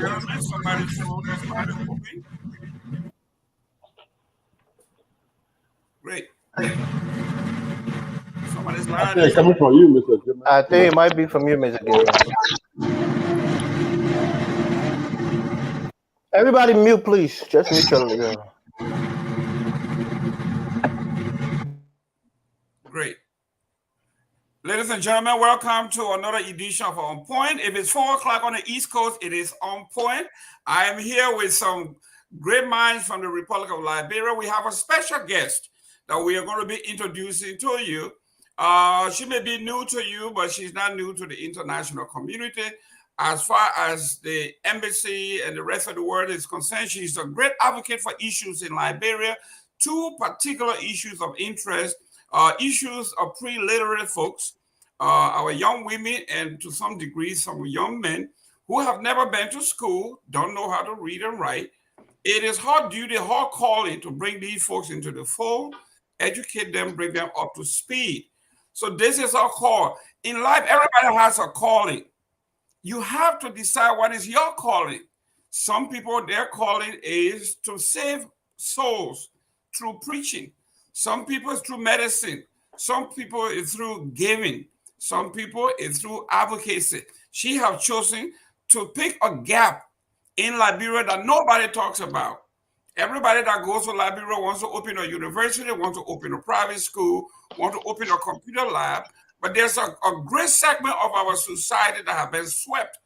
gentlemen, somebody show this mic is moving. Great. Somebody's line is coming from you, Mr. Jim. I think it might be from you, Mr. Gilman. Everybody mute, please. Just mute your. Great. Ladies and gentlemen, welcome to another edition of On Point. If it's 4 o'clock on the East Coast, it is On Point. I am here with some great minds from the Republic of Liberia. We have a special guest that we are going to be introducing to you. She may be new to you, but she's not new to the international community. As far as the embassy and the rest of the world is concerned, she's a great advocate for issues in Liberia. 2 particular issues of interest, issues of pre-literate folks, our young women, and to some degree, some young men who have never been to school, don't know how to read and write. It is her duty, her calling to bring these folks into the fold, educate them, bring them up to speed. So this is our call. In life, everybody has a calling. You have to decide what is your calling. Some people, their calling is to save souls through preaching. Some people it's through medicine. Some people it's through giving. Some people it's through advocacy. She has chosen to pick a gap in Liberia that nobody talks about. Everybody that goes to Liberia wants to open a university, wants to open a private school, wants to open a computer lab. But there's a great segment of our society that have been swept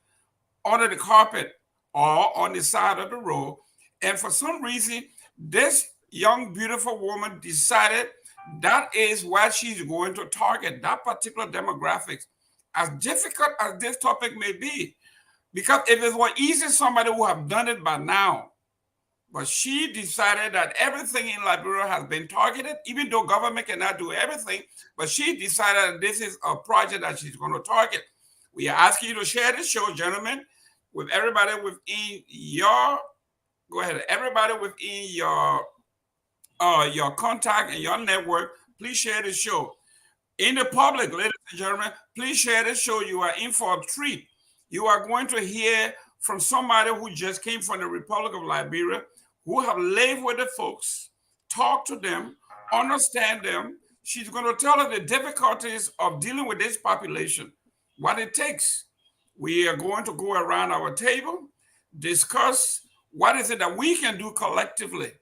under the carpet or on the side of the road. And for some reason, this young, beautiful woman decided that is what she's going to target, that particular demographics. As difficult as this topic may be, because if it were easy, somebody would have done it by now. But she decided that everything in Liberia has been targeted, even though government cannot do everything. But she decided that this is a project that she's going to target. We are asking you to share this show, gentlemen, with everybody within your, go ahead, everybody within your contact and your network. Please share the show. In the public, ladies and gentlemen, please share the show. You are in for a treat. You are going to hear from somebody who just came from the Republic of Liberia, who have lived with the folks, talked to them, understand them. She's going to tell us the difficulties of dealing with this population, what it takes. We are going to go around our table, discuss what is it that we can do collectively.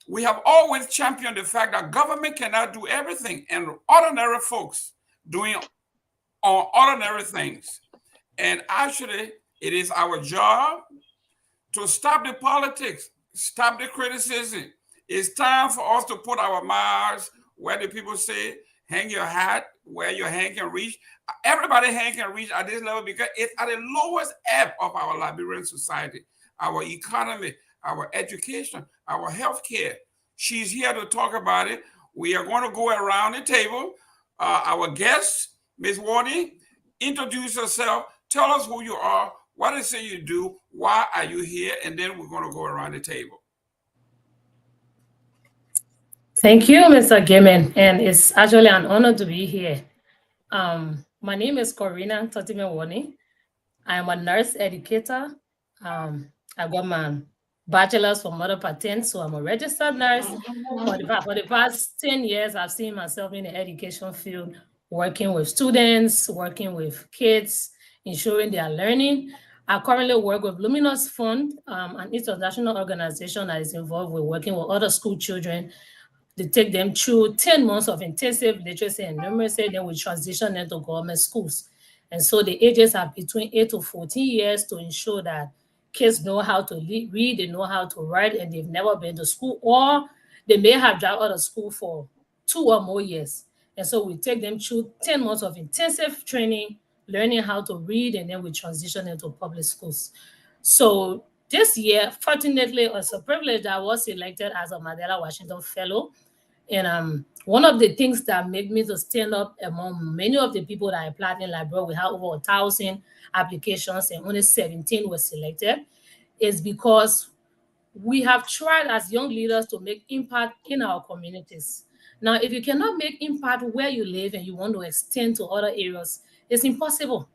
We have always championed the fact that government cannot do everything, and ordinary folks doing ordinary things. And actually, it is our job to stop the politics, stop the criticism. It's time for us to put our mouths where the people say, hang your hat where your hand can reach. Everybody hand can reach at this level because it's at the lowest ebb of our Liberian society, our economy, our education, our healthcare. She's here to talk about it. We are going to go around the table. Our guest, Ms. Wornee, introduce yourself. Tell us who you are. What is it you do? Why are you here? And then we're going to go around the table. Thank you, Mr. Gilman. And it's actually an honor to be here. My name is Corina Wornee. I am a nurse educator. I got my bachelor's from Mother Patent, so I'm a registered nurse. For the past 10 years, I've seen myself in the education field, working with students, working with kids, ensuring they are learning. I currently work with Luminous Fund, an international organization that is involved with working with other school children to take them through 10 months of intensive literacy and numeracy, then we transition into government schools. And so the ages are between 8 to 14 years to ensure that kids know how to read, they know how to write, and they've never been to school, or they may have dropped out of school for 2 or more years. And so we take them through 10 months of intensive training, learning how to read, and then we transition into public schools. So this year, fortunately, it's a privilege, I was selected as a Mandela Washington Fellow. And one of the things that made me to stand up among many of the people that applied in Liberia, we have over 1,000 applications and only 17 were selected, is because we have tried as young leaders to make impact in our communities. Now, if you cannot make impact where you live and you want to extend to other areas, it's impossible.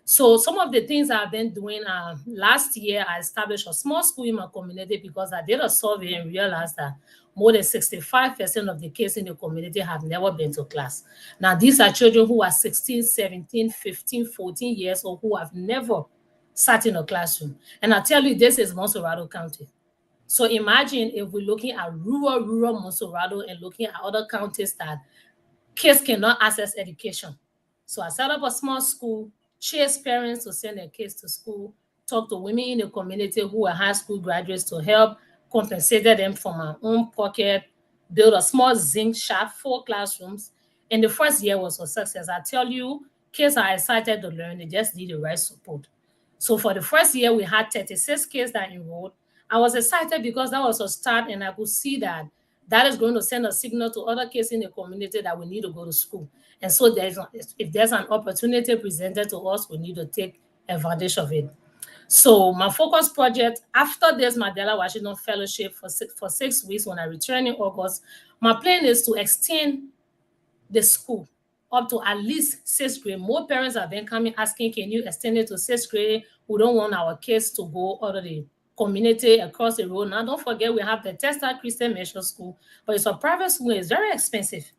So some of the things I've been doing, last year, I established a small school in my community because I did a survey and realized that more than 65% of the kids in the community have never been to class. Now, these are children who are 16, 17, 15, 14 years old who have never sat in a classroom. And I tell you, this is Monserrado County. So imagine if we're looking at rural Monserrado and looking at other counties that kids cannot access education. So I set up a small school, chase parents to send their kids to school, talk to women in the community who are high school graduates to help compensate them from my own pocket, build a small zinc shop, 4 classrooms. And the first year was a success. I tell you, kids are excited to learn, they just need the right support. So for the first year, we had 36 kids that enrolled. I was excited because that was a start, and I could see that that is going to send a signal to other kids in the community that we need to go to school. And so if there's an opportunity presented to us, we need to take advantage of it. So my focus project after this Mandela Washington Fellowship for 6 weeks, when I return in August, my plan is to extend the school up to at least 6th grade. More parents have been coming asking, can you extend it to 6th grade? We don't want our kids to go out of the community across the road. Now, don't forget, we have the Testa Christian Mission School, but it's a private school. It's very expensive.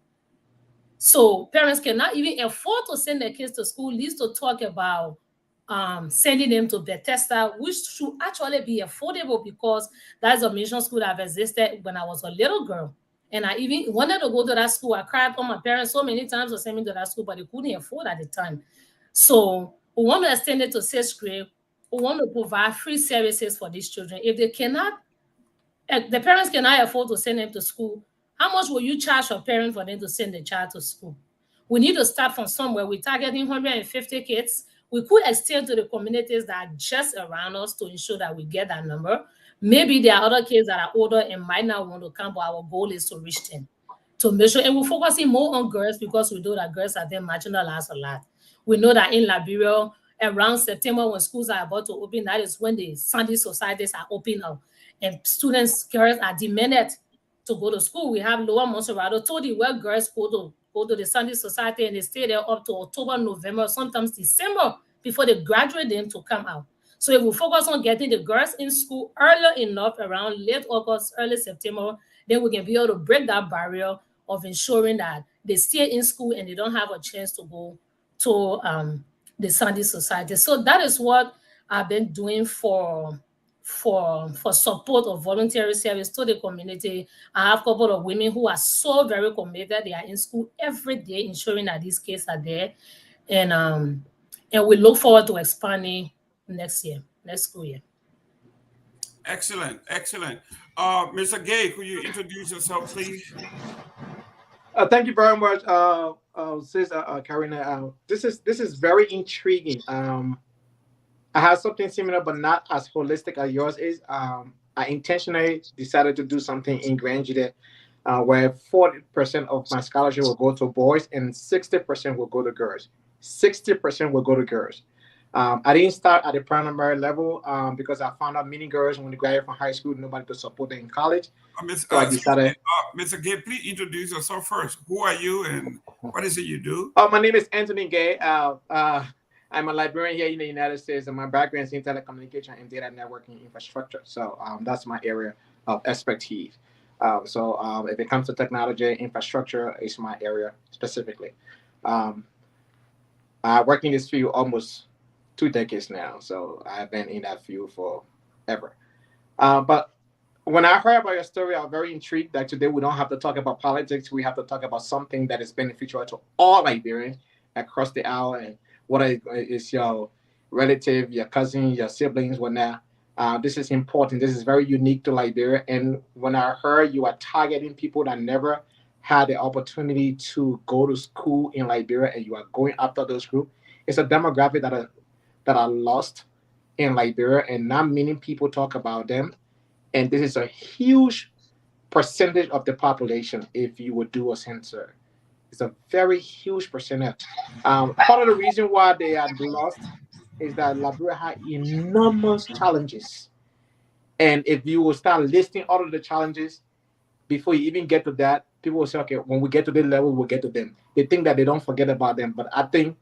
So parents cannot even afford to send their kids to school, least to talk about sending them to Bethesda, which should actually be affordable because that's a mission school that have existed when I was a little girl. And I even wanted to go to that school. I cried on my parents so many times to send me to that school, but they couldn't afford at the time. So we want to extend it to 6th grade. We want to provide free services for these children. If they cannot, the parents cannot afford to send them to school, how much will you charge a parent for them to send the child to school? We need to start from somewhere. We're targeting 150 kids. We could extend to the communities that are just around us to ensure that we get that number. Maybe there are other kids that are older and might not want to come, but our goal is to reach them, to make sure. And we're focusing more on girls because we know that girls have been marginalized a lot. We know that in Liberia, around September, when schools are about to open, that is when the Sunday societies are open up. And students, girls are demanded to go to school. We have Lower Monserrado, Todi, where girls go to the Sunday society and they stay there up to October, November, sometimes December before they graduate them to come out. So if we focus on getting the girls in school early enough, around late August, early September, then we can be able to break that barrier of ensuring that they stay in school and they don't have a chance to go to the Sunday society. So that is what I've been doing for support of voluntary service to the community. I have a couple of women who are so very committed. They are in school every day, ensuring that these kids are there. And we look forward to expanding next school year. Excellent. Mr. Gay, could you introduce yourself, please? Thank you very much, Sis Corina. This is very intriguing. I have something similar, but not as holistic as yours is. I intentionally decided to do something in Grand Jude, where 40% of my scholarship will go to boys and 60% will go to girls. 60% will go to girls. I didn't start at the primary level because I found out many girls when they graduate from high school, nobody to support them in college. So I decided. Mr. Gay, please introduce yourself first. Who are you and what is it you do? My name is Anthony Gay. I'm a librarian here in the United States, and my background is in telecommunication and data networking infrastructure. So that's my area of expertise. So if it comes to technology, infrastructure is my area specifically. I work in this field almost 2 decades now, so I've been in that field forever. But when I heard about your story, I was very intrigued that today we don't have to talk about politics. We have to talk about something that is beneficial to all Liberians across the aisle, and whether it's your relative, your cousin, your siblings, whatnot. This is important. This is very unique to Liberia. And when I heard you are targeting people that never had the opportunity to go to school in Liberia, and you are going after those groups, it's a demographic that are lost in Liberia, and not many people talk about them. And this is a huge percentage of the population if you would do a census. It's a very huge percentage. Part of the reason why they are lost is that Liberia has enormous challenges. And if you will start listing all of the challenges before you even get to that, people will say, okay, when we get to this level, we'll get to them. They think that they don't forget about them. But I think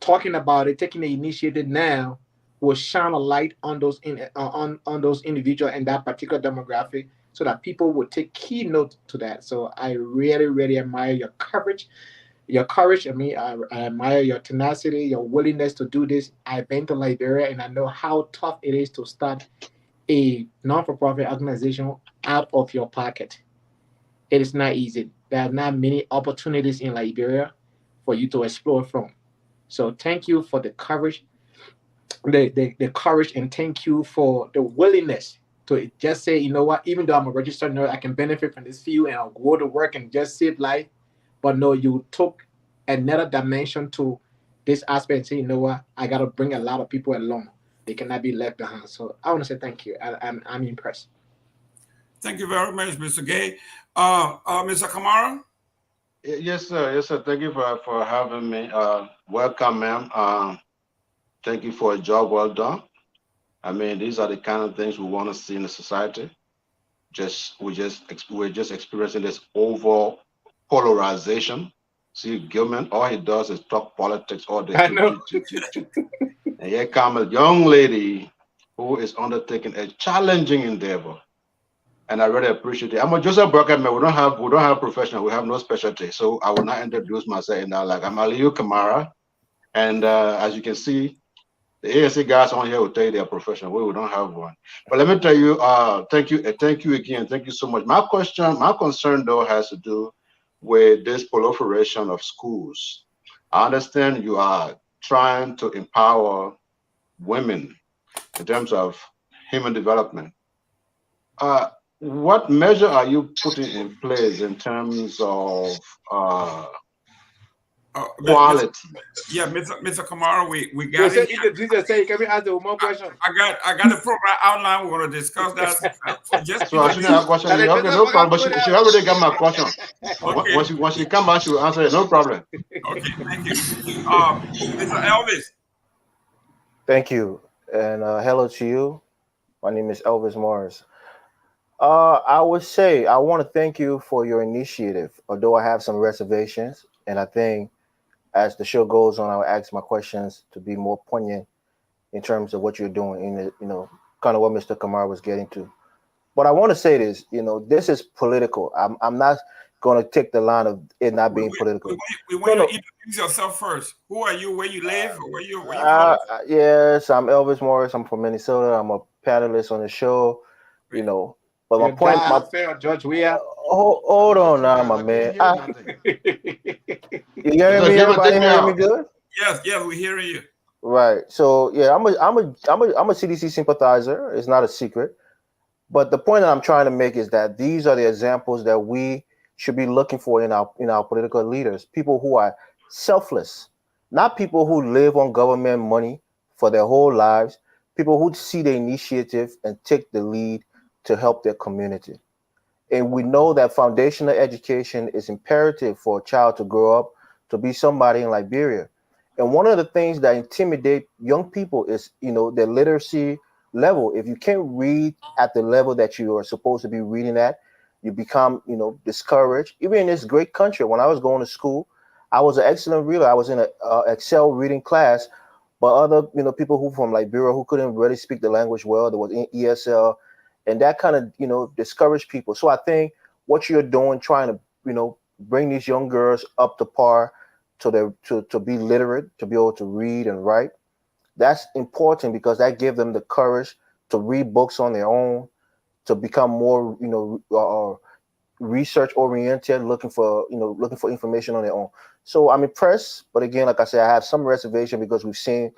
talking about it, taking the initiative now, will shine a light on on those individuals and that particular demographic, so that people will take keynote to that. So I really, really admire your coverage. Your courage. I mean, I admire your tenacity, your willingness to do this. I've been to Liberia and I know how tough it is to start a non-for-profit organization out of your pocket. It is not easy. There are not many opportunities in Liberia for you to explore from. So thank you for the courage, the courage, and thank you for the willingness to just say, you know what, even though I'm a registered nurse, I can benefit from this field and I'll go to work and just save life. But no, you took another dimension to this aspect and say, you know what, I got to bring a lot of people along. They cannot be left behind. So I want to say thank you. I'm impressed. Thank you very much, Mr. Gay. Mr. Kamara? Yes, sir. Yes, sir. Thank you for having me. Welcome, ma'am. Thank you for a job well done. I mean, these are the kind of things we want to see in the society. We're just experiencing this overall polarization. See, Gilman, all he does is talk politics all day. I know. And here comes a young lady who is undertaking a challenging endeavor. And I really appreciate it. I'm a Joseph Burkett man. We don't have professional. We have no specialty. So I will not introduce myself in that. Like, I'm Aliyu Kamara, and as you can see, the ANC guys on here will tell you they're professional. We don't have one. But let me tell you, thank you again. Thank you so much. My concern though has to do with this proliferation of schools. I understand you are trying to empower women in terms of human development. What measure are you putting in place in terms of quality? Mr. Kamara, we got You said, it. Jesus said, can we ask the one question? I got the program outline. We're going to discuss that. So I shouldn't have a question. Okay, no problem. But she already got my question. Okay. When she come back, she will answer it. No problem. Okay, thank you. Mr. Elvis. Thank you. And hello to you. My name is Elvis Morris. I would say I want to thank you for your initiative, although I have some reservations. And I think as the show goes on, I'll ask my questions to be more poignant in terms of what you're doing in the, kind of what Mr. Kamara was getting to. But I want to say this, this is political. I'm not going to take the line of it not being political. We want you to introduce yourself first. Who are you? Where you live? Where you Yes, I'm Elvis Morris. I'm from Minnesota. I'm a panelist on the show, But my point, George Weah. Hold on now, my man. You hear me? Everybody hearing me good? Yes, we're hearing you. Right. So yeah, I'm a CDC sympathizer. It's not a secret. But the point that I'm trying to make is that these are the examples that we should be looking for in our political leaders. People who are selfless, not people who live on government money for their whole lives. People who see the initiative and take the lead to help their community. And we know that foundational education is imperative for a child to grow up to be somebody in Liberia. And one of the things that intimidate young people is, their literacy level. If you can't read at the level that you are supposed to be reading at, you become, discouraged. Even in this great country, when I was going to school, I was an excellent reader. I was in an Excel reading class, but other, people who from Liberia who couldn't really speak the language well, there was ESL, and that kind of, discouraged people. So I think what you're doing, trying to, bring these young girls up to par to be literate, to be able to read and write, that's important because that gives them the courage to read books on their own, to become more, research oriented, looking for information on their own. So I'm impressed, but again, like I said, I have some reservation because we've seen,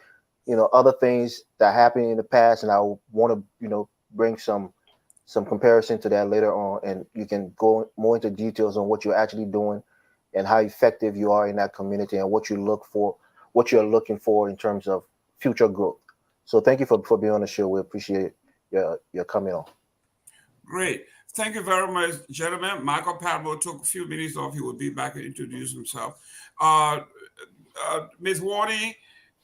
other things that happened in the past, and I want to, bring some comparison to that later on, and you can go more into details on what you're actually doing and how effective you are in that community and what you're looking for in terms of future growth. So thank you for being on the show. We appreciate your coming on. Great. Thank you very much, gentlemen. Michael Padmo took a few minutes off. He will be back and introduce himself. Ms. Wornee,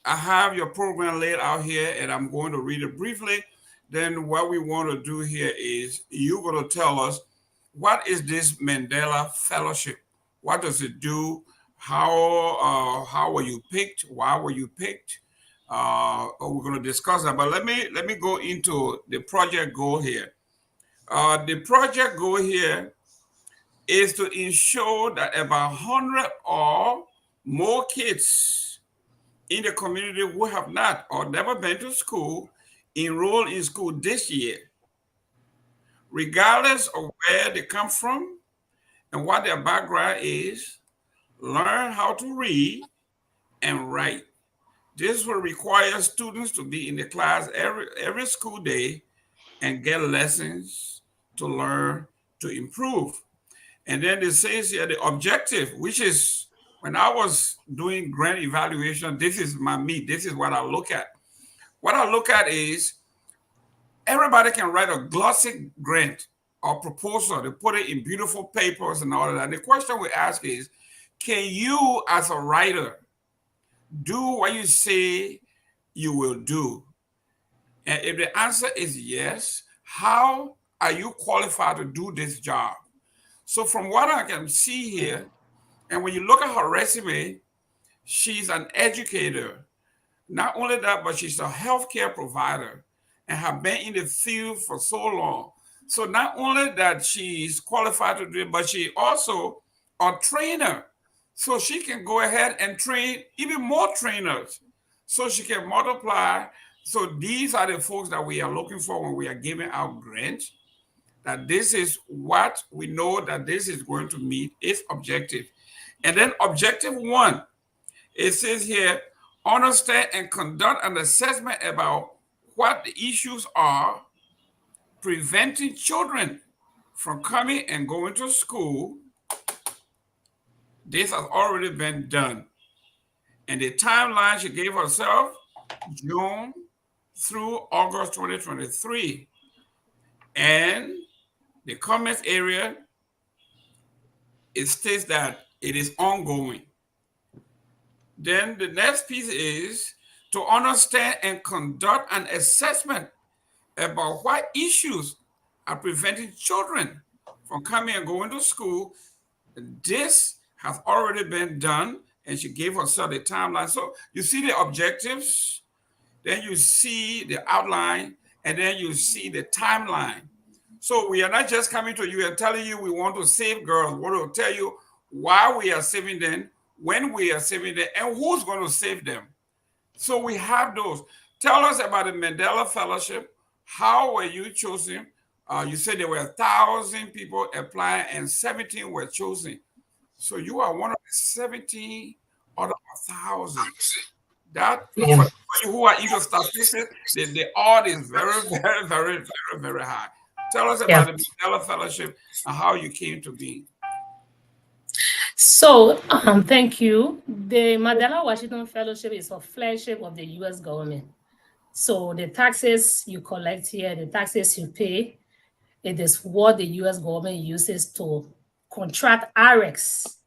I have your program laid out here, and I'm going to read it briefly. Then what we want to do here is you're going to tell us, what is this Mandela Fellowship? What does it do? how were you picked? Why were you picked? We're going to discuss that. But let me go into the project goal here. The project goal here is to ensure that about 100 or more kids in the community who have not or never been to school enroll in school this year, regardless of where they come from and what their background is, learn how to read and write. This will require students to be in the class every school day and get lessons to learn to improve. And then it says here the objective, which is when I was doing grant evaluation, this is my meat. This is what I look at. What I look at is everybody can write a glossy grant or proposal. They put it in beautiful papers and all of that. And the question we ask is, can you as a writer do what you say you will do? And if the answer is yes, how are you qualified to do this job? So from what I can see here, and when you look at her resume, she's an educator. Not only that, but she's a healthcare provider and have been in the field for so long. So not only that she's qualified to do it, but she also a trainer. So she can go ahead and train even more trainers so she can multiply. So these are the folks that we are looking for when we are giving out grants, that this is what we know that this is going to meet its objective. And then objective 1, it says here, understand and conduct an assessment about what the issues are preventing children from coming and going to school. This has already been done. And the timeline she gave herself, June through August 2023. And the comments area, it states that it is ongoing. Then the next piece is to understand and conduct an assessment about what issues are preventing children from coming and going to school. This has already been done, and she gave herself the timeline. So you see the objectives, then you see the outline, and then you see the timeline. So we are not just coming to you and telling you we want to save girls. We want to tell you why we are saving them, when we are saving them, and who's going to save them. So we have those. Tell us about the Mandela Fellowship. How were you chosen? You said there were 1,000 people applying and 17 were chosen. So you are one of the 17 out of 1,000. That, for you who are into statistics, the odd is very, very, very, very, very high. Tell us about the Mandela Fellowship and how you came to be. So, thank you. The Mandela Washington Fellowship is a flagship of the U.S. government. So the taxes you collect here, the taxes you pay, it is what the U.S. government uses to contract RX.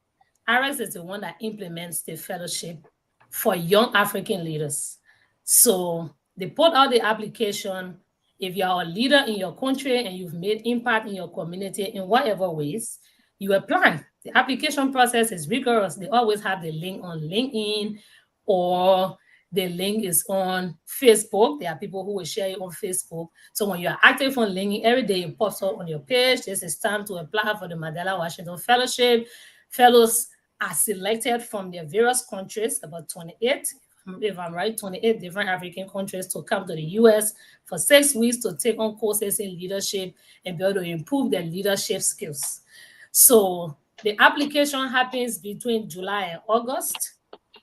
RX is the one that implements the fellowship for young African leaders. So they put out the application. If you are a leader in your country and you've made impact in your community in whatever ways, you apply. The application process is rigorous. They always have the link on LinkedIn, or the link is on Facebook. There are people who will share it on Facebook. So when you're active on LinkedIn, every day it pops up on your page. This is time to apply for the Mandela Washington Fellowship. Fellows are selected from their various countries, about 28, if I'm right, 28 different African countries, to come to the US for 6 weeks to take on courses in leadership and be able to improve their leadership skills. So the application happens between July and August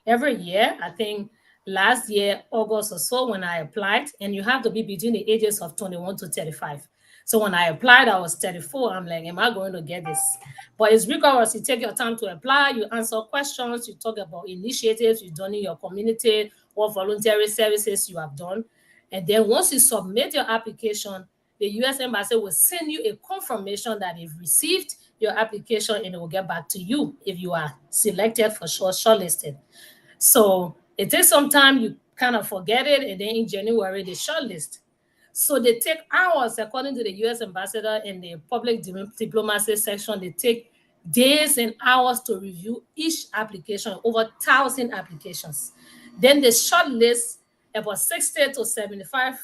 every year. I think last year, August or so, when I applied, and you have to be between the ages of 21 to 35. So when I applied, I was 34. I'm like, am I going to get this? But it's rigorous. You take your time to apply, you answer questions, you talk about initiatives you've done in your community, what voluntary services you have done. And then once you submit your application, the U.S. Embassy will send you a confirmation that they've received your application, and it will get back to you if you are selected for shortlisted. So it takes some time, you kind of forget it, and then in January, they shortlist. So they take hours, according to the U.S. ambassador in the public diplomacy section, they take days and hours to review each application, over 1,000 applications. Then they shortlist about 60 to 75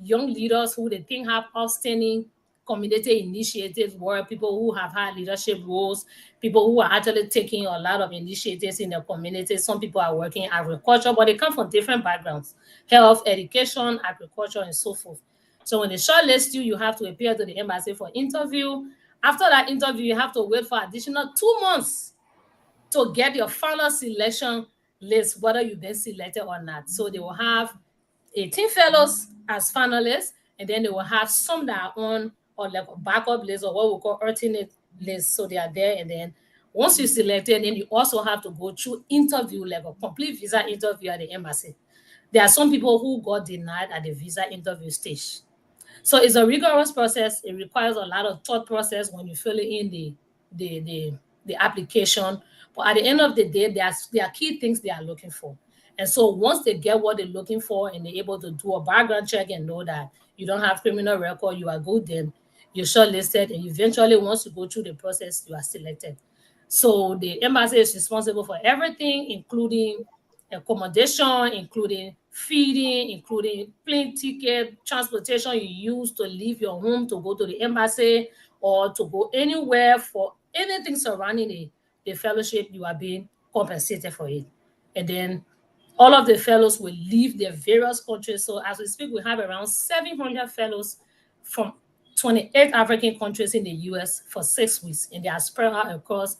young leaders who they think have outstanding community initiatives, where people who have had leadership roles, people who are actually taking a lot of initiatives in their community. Some people are working in agriculture, but they come from different backgrounds: health, education, agriculture, and so forth. So when they shortlist you, you have to appear to the embassy for interview. After that interview, you have to wait for additional 2 months to get your final selection list, whether you've been selected or not. So they will have 18 fellows as finalists, and then they will have some that are on or like a backup list, or what we call alternate list. So they are there, and then once you're selected, then you also have to go through interview, like a complete visa interview at the embassy. There are some people who got denied at the visa interview stage. So it's a rigorous process. It requires a lot of thought process when you fill in the the, the application. But at the end of the day, there are key things they are looking for. And so once they get what they're looking for and they're able to do a background check and know that you don't have criminal record, you are good, then you're shortlisted. And eventually, once you go through the process, you are selected. So the embassy is responsible for everything, including accommodation, including feeding, including plane ticket, transportation you use to leave your home to go to the embassy or to go anywhere. For anything surrounding the fellowship, you are being compensated for it. And then all of the fellows will leave their various countries. So as we speak, we have around 700 fellows from 28 African countries in the US for 6 weeks, and they are spread out across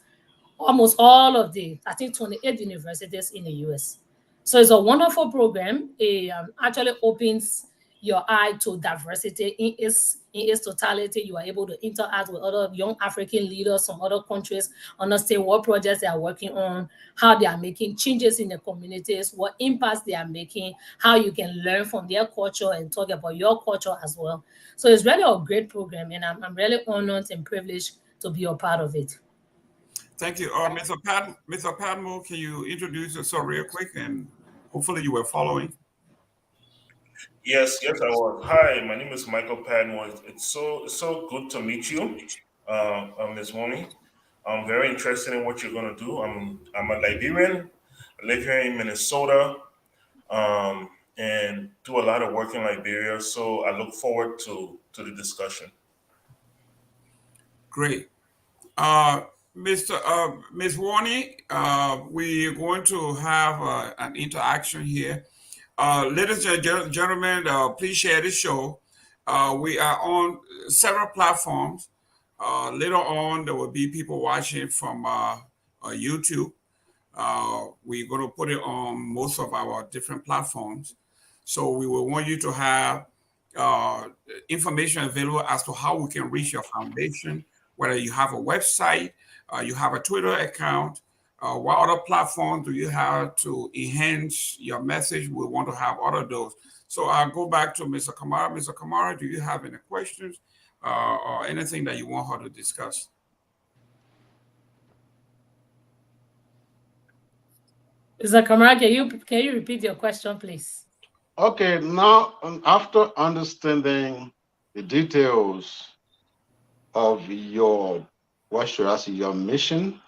almost all of the, I think, 28 universities in the US. So it's a wonderful program. It actually opens your eye to diversity in its totality. You are able to interact with other young African leaders from other countries, understand what projects they are working on, how they are making changes in the communities, what impacts they are making, how you can learn from their culture and talk about your culture as well. So it's really a great program, and I'm really honored and privileged to be a part of it. Thank you. Mr. Padmo, can you introduce yourself real quick, and hopefully you were following? Yes, I was. Hi, my name is Michael Padmore. It's so good to meet you, Ms. Wornee. I'm very interested in what you're gonna do. I'm a Liberian. I live here in Minnesota, and do a lot of work in Liberia. So I look forward to the discussion. Great. Ms. Wornee, we're going to have an interaction here. Ladies and gentlemen, please share this show. We are on several platforms. Later on, there will be people watching from YouTube. We're going to put it on most of our different platforms. So we will want you to have uh, information available as to how we can reach your foundation, whether you have a website, you have a Twitter account, what other platforms do you have to enhance your message? We want to have all of those. So I'll go back to Mr. Kamara. Mr. Kamara, do you have any questions or anything that you want her to discuss? Mr. Kamara, can you repeat your question, please? Okay, now after understanding the details of your, what should I say, your mission,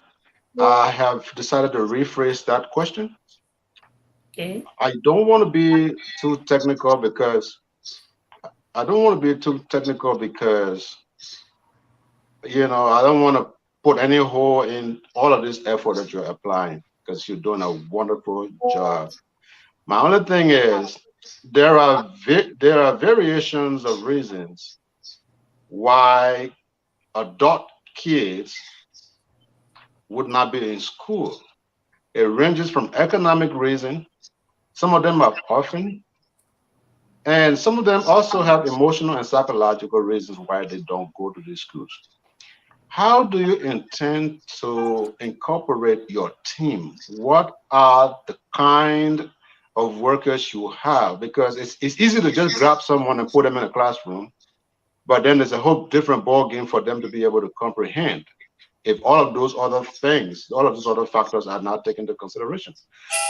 I have decided to rephrase that question. Okay. I don't want to be too technical because I don't want to put any hole in all of this effort that you're applying, because you're doing a wonderful job. My only thing is there are variations of reasons why adult kids would not be in school. It ranges from economic reason. Some of them are orphan, and some of them also have emotional and psychological reasons why they don't go to these schools. How do you intend to incorporate your team? What are the kind of workers you have? Because it's easy to just grab someone and put them in a classroom, but then there's a whole different ball game for them to be able to comprehend if all of those other things, all of those other factors are not taken into consideration.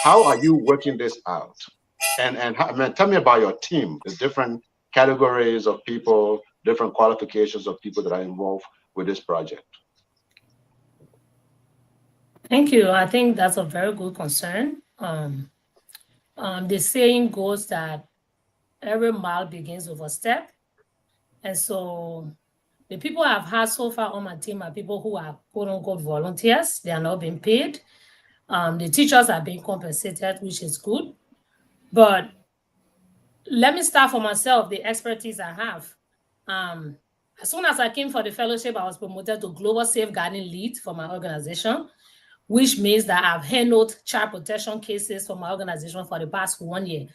How are you working this out? And tell me about your team, the different categories of people, different qualifications of people that are involved with this project. Thank you. I think that's a very good concern. The saying goes that every mile begins with a step. And so the people I've had so far on my team are people who are quote unquote volunteers. They are not being paid. The teachers are being compensated, which is good. But let me start for myself, the expertise I have. As soon as I came for the fellowship, I was promoted to Global Safeguarding Lead for my organization, which means that I've handled child protection cases for my organization for the past 1 year.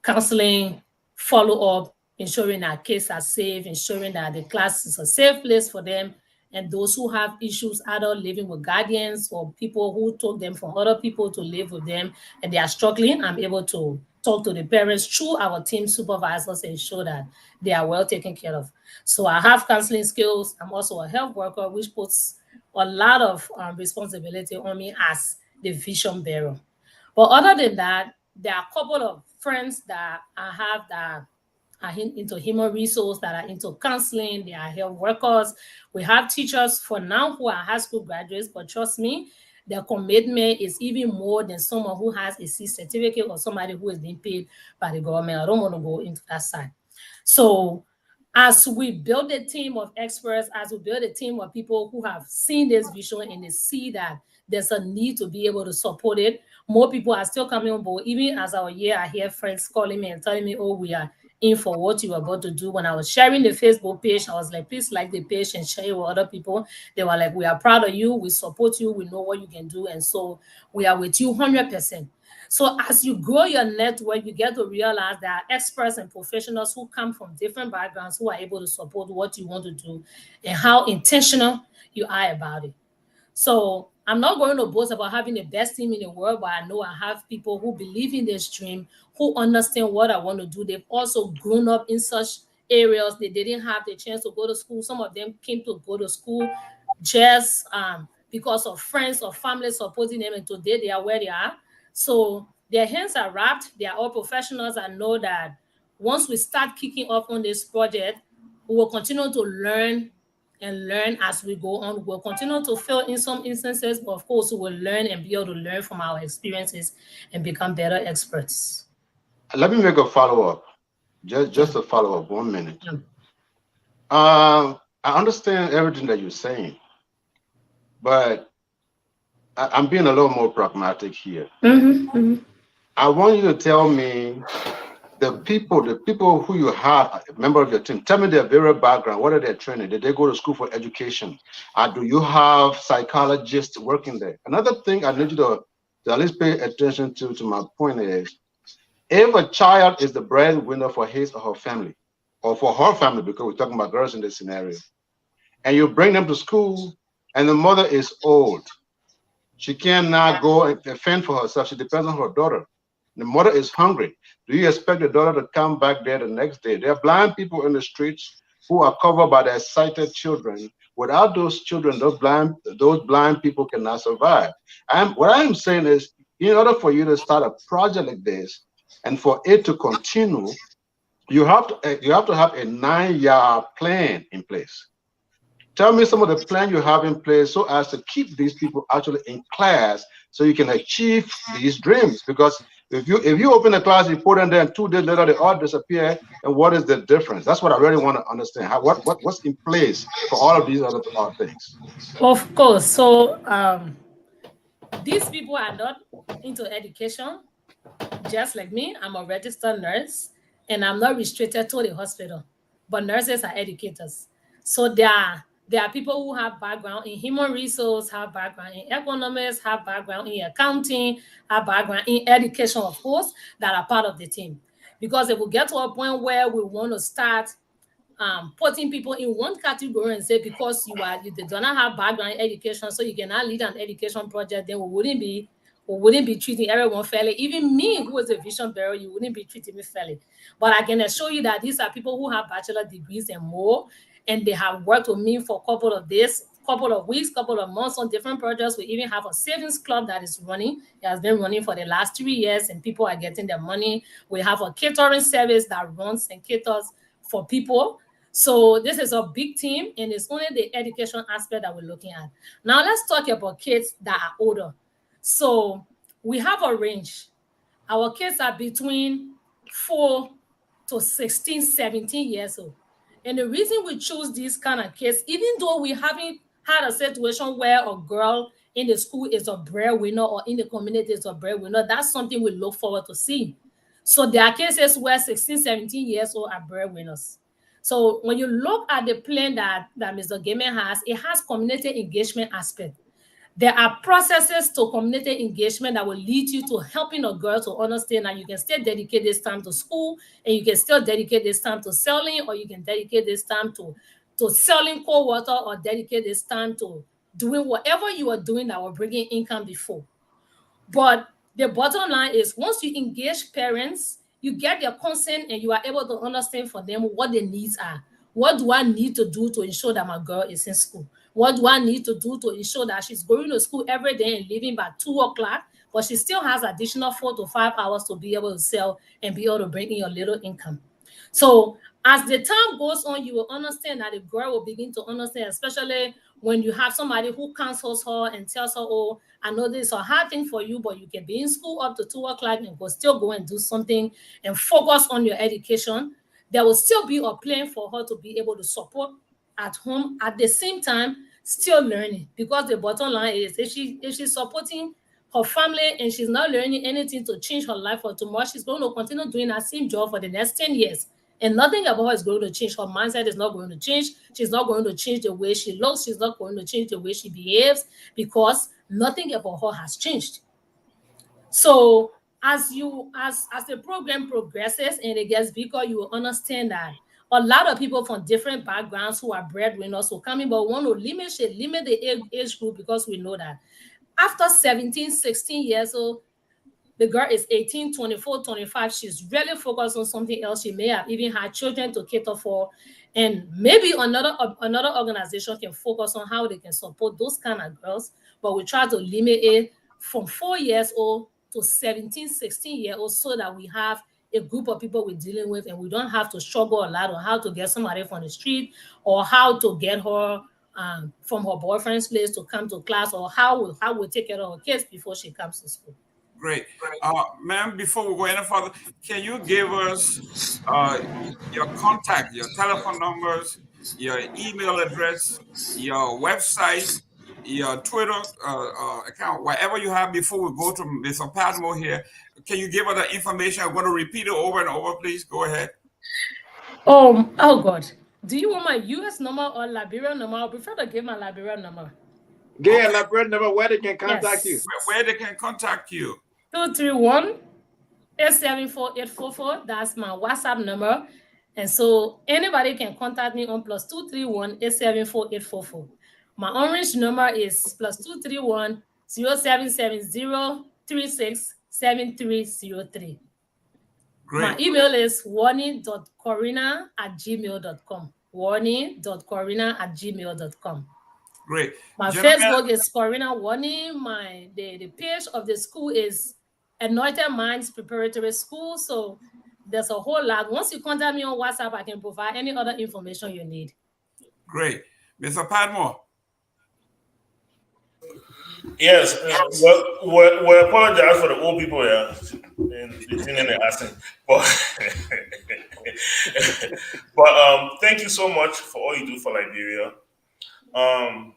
Counseling, follow-up, ensuring that kids are safe, ensuring that the class is a safe place for them, and those who have issues either living with guardians or people who took them from other people to live with them and they are struggling, I'm able to talk to the parents through our team supervisors and ensure that they are well taken care of. So I have counseling skills. I'm also a health worker, which puts a lot of responsibility on me as the vision bearer. But other than that, there are a couple of friends that I have that are into human resource, that are into counseling, they are health workers. We have teachers for now who are high school graduates, but trust me, their commitment is even more than someone who has a C certificate or somebody who is being paid by the government. I don't want to go into that side. So as we build a team of experts, as we build a team of people who have seen this vision and they see that there's a need to be able to support it, more people are still coming on board. Even as our year, I hear friends calling me and telling me, oh, we are in for what you are about to do. When I was sharing the Facebook page, I was like, please like the page and share it with other people. They were like, we are proud of you. We support you. We know what you can do. And so we are with you 100%. So as you grow your network, you get to realize there are experts and professionals who come from different backgrounds who are able to support what you want to do and how intentional you are about it. So I'm not going to boast about having the best team in the world, but I know I have people who believe in this dream, who understand what I want to do. They've also grown up in such areas. They didn't have the chance to go to school. Some of them came to go to school just because of friends or family supporting them, and today they are where they are. So their hands are wrapped. They are all professionals. I know that once we start kicking off on this project, we will continue to learn and learn as we go on. We'll continue to fail in some instances, but of course, we will learn and be able to learn from our experiences and become better experts. Let me make a follow-up. Just a follow-up, 1 minute. Yeah. I understand everything that you're saying, but I'm being a little more pragmatic here. I want you to tell me the people who you have, a member of your team, tell me their various background. What are their training? Did they go to school for education? Do you have psychologists working there? Another thing I need you to at least pay attention to my point is, if a child is the breadwinner for his or her family, or for her family, because we're talking about girls in this scenario, and you bring them to school and the mother is old, she cannot go and fend for herself. She depends on her daughter. The mother is hungry. Do you expect the daughter to come back there the next day? There are blind people in the streets who are covered by their sighted children. Without those children, those blind people cannot survive. What I'm saying is, in order for you to start a project like this and for it to continue, you have to have a 9-year plan in place. Tell me some of the plan you have in place so as to keep these people actually in class so you can achieve these dreams. Because if you open a class, you put them there, and 2 days later they all disappear, and what is the difference? That's what I really want to understand. What's in place for all of these other things? Of course. So these people are not into education, just like me. I'm a registered nurse, and I'm not restricted to the hospital. But nurses are educators. So there are people who have background in human resource, have background in economics, have background in accounting, have background in education, of course, that are part of the team. Because if we get to a point where we want to start putting people in one category and say because you do not have background in education, so you cannot lead an education project, then we wouldn't be treating everyone fairly. Even me, who is a vision bearer, you wouldn't be treating me fairly. But I can assure you that these are people who have bachelor degrees and more, and they have worked with me for a couple of days, couple of weeks, couple of months on different projects. We even have a savings club that is running. It has been running for the last 3 years, and people are getting their money. We have a catering service that runs and caters for people. So this is a big team, and it's only the education aspect that we're looking at. Now let's talk about kids that are older. So we have a range. Our kids are between 4 to 16, 17 years old. And the reason we choose these kind of kids, even though we haven't had a situation where a girl in the school is a breadwinner or in the community is a breadwinner, that's something we look forward to seeing. So there are cases where 16, 17 years old are breadwinners. So when you look at the plan that Mr. Gaiman has, it has community engagement aspect. There are processes to community engagement that will lead you to helping a girl to understand that you can still dedicate this time to school, and you can still dedicate this time to selling, or you can dedicate this time to selling cold water, or dedicate this time to doing whatever you are doing that will bring in income before. But the bottom line is, once you engage parents, you get their consent and you are able to understand for them what their needs are. What do I need to do to ensure that my girl is in school? What do I need to do to ensure that she's going to school every day and leaving by 2 o'clock, but she still has additional 4 to 5 hours to be able to sell and be able to bring in a little income? So as the time goes on, you will understand that the girl will begin to understand, especially when you have somebody who counsels her and tells her, oh, I know this is a hard thing for you, but you can be in school up to 2 o'clock and go still go and do something and focus on your education. There will still be a plan for her to be able to support at home at the same time, still learning. Because the bottom line is, if she's supporting her family and she's not learning anything to change her life for tomorrow, she's going to continue doing that same job for the next 10 years. And nothing about her is going to change. Her mindset is not going to change. She's not going to change the way she looks. She's not going to change the way she behaves, because nothing about her has changed. So as the program progresses and it gets bigger, you will understand that a lot of people from different backgrounds who are breadwinners will come in, but want to limit the age group, because we know that after 17, 16 years old, the girl is 18, 24, 25. She's really focused on something else. She may have even had children to cater for. And maybe another organization can focus on how they can support those kind of girls. But we try to limit it from 4 years old to 17, 16-year-olds, so that we have a group of people we're dealing with, and we don't have to struggle a lot on how to get somebody from the street, or how to get her from her boyfriend's place to come to class, or how we take care of her kids before she comes to school. Great. Ma'am, before we go any further, can you give us your contact, your telephone numbers, your email address, your website, your Twitter account, whatever you have, before we go to Mr. Padmore here? Can you give us the information? I'm going to repeat it over and over, please. Go ahead. Oh God. Do you want my US number or Liberian number? I prefer to give my Liberian number. Get a Liberian number where they can contact you. Where they can contact you. 231-874-844. That's my WhatsApp number. And so anybody can contact me on +231-874-844. My orange number is +231-0770-367303. Great. My email is warney.corina@gmail.com. warney.corina@gmail.com. Great. My Gentlemen, Facebook is Corina Wornee. The page of the school is Anointed Minds Preparatory School. So there's a whole lot. Once you contact me on WhatsApp, I can provide any other information you need. Great. Mr. Padmore. Yes, we apologize for the old people here and the accent, but thank you so much for all you do for Liberia. I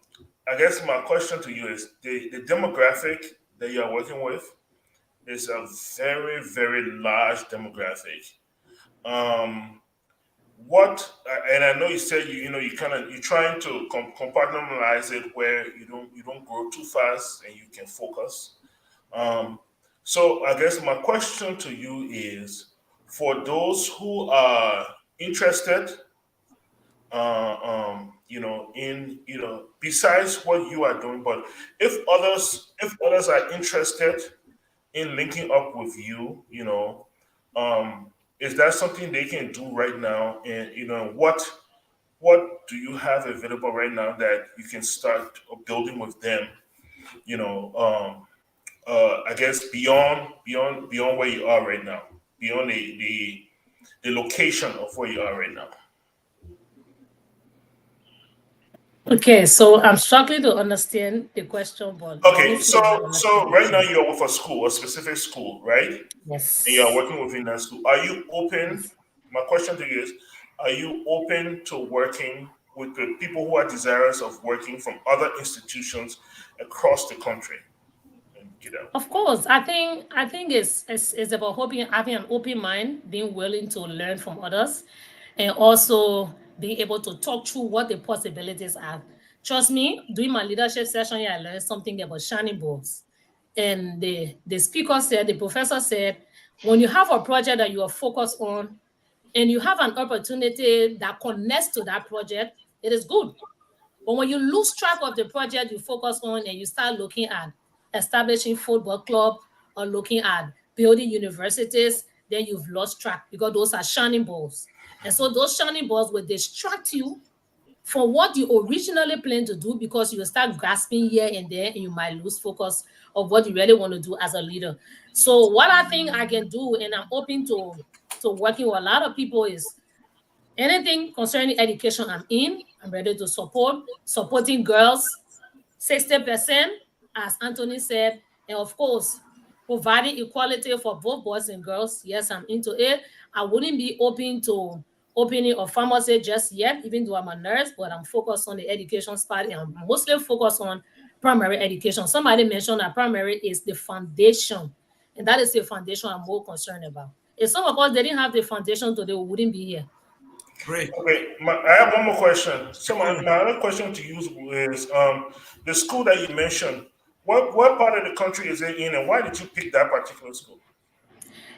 guess my question to you is, the demographic that you are working with is a very, very large demographic. And I know you said you're trying to compartmentalize it where you don't grow too fast and you can focus. So I guess my question to you is, for those who are interested, besides what you are doing, but if others are interested in linking up with you, is that something they can do right now? And what do you have available right now that you can start building with them? I guess beyond where you are right now, beyond the location of where you are right now. Okay, so I'm struggling to understand the question, but let me Okay, see if I so understand right now it. you're with a school, a specific school, right? And you're Yes. working within that school. Are you open? Yes. My question to you is, are you open to working with the people who are desirous of working from other institutions across the country? And get out. Of course, I think it's about having an open mind, being willing to learn from others, and also being able to talk through what the possibilities are. Trust me, during my leadership session here, I learned something about shining balls. And the speaker said, the professor said, when you have a project that you are focused on and you have an opportunity that connects to that project, it is good. But when you lose track of the project you focus on and you start looking at establishing football club or looking at building universities, then you've lost track because those are shining balls. And so those shining balls will distract you from what you originally planned to do because you start grasping here and there and you might lose focus of what you really want to do as a leader. So what I think I can do, and I'm open to working with a lot of people, is anything concerning education I'm in. I'm ready to supporting girls, 60%, as Anthony said, and of course, providing equality for both boys and girls. Yes, I'm into it. I wouldn't be open to opening a pharmacy just yet, even though I'm a nurse, but I'm focused on the education part and I'm mostly focused on primary education. Somebody mentioned that primary is the foundation, and that is the foundation I'm more concerned about. If some of us didn't have the foundation today, we wouldn't be here. Great. Okay, I have one more question. So my other question to you is, the school that you mentioned, what part of the country is it in, and why did you pick that particular school?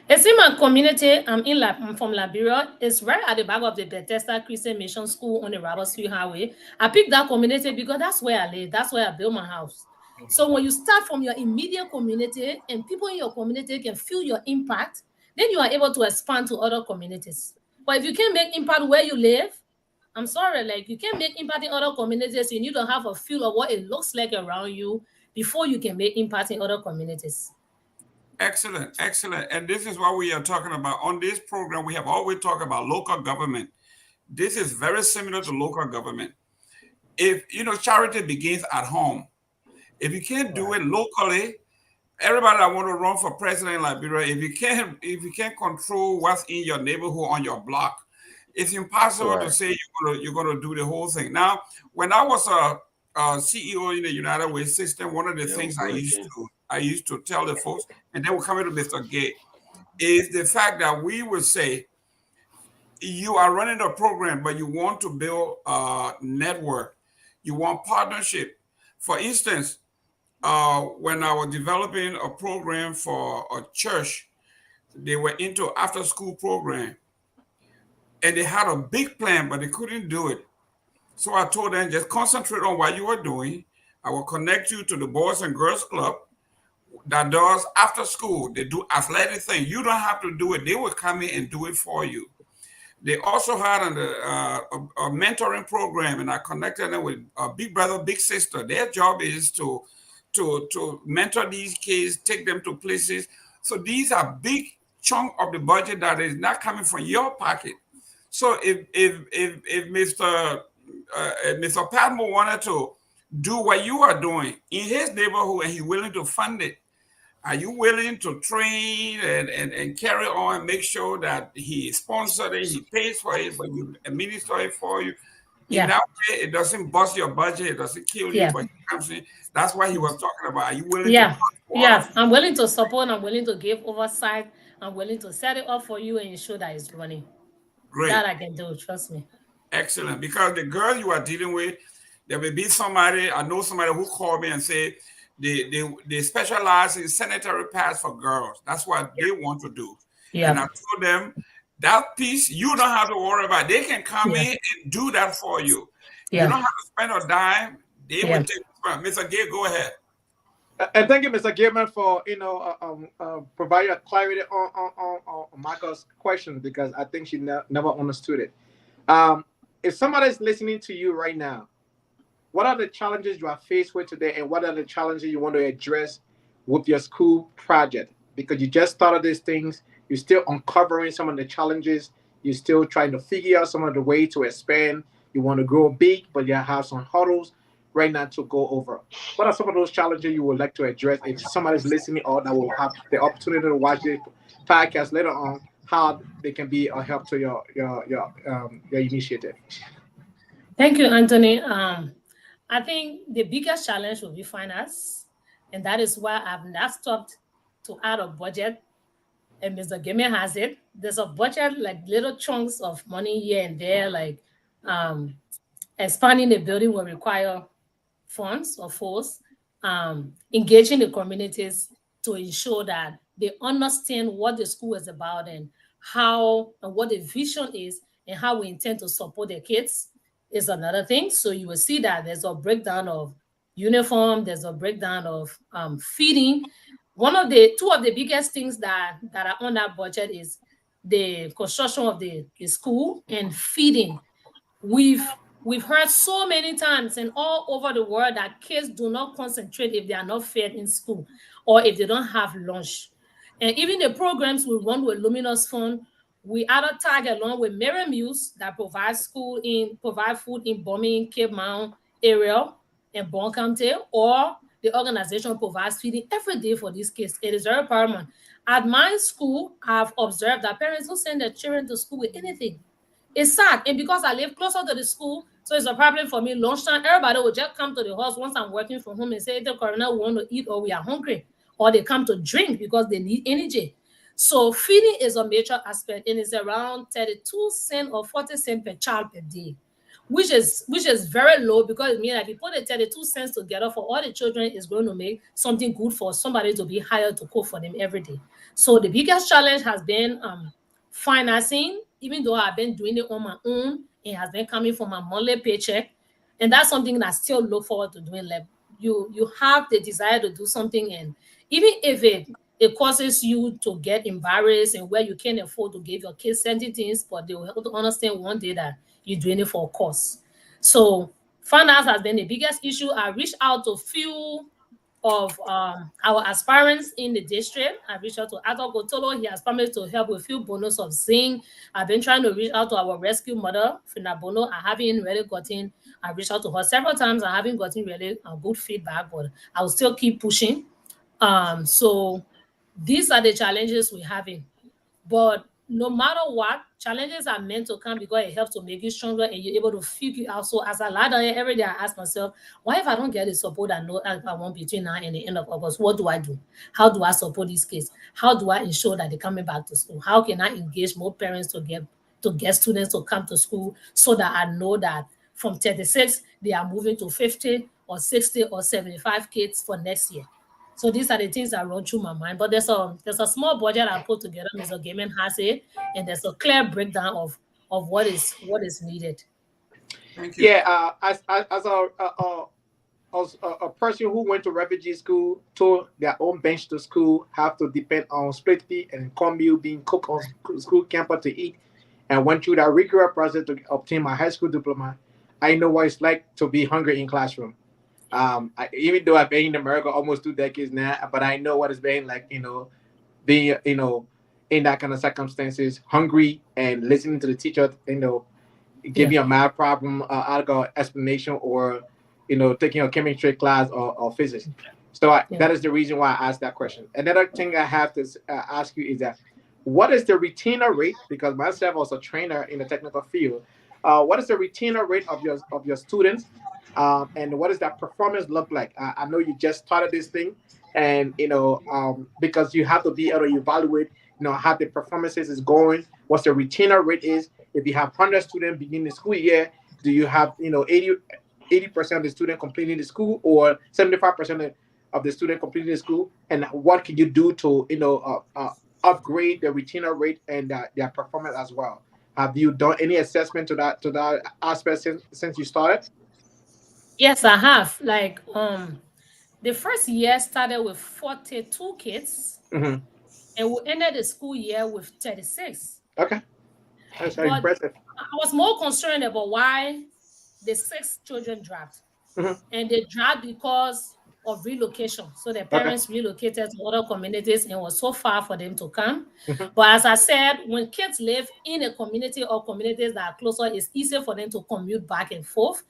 It's in my community. I'm from Liberia. It's right at the back of the Bethesda Christian Mission School on the Robertsville Highway. I picked that community because that's where I live. That's where I built my house. So when you start from your immediate community and people in your community can feel your impact, then you are able to expand to other communities. But if you can't make impact where you live, I'm sorry, like you can't make impact in other communities. You need to have a feel of what it looks like around you before you can make impact in other communities. Excellent, excellent. And this is what we are talking about. On this program, we have always talked about local government. This is very similar to local government. If charity begins at home. If you can't do it locally, everybody that want to run for president in Liberia, if you can't control what's in your neighborhood on your block, it's impossible to say you're gonna do the whole thing. Now, when I was a CEO in the United Way system, one of the things I used to tell the folks, and they will come to Mr. Gay, is the fact that we would say, you are running a program, but you want to build a network. You want partnership. For instance, when I was developing a program for a church, they were into after-school program, and they had a big plan, but they couldn't do it. So I told them, just concentrate on what you are doing. I will connect you to the Boys and Girls Club that does after school. They do athletic things. You don't have to do it. They will come in and do it for you. They also had a mentoring program, and I connected them with a big brother, big sister. Their job is to mentor these kids, take them to places. So these are big chunk of the budget that is not coming from your pocket. So if Mr. Padmore wanted to do what you are doing in his neighborhood and he's willing to fund it, are you willing to train and carry on and make sure that he sponsors it, he pays for it, but you administer it for you? In that way, it doesn't bust your budget, it doesn't kill you, but it comes in. That's what he was talking about. Are you willing to? Yeah, I'm willing to support, I'm willing to give oversight, I'm willing to set it up for you and ensure that it's running. Great. That I can do, trust me. Excellent. Because the girl you are dealing with, there will be somebody, I know somebody who called me and said they specialize in sanitary pads for girls. That's what they want to do. And I told them, that piece you don't have to worry about. They can come in and do that for you. You don't have to spend a dime. They will take it. Mr. Gay, go ahead. And thank you, Mr. Gilman, for providing clarity on Michael's question, because I think she never understood it. If somebody is listening to you right now, what are the challenges you are faced with today, and what are the challenges you want to address with your school project? Because you just started these things, you're still uncovering some of the challenges, you're still trying to figure out some of the way to expand You want to grow big, but you have some hurdles right now to go over. What are some of those challenges you would like to address if somebody's listening or that will have the opportunity to watch the podcast later on? How they can be a help to your initiative? Thank you, Anthony. I think the biggest challenge will be finance, and that is why I've not stopped to add a budget. And Mr. Gimme has it. There's a budget, like little chunks of money here and there, like um, expanding the building will require funds or force, engaging the communities to ensure that they understand what the school is about and how and what the vision is and how we intend to support the kids is another thing. So you will see that there's a breakdown of uniform, there's a breakdown of feeding. Two of the biggest things that are on that budget is the construction of the school and feeding. We've heard so many times and all over the world that kids do not concentrate if they are not fed in school or if they don't have lunch. And even the programs we run with Luminous Fund, we either tag along with Mary Muse that provide food in Birmingham, Cape Mount area and Bon County, or the organization provides feeding every day for these kids. It is very paramount. At my school, I've observed that parents who send their children to school with anything. It's sad. And because I live closer to the school, so it's a problem for me. Lunchtime, everybody will just come to the house once I'm working from home and say, the Corina, we want to eat or we are hungry. Or they come to drink because they need energy. So feeding is a major aspect, and it's around 32 cents or 40 cents per child per day, which is very low, because it means that if you put the 32 cents together for all the children, is going to make something good for somebody to be hired to cook for them every day. So the biggest challenge has been financing, even though I've been doing it on my own, it has been coming from my monthly paycheck. And that's something that I still look forward to doing. Like you have the desire to do something, and even if it causes you to get embarrassed and where you can't afford to give your kids certain things, but they will have to understand one day that you're doing it for a cause. So finance has been the biggest issue. I reached out to few of our aspirants in the district. I reached out to Ato Kotolo. He has promised to help with a few bonus of zinc. I've been trying to reach out to our rescue mother, Finabono. I haven't really gotten, I reached out to her several times. I haven't gotten really good feedback, but I'll still keep pushing. So these are the challenges we're having. But no matter what, challenges are meant to come because it helps to make you stronger and you're able to figure out. So as I lie down here every day, I ask myself, what if I don't get the support I know I want between now and the end of August? What do I do? How do I support these kids? How do I ensure that they're coming back to school? How can I engage more parents to get students to come to school so that I know that from 36, they are moving to 50 or 60 or 75 kids for next year? So these are the things that run through my mind. But there's a small budget I put together. Mr. Gaiman has it, and there's a clear breakdown of what is needed. Thank you. Yeah, as a person who went to refugee school, to their own bench to school, have to depend on split fee and cornmeal being cooked on school campus to eat, and went through that rigorous process to obtain my high school diploma. I know what it's like to be hungry in classroom. Even though I've been in America almost 2 decades now, but I know what it's been like, being, in that kind of circumstances, hungry and listening to the teacher, give me a math problem, algebra explanation, or, taking a chemistry class or physics. So that is the reason why I asked that question. Another thing I have to ask you is that, what is the retainer rate? Because myself was a trainer in the technical field. What is the retainer rate of your students? And what does that performance look like? I know you just started this thing, and because you have to be able to evaluate, how the performances is going, what's the retainer rate is. If you have 100 students beginning the school year, do you have 80% of the student completing the school, or 75% of the student completing the school? And what can you do to upgrade the retainer rate and their performance as well? Have you done any assessment to that aspect since you started? Yes, I have. Like the first year started with 42 kids, Mm-hmm. and we ended the school year with 36. Okay, that's very But impressive. I was more concerned about why the 6 children dropped. Mm-hmm. And they dropped because of relocation. So the parents relocated to other communities and it was so far for them to come. But as I said, when kids live in a community or communities that are closer, it's easier for them to commute back and forth,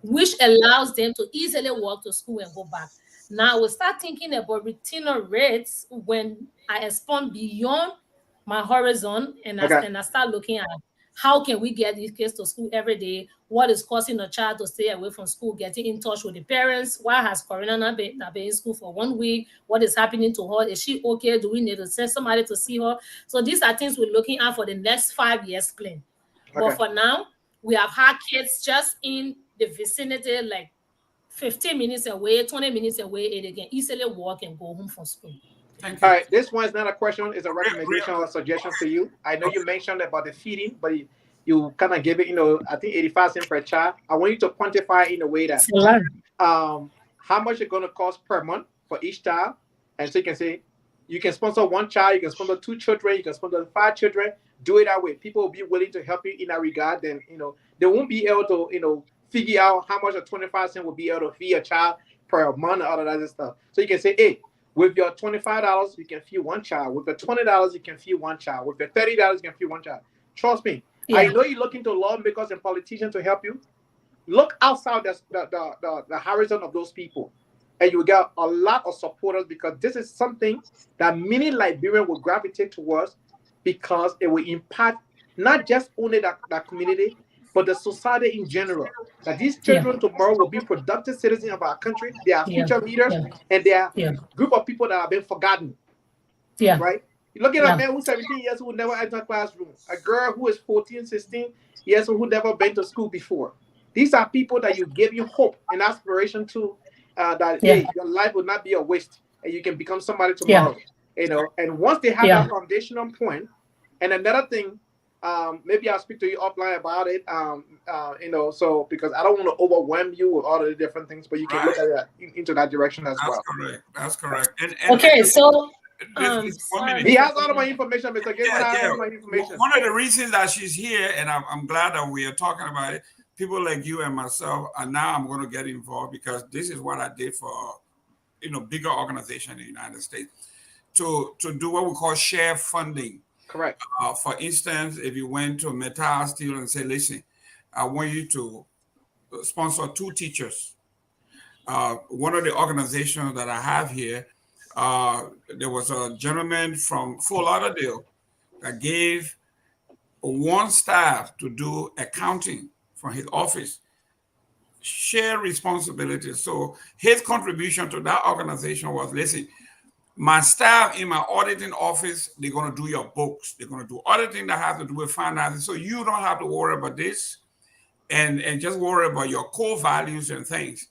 which allows them to easily walk to school and go back. Now we start thinking about retainer rates when I expand beyond my horizon and I start looking at how can we get these kids to school every day? What is causing a child to stay away from school? Getting in touch with the parents. Why has Corina not been in school for 1 week? What is happening to her? Is she okay? Do we need to send somebody to see her? So these are things we're looking at for the next 5 years plan. But for now, we have had kids just in the vicinity, like 15 minutes away, 20 minutes away, and they can easily walk and go home from school. Thank you. All right, this one is not a question, it's a recommendation or a suggestion to you. I know you mentioned about the feeding, but you kind of give it, I think 85 cents per child. I want you to quantify in a way that how much it's going to cost per month for each child. And so you can say, you can sponsor one child, you can sponsor 2 children, you can sponsor 5 children. Do it that way. People will be willing to help you in that regard. Then, they won't be able to, figure out how much a 25 cents will be able to feed a child per month and all of that stuff. So you can say, hey, with your $25, you can feed one child. With the $20, you can feed one child. With the $30, you can feed one child. Trust me. Yeah. I know you're looking to lawmakers and politicians to help you. Look outside the horizon of those people, and you will get a lot of supporters, because this is something that many Liberians will gravitate towards, because it will impact not just only that community, but the society in general. That these children tomorrow will be productive citizens of our country. They are future leaders, and they are a group of people that have been forgotten. Right? You're looking at a man who's 17 years who never entered a classroom. A girl who is 14, 16 years who never been to school before. These are people that you give you hope and aspiration to, hey, your life will not be a waste, and you can become somebody tomorrow. And once they have that foundational point, and another thing, maybe I'll speak to you offline about it. So because I don't want to overwhelm you with all of the different things, but you can look at that into that direction as well. That's correct. Okay, so he has all of my information, Mr. Gates. My information. One of the reasons that she's here, and I'm glad that we are talking about it, people like you and myself, and now I'm going to get involved, because this is what I did for, bigger organization in the United States, to do what we call share funding. Correct. For instance, if you went to Metal Steel and say, listen, I want you to sponsor 2 teachers. One of the organizations that I have here, there was a gentleman from Fort Lauderdale that gave 1 staff to do accounting from his office, share responsibility. So his contribution to that organization was, listen, my staff in my auditing office, they're going to do your books. They're going to do auditing that has to do with finances. So you don't have to worry about this, and just worry about your core values and things.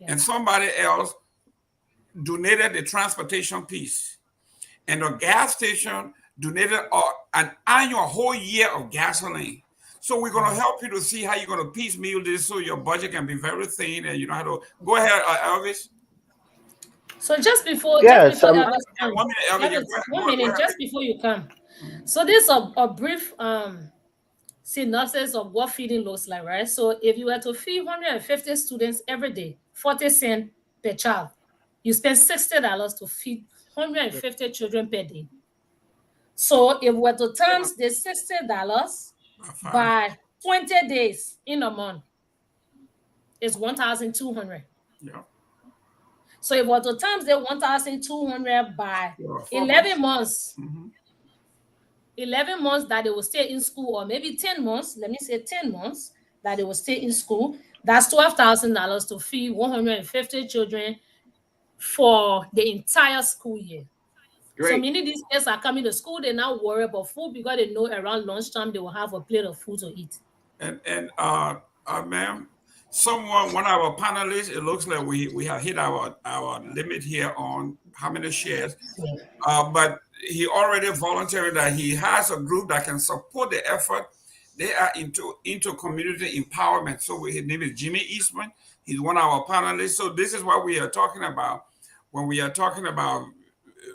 And somebody else donated the transportation piece, and the gas station donated an annual whole year of gasoline. So we're going to help you to see how you're going to piecemeal this so your budget can be very thin, and you know how to go ahead, Elvis. So just before, Elvis, one minute, just before you come. So this is a brief synopsis of what feeding looks like, right? So if you were to feed 150 students every day, 40 cents per child, you spend $60 to feed 150 children per day. So if we were to times the $60 by 20 days in a month, it's 1,200. Yeah. So if we were to times the 1,200 by 11 months, 11 months that they will stay in school, or maybe 10 months, let me say 10 months that they will stay in school, that's $12,000 to feed 150 children for the entire school year. Great. So many of these kids are coming to school, they're not worried about food, because they know around lunchtime they will have a plate of food to eat. And ma'am, one of our panelists, it looks like we have hit our limit here on how many shares. But he already volunteered that he has a group that can support the effort. They are into community empowerment. So his name is Jimmy Eastman. He's one of our panelists. So this is what we are talking about when we are talking about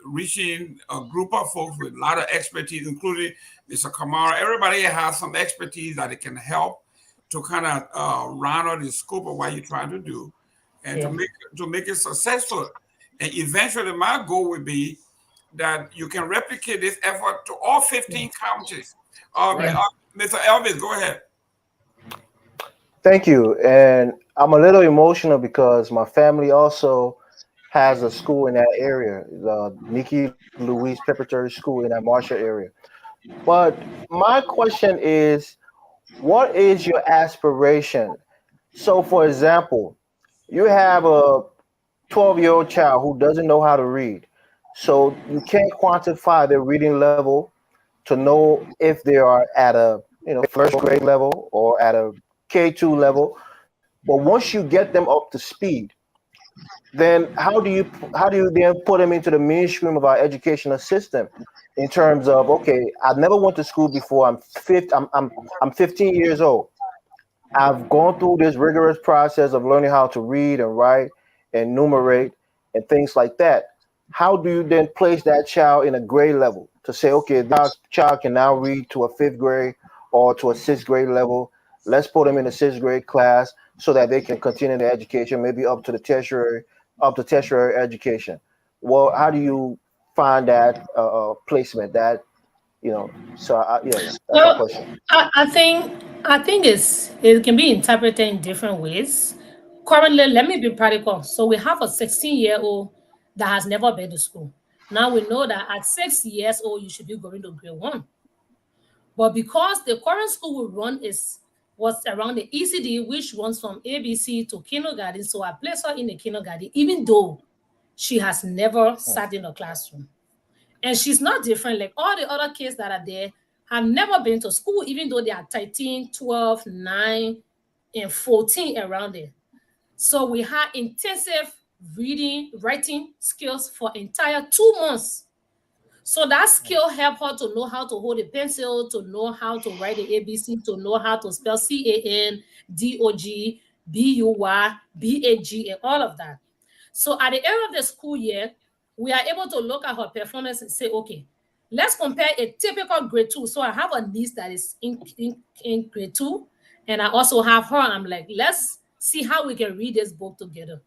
reaching a group of folks with a lot of expertise, including Mr. Kamara. Everybody has some expertise that it can help to kind of round out the scope of what you're trying to do. and to make it successful. And eventually, my goal would be that you can replicate this effort to all 15 counties. Mr. Elvis, go ahead. Thank you. And I'm a little emotional because my family also has a school in that area, the Nikki Louise Preparatory School in that Marshall area. But my question is, what is your aspiration? So, for example, you have a 12-year-old child who doesn't know how to read. So you can't quantify their reading level to know if they are at a first grade level or at a K2 level. But once you get them up to speed, then how do you then put them into the mainstream of our educational system in terms of, okay, I never went to school before. I'm 15 years old. I've gone through this rigorous process of learning how to read and write and numerate and things like that. How do you then place that child in a grade level to say, okay, that child can now read to a fifth grade or to a sixth grade level? Let's put them in a sixth grade class so that they can continue their education, maybe up to tertiary education. Well, how do you find that placement? That's my Well, question. I think it can be interpreted in different ways. Currently, let me be practical. So we have a 16-year-old that has never been to school. Now we know that at 6 years old, you should be going to grade one. But because the current school we run was around the ECD, which runs from ABC to kindergarten, so I place her in the kindergarten, even though she has never sat in a classroom. And she's not different. Like all the other kids that are there have never been to school, even though they are 13, 12, 9, and 14 around there. So we had intensive reading, writing skills for entire 2 months. So that skill helped her to know how to hold a pencil, to know how to write the ABC, to know how to spell CANDOG, BUY, BAG, and all of that. So at the end of the school year, we are able to look at her performance and say, okay, let's compare a typical grade two. So I have a niece that is in grade two, and I also have her. I'm like, let's see how we can read this book together.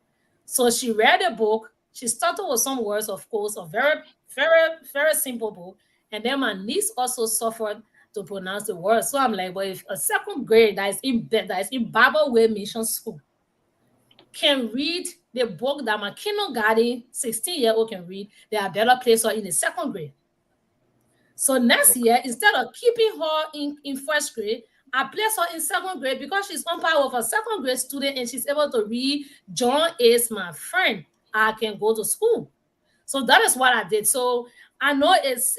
So she read the book. She started with some words, of course, a very, very, very simple book. And then my niece also suffered to pronounce the words. So I'm like, well, if a second grade that is in Bible Way Mission School can read the book that my kindergarten 16-year-old can read, they are better place her in the second grade. So next year, instead of keeping her in first grade, I place her in second grade because she's on par with a second grade student and she's able to read John is my friend. I can go to school. So that is what I did. So I know it's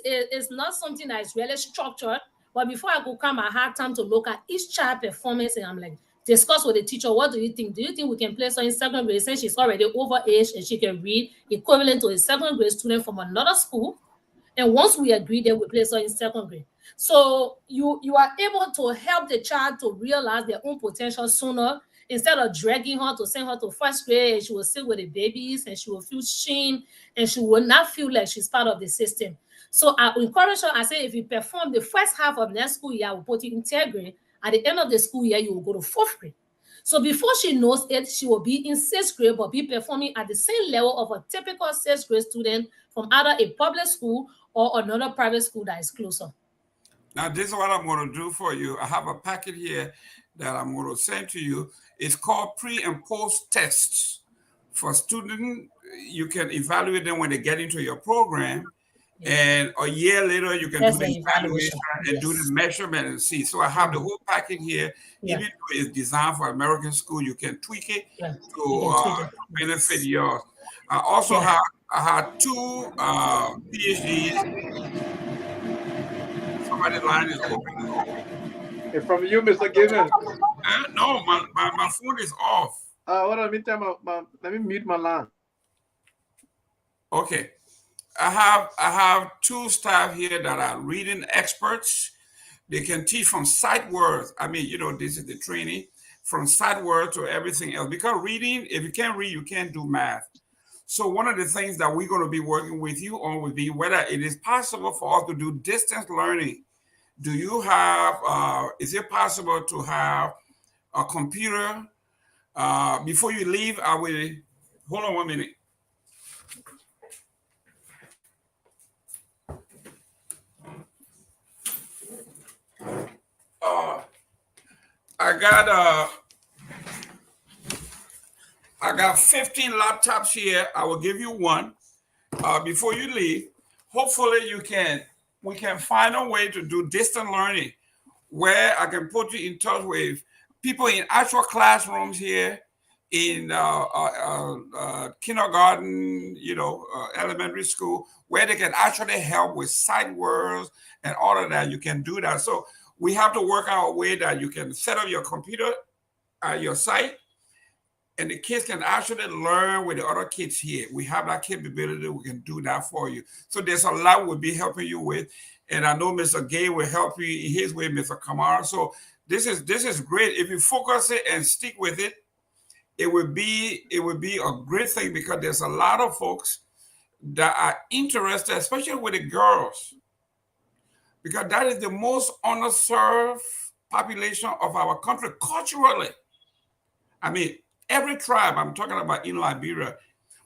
not something that is really structured, but before I could come, I had time to look at each child performance and I'm like, discuss with the teacher, what do you think? Do you think we can place her in second grade since she's already over age and she can read equivalent to a second grade student from another school? And once we agree, then we place her in second grade. So you are able to help the child to realize their own potential sooner instead of dragging her to send her to first grade and she will sit with the babies and she will feel shame and she will not feel like she's part of the system. So I encourage her, I say, if you perform the first half of next school year, I will put you in third grade. At the end of the school year, you will go to fourth grade. So before she knows it, she will be in sixth grade, but be performing at the same level of a typical sixth grade student from either a public school or another private school that is closer. Now, this is what I'm going to do for you. I have a packet here that I'm going to send to you. It's called pre and post tests. For students, you can evaluate them when they get into your program. And a year later, you can do the evaluation and do the measurement and see. So I have the whole packet here. Even though it's designed for American school, you can tweak it to benefit yours. I also I had two PhDs. Somebody's line is open. And from you, Mr. Given. No, my phone is off. Hold on, let me mute my line. Okay. I have two staff here that are reading experts. They can teach from sight words. I mean, this is the training from sight words to everything else. Because reading, if you can't read, you can't do math. So one of the things that we're going to be working with you on would be whether it is possible for us to do distance learning. Do you have, is it possible to have a computer Before you leave, I will hold on 1 minute. I got 15 laptops here. I will give you one before you leave. Hopefully, we can find a way to do distant learning where I can put you in touch with people in actual classrooms here in kindergarten, elementary school, where they can actually help with sight words and all of that. You can do that. So we have to work out a way that you can set up your computer at your site, and the kids can actually learn with the other kids here. We have that capability. We can do that for you. So there's a lot we'll be helping you with. And I know Mr. Gay will help you in his way, Mr. Kamara. So this is great. If you focus it and stick with it, it would be a great thing, because there's a lot of folks that are interested, especially with the girls, because that is the most underserved population of our country culturally. I mean, every tribe, I'm talking about in Liberia,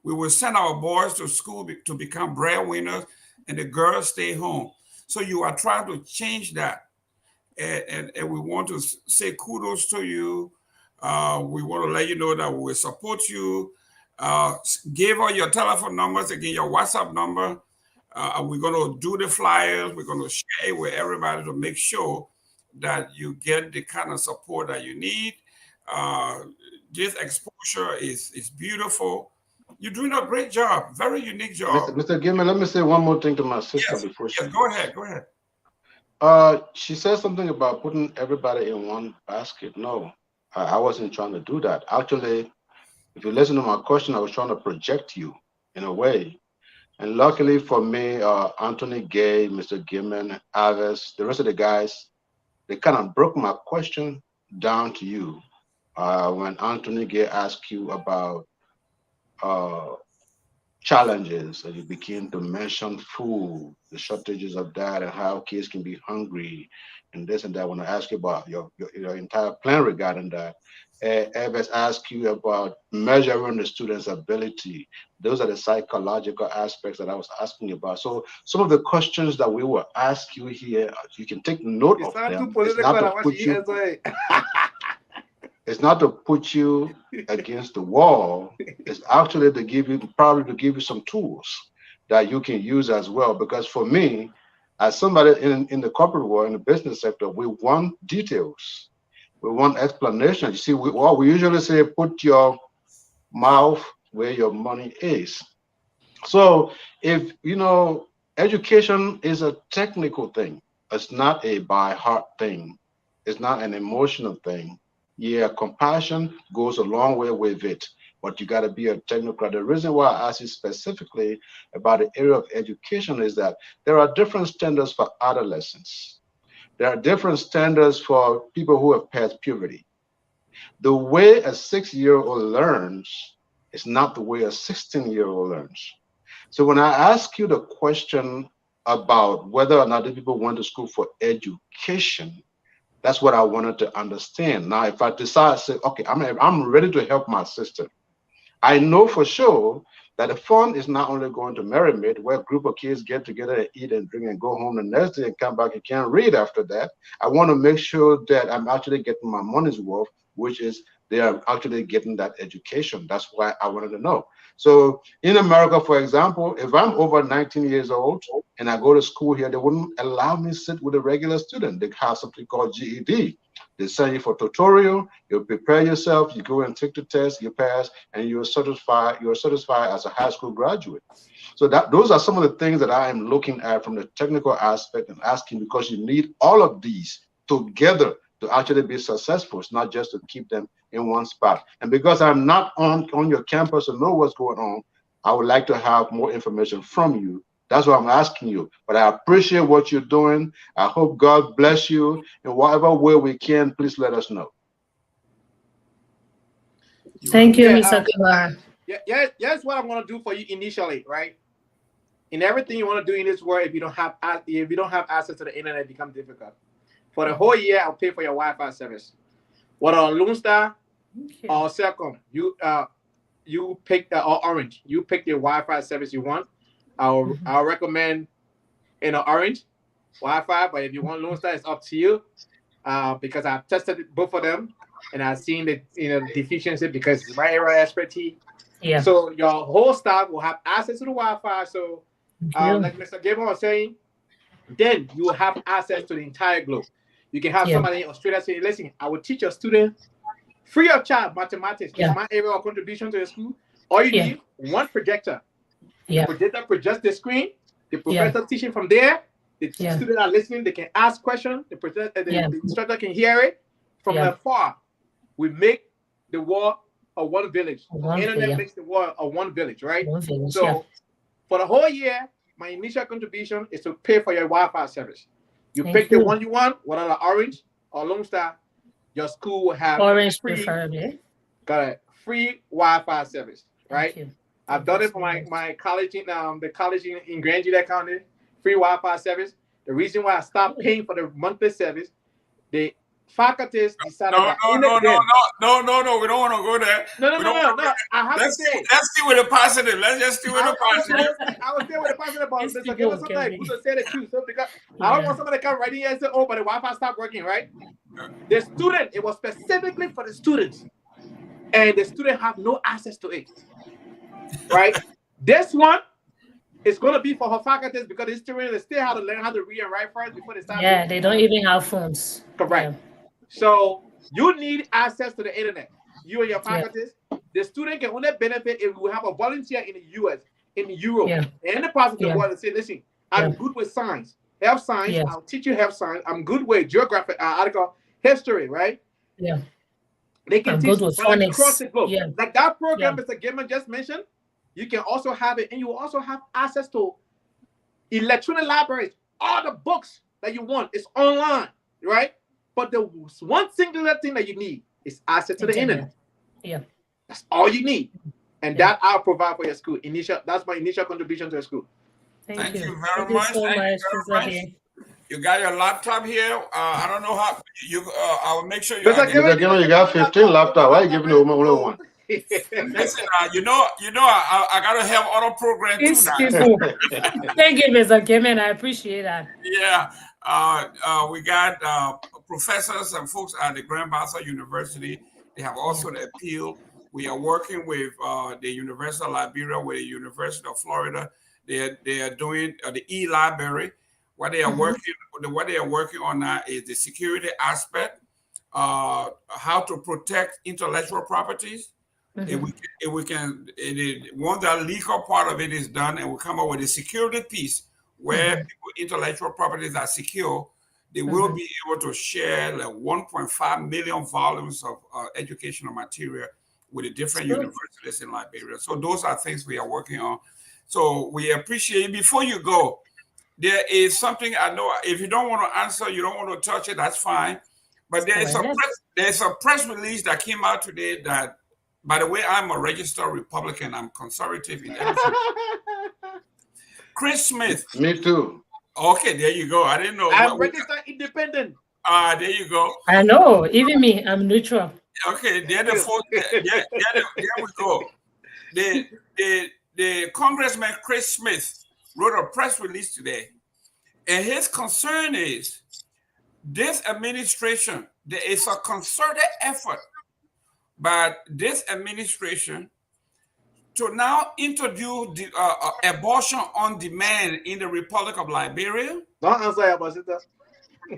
we will send our boys to school to become breadwinners, and the girls stay home. So you are trying to change that. And we want to say kudos to you. We want to let you know that we will support you. Give her your telephone numbers, again, your WhatsApp number. We're going to do the flyers. We're going to share it with everybody to make sure that you get the kind of support that you need. This exposure is beautiful. You're doing a great job, very unique job. Mr. Gilman, let me say one more thing to my sister before she. Yes, go ahead. She said something about putting everybody in one basket. No, I wasn't trying to do that. Actually, if you listen to my question, I was trying to project you in a way. And luckily for me, Anthony Gay, Mr. Gilman, Avis, the rest of the guys, they kind of broke my question down to you. When Anthony Gay asked you about challenges, and you begin to mention food, the shortages of that, and how kids can be hungry, and this and that. When I ask you about your entire plan regarding that, Evans asked you about measuring the student's ability. Those are the psychological aspects that I was asking you about. So some of the questions that we will ask you here, you can take note of them. It's not to put you against the wall. It's actually to give you some tools that you can use as well. Because for me, as somebody in the corporate world, in the business sector, we want details. We want explanation. You see, we usually say, put your mouth where your money is. So if, education is a technical thing. It's not a by heart thing. It's not an emotional thing. Yeah, compassion goes a long way with it, but you got to be a technocrat. The reason why I asked you specifically about the area of education is that there are different standards for adolescents. There are different standards for people who have passed puberty. The way a 6-year-old learns is not the way a 16-year-old learns. So when I ask you the question about whether or not the people went to school for education, that's what I wanted to understand. Now, if I decide to say, okay, I'm ready to help my sister, I know for sure that the fund is not only going to Merrimack, where a group of kids get together and eat and drink and go home the next day and come back and can't read after that. I want to make sure that I'm actually getting my money's worth, which is they are actually getting that education. That's why I wanted to know. So in America, for example, if I'm over 19 years old and I go to school here, they wouldn't allow me to sit with a regular student. They have something called GED. They send you for tutorial, you prepare yourself, you go and take the test, you pass, and you're certified as a high school graduate. So those are some of the things that I am looking at from the technical aspect and asking, because you need all of these together to actually be successful. It's not just to keep them in one spot. And because I'm not on your campus and know what's going on, I would like to have more information from you. That's what I'm asking you. But I appreciate what you're doing. I hope God bless you. In whatever way we can, please let us know. Thank you, Mr. Kamara. Here's what I'm going to do for you initially, right? In everything you want to do in this world, if you don't have access to the internet, it becomes difficult. For the whole year, I'll pay for your Wi-Fi service. Whether on Lone Star, or second, you pick or orange. You pick the Wi-Fi service you want. I'll recommend orange Wi-Fi, but if you want Lone Star, it's up to you. Because I've tested both of them and I've seen the deficiency because it's my area of expertise. Yeah. So your whole staff will have access to the Wi-Fi. So like Mr. Gable was saying, then you will have access to the entire globe. You can have somebody in Australia say, listen, I will teach your student free of charge mathematics. It's my area of contribution to the school. All you need, one projector. The projector projects the screen. The professor teaching from there. The students are listening. They can ask questions. The instructor can hear it from afar. We make the world a one village. Internet makes the world a one village, right? So for the whole year, my initial contribution is to pay for your Wi-Fi service. You pick the one you want, whether the orange or Lone Star. Your school will have orange free, preferably. Got it. Free Wi-Fi service, right? I've done it for my college in the college in Grand Juliet County. Free Wi-Fi service. The reason why I stopped paying for the monthly service, the faculties decided No, we don't want to go there. No. I have to say. Let's deal with the positive. Let's just deal with the positive. I was there with the positive, but Mr. Give us something good to say the truth. So because I don't want somebody to come right here and say, oh, but the Wi-Fi stopped working, right? The student, it was specifically for the students. And the student have no access to it. Right? This one is going to be for her faculties because the students still have to learn how to read and write first before they start. Yeah, they don't even have phones. Correct. So you need access to the internet. You and your faculties. The student can only benefit if we have a volunteer in the US, in Europe, and the positive world and say, listen, I'm good with science, health science. I'll teach you health science. I'm good with geography, article, history, right? Yeah. They can teach across the globe. Yeah. Like that program Mr. Gilman just mentioned, you can also have it, and you also have access to electronic libraries. All the books that you want is online, right? But the one singular thing that you need is access to the internet. Yeah. That's all you need. And that I'll provide for your school. That's my initial contribution to the school. Thank you very much. You got your laptop here. I don't know how you. I will make sure you. You got 15 laptops. Why are you giving the woman only one? Listen, I gotta have auto program too now. Thank you, Mr. Kimmon. I appreciate that. Yeah. We got professors and folks at the Grand Bassa University. They have also the appeal. We are working with the University of Liberia, with the University of Florida. They are doing the e-library. What they are working on now is the security aspect, how to protect intellectual properties. If we can, once the legal part of it is done, and we come up with a security piece where intellectual properties are secure, they will be able to share like 1.5 million volumes of educational material with the different universities in Liberia. So those are things we are working on. So we appreciate it. Before you go, there is something I know. If you don't want to answer, you don't want to touch it, that's fine. But there's a press release that came out today that, by the way, I'm a registered Republican. I'm conservative in everything. Chris Smith. Me too. Okay, there you go. I didn't know. I'm registered independent. There you go. I know. Even me, I'm neutral. Okay, there we go. The Congressman Chris Smith wrote a press release today, and his concern is this administration. There is a concerted effort by this administration to now introduce the, abortion on demand in the Republic of Liberia. Don't answer about it.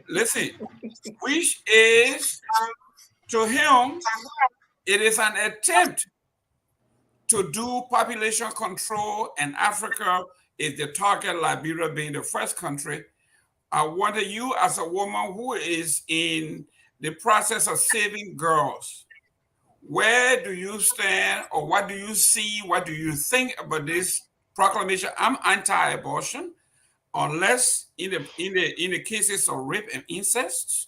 Listen, which is, to him, it is an attempt to do population control, and Africa is the target, Liberia being the first country. I wonder, you as a woman who is in the process of saving girls, where do you stand, or what do you see? What do you think about this proclamation? I'm anti-abortion, unless in the cases of rape and incest.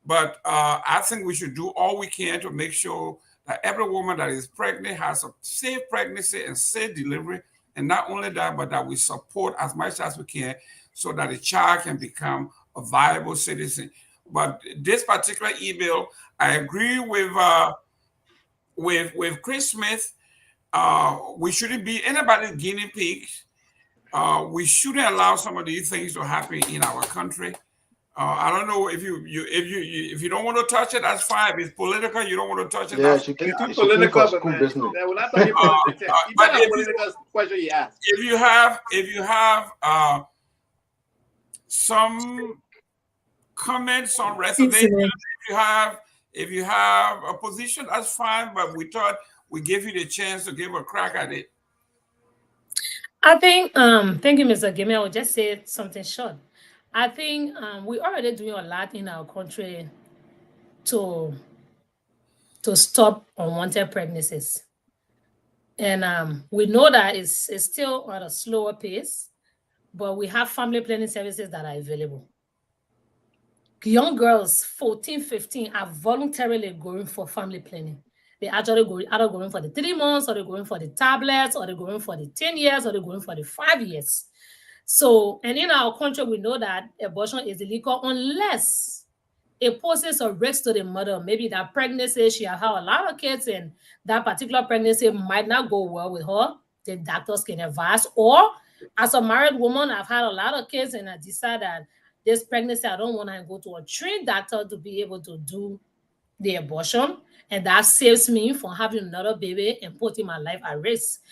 But I think we should do all we can to make sure that every woman that is pregnant has a safe pregnancy and safe delivery. And not only that, but that we support as much as we can so that the child can become a viable citizen. But this particular email, I agree with with Chris Smith, we shouldn't be anybody's guinea pigs. We shouldn't allow some of these things to happen in our country. I don't know if you don't want to touch it, that's fine. If it's political, you don't want to touch it. Yeah, That's she came It's too for political, school man. business. We're not talking politics. You but tell a political question you ask. if you have some comments on reservation, if you have a position, that's fine. But we thought we give you the chance to give a crack at it. I think, thank you, Mr. Gimme. I will just say something short. I think we're already doing a lot in our country to stop unwanted pregnancies. And we know that it's still at a slower pace, but we have family planning services that are available. Young girls, 14, 15, are voluntarily going for family planning. They actually either going for the 3 months, or they're going for the tablets, or they're going for the 10 years, or they're going for the 5 years. So, and in our country, we know that abortion is illegal unless it poses a risk to the mother. Maybe that pregnancy, she has had a lot of kids, and that particular pregnancy might not go well with her. The doctors can advise. Or as a married woman, I've had a lot of kids, and I decided that this pregnancy, I don't want to go to a trained doctor to be able to do the abortion. And that saves me from having another baby and putting my life at risk.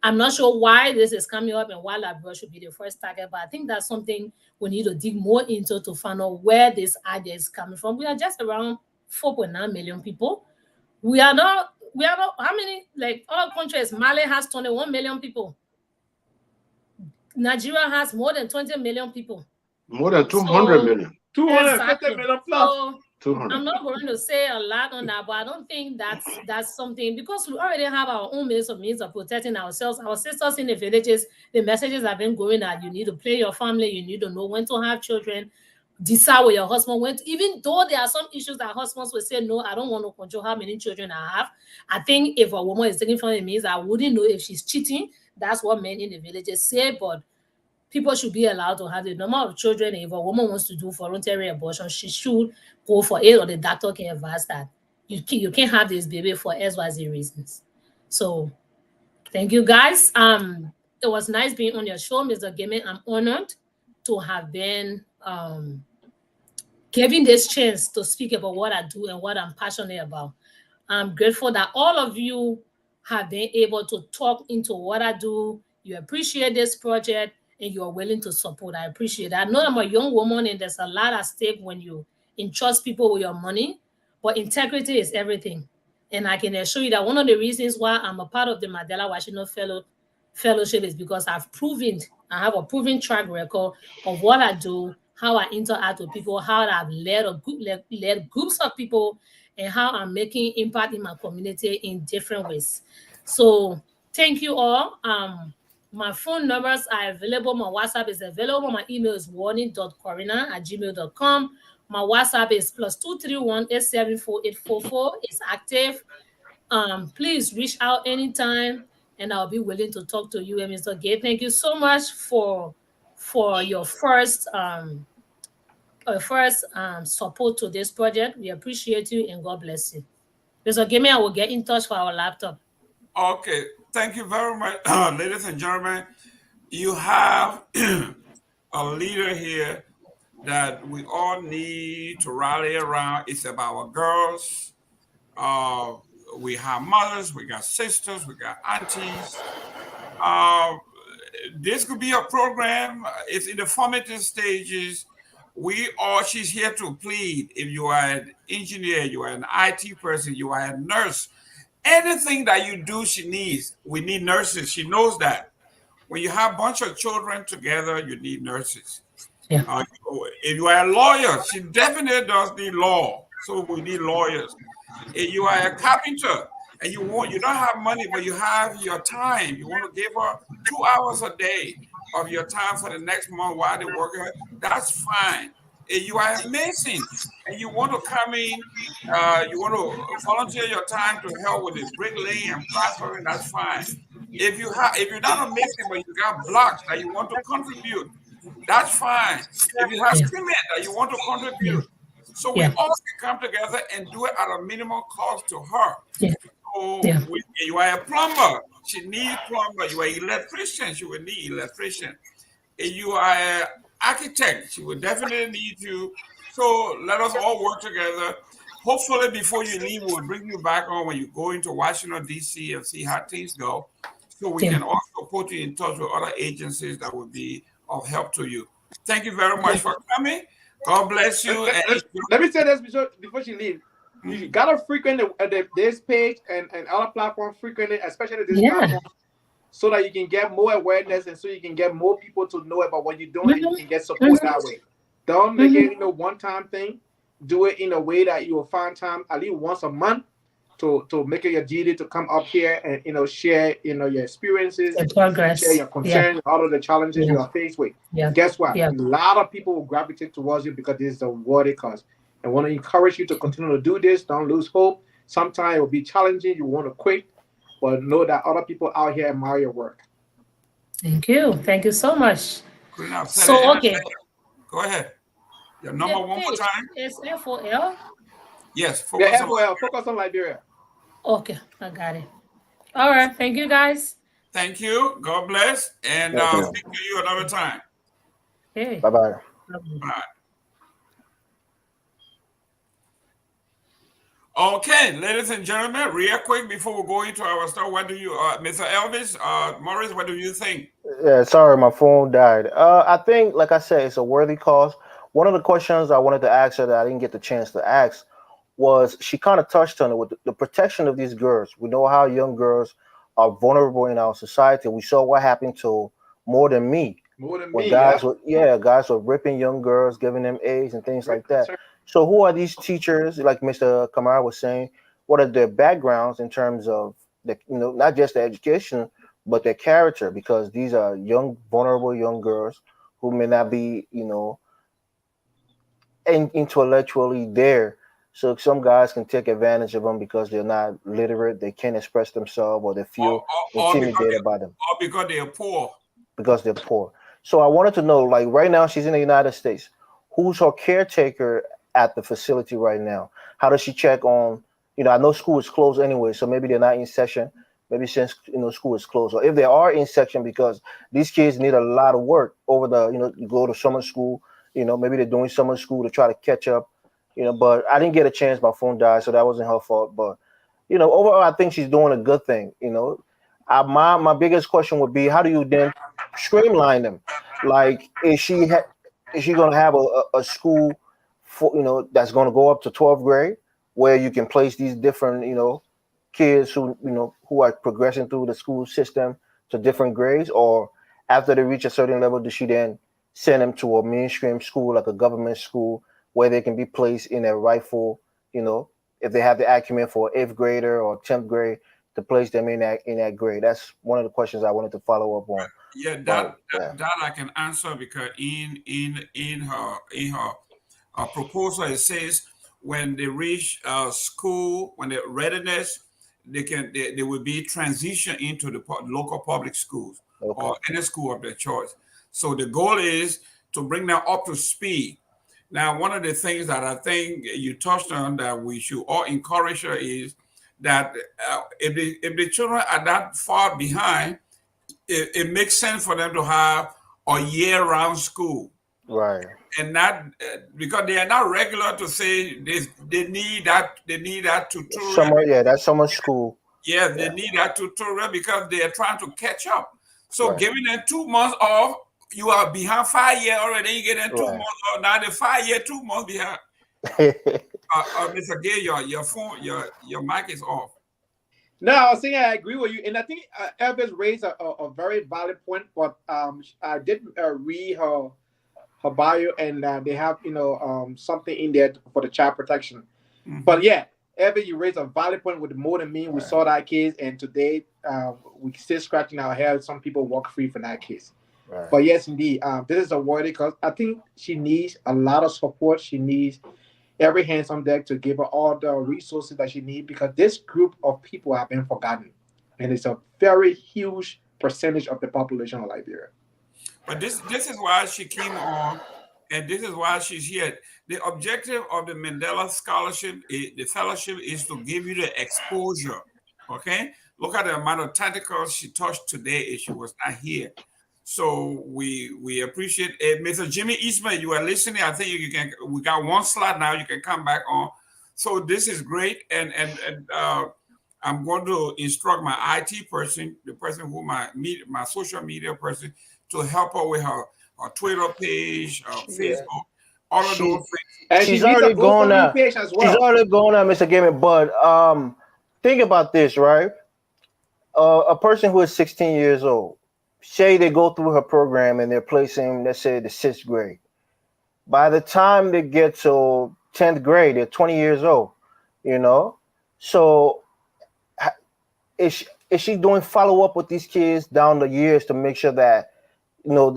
I'm not sure why this is coming up and why Liberia should be the first target, but I think that's something we need to dig more into to find out where this idea is coming from. We are just around 4.9 million people. We are not, how many, like other countries, Mali has 21 million people. Nigeria has more than 20 million people. More than 200 million. 250 million plus. So 200. I'm not going to say a lot on that, but I don't think that's something, because we already have our own means of protecting ourselves. Our sisters in the villages, the messages have been going that you need to plan your family, you need to know when to have children, decide with your husband when to, even though there are some issues that husbands will say, no, I don't want to control how many children I have. I think if a woman is taking from it, means I wouldn't know if she's cheating. That's what men in the villages say, but people should be allowed to have the number of children. If a woman wants to do voluntary abortion, she should go for it, or the doctor can advise that you can't have this baby for XYZ reasons. So thank you, guys. It was nice being on your show, Mr. Gimme. I'm honored to have been given this chance to speak about what I do and what I'm passionate about. I'm grateful that all of you have been able to talk into what I do. You appreciate this project and you're willing to support. I appreciate that. I know I'm a young woman and there's a lot at stake when you entrust people with your money, but integrity is everything. And I can assure you that one of the reasons why I'm a part of the Mandela Washington Fellowship is because I have a proven track record of what I do, how I interact with people, how I've led groups of people, and how I'm making impact in my community in different ways. So thank you all. My phone numbers are available. My WhatsApp is available. My email is warning.corina@gmail.com. My WhatsApp is +231 874 844. It's active. Please reach out anytime, and I'll be willing to talk to you. And Mr. Gay, thank you so much for your first support to this project. We appreciate you, and God bless you. Mr. Gay, I will get in touch for our laptop. Okay, thank you very much, ladies and gentlemen. You have a leader here that we all need to rally around. It's about our girls. We have mothers, we got sisters, we got aunties. This could be a program. It's in the formative stages. She's here to plead. If you are an engineer, you are an IT person, you are a nurse, anything that you do, she needs. We need nurses. She knows that. When you have a bunch of children together, you need nurses. Yeah. If you are a lawyer, she definitely does need law. So we need lawyers. If you are a carpenter and you don't have money, but you have your time, you want to give her 2 hours a day of your time for the next month while they work her, that's fine. If you are a mason and you want to come in, you want to volunteer your time to help with the bricklaying and plastering, that's fine. If you're not a mason but you got blocks that you want to contribute, that's fine. If you have cement that you want to contribute, so we all can come together and do it at a minimal cost to her. Yeah. So You are a plumber. She needs plumber. You are an electrician. She will need electrician. If you are an architect, she will definitely need you. So let us all work together. Hopefully, before you leave, we'll bring you back on when you go into Washington, D.C. and see how things go. So we can also put you in touch with other agencies that will be of help to you. Thank you very much for coming. God bless you. Let me say this before she leaves. You gotta frequent this page and other platforms frequently, especially this platform, so that you can get more awareness and so you can get more people to know about what you're doing and you can get support that way. Don't make it one-time thing. Do it in a way that you will find time at least once a month to make it your duty to come up here and share your experiences, share your concerns, all of the challenges you are faced with. Guess what? A lot of people will gravitate towards you because this is a worthy cause. I want to encourage you to continue to do this. Don't lose hope. Sometimes it will be challenging. You want to quit, but know that other people out here admire your work. Thank you. Thank you so much. So, okay. Go ahead. Your number one more time. It's FOL? Yes. Focus on Liberia. Okay, I got it. All right. Thank you, guys. Thank you. God bless. And I'll speak to you another time. Hey. Bye-bye. Bye. Okay, ladies and gentlemen, real quick before we go into our stuff, what do you, Mr. Elvis, Morris, what do you think? Yeah, sorry, my phone died. I think, like I said, it's a worthy cause. One of the questions I wanted to ask her that I didn't get the chance to ask was she kind of touched on it with the protection of these girls. We know how young girls are vulnerable in our society. We saw what happened to More Than Me. Guys were ripping young girls, giving them AIDS and things like that. So who are these teachers? Like Mr. Kamara was saying, what are their backgrounds in terms of not just their education, but their character? Because these are young, vulnerable young girls who may not be, intellectually there. So some guys can take advantage of them because they're not literate, they can't express themselves, or they feel intimidated by them. Or because they're poor. Because they're poor. So I wanted to know, like right now she's in the United States. Who's her caretaker at the facility right now? How does she check on, I know school is closed anyway, so maybe they're not in session. Maybe since, school is closed. Or if they are in session, because these kids need a lot of work over you go to summer school, maybe they're doing summer school to try to catch up, but I didn't get a chance. My phone died, so that wasn't her fault. But, overall, I think she's doing a good thing. My biggest question would be, how do you then streamline them? Like, is she going to have a school for, that's going to go up to 12th grade where you can place these different, kids who are progressing through the school system to different grades? Or after they reach a certain level, does she then send them to a mainstream school, like a government school, where they can be placed in a rightful, if they have the acumen for 8th grader or 10th grade, to place them in that grade? That's one of the questions I wanted to follow up on. Yeah, that I can answer, because in her proposal it says when they reach school, when they're readiness, they will be transitioned into the local public schools or any school of their choice. So the goal is to bring them up to speed. Now, one of the things that I think you touched on that we should all encourage her is that if the children are that far behind, it makes sense for them to have a year-round school. Right. And not because they are not regular to say they need that tutorial. That's summer school. Yeah, they need that tutorial because they are trying to catch up. So giving them 2 months off, you are behind 5 years already. You get them 2 months off. Now the 5 year, 2 months behind. Mr. Gay, your phone, your mic is off. No, I was saying I agree with you, and I think Elvis raised a very valid point. But I did read her bio, and they have something in there for the child protection. Mm-hmm. But yeah, Elvis, you raised a valid point with the More Than Me. We saw that case, and today we still scratching our head. Some people walk free from that case. Right. But yes, indeed, this is a worthy cause. I think she needs a lot of support. She needs every hands on deck to give her all the resources that she needs, because this group of people have been forgotten, and it's a very huge percentage of the population of Liberia. But this is why she came on, and this is why she's here. The objective of the Mandela Scholarship, the fellowship, is to give you the exposure Okay, look at the amount of tentacles she touched today if she was not here. So we appreciate it. Mr. Jimmy Eastman, you are listening. I think you can. We got one slot now. You can come back on. So this is great, and I'm going to instruct my IT person, the person who my social media person, to help her with her Twitter page, Facebook, all of She those things. And she she's needs a already gone GoFundMe now. page as She's well. already gone now, Mr. Gaming. But think about this, right? A person who is 16 years old, say they go through her program and they're placing, let's say, the 6th grade. By the time they get to 10th grade, they're 20 years old, you know? So is she doing follow up with these kids down the years to make sure that,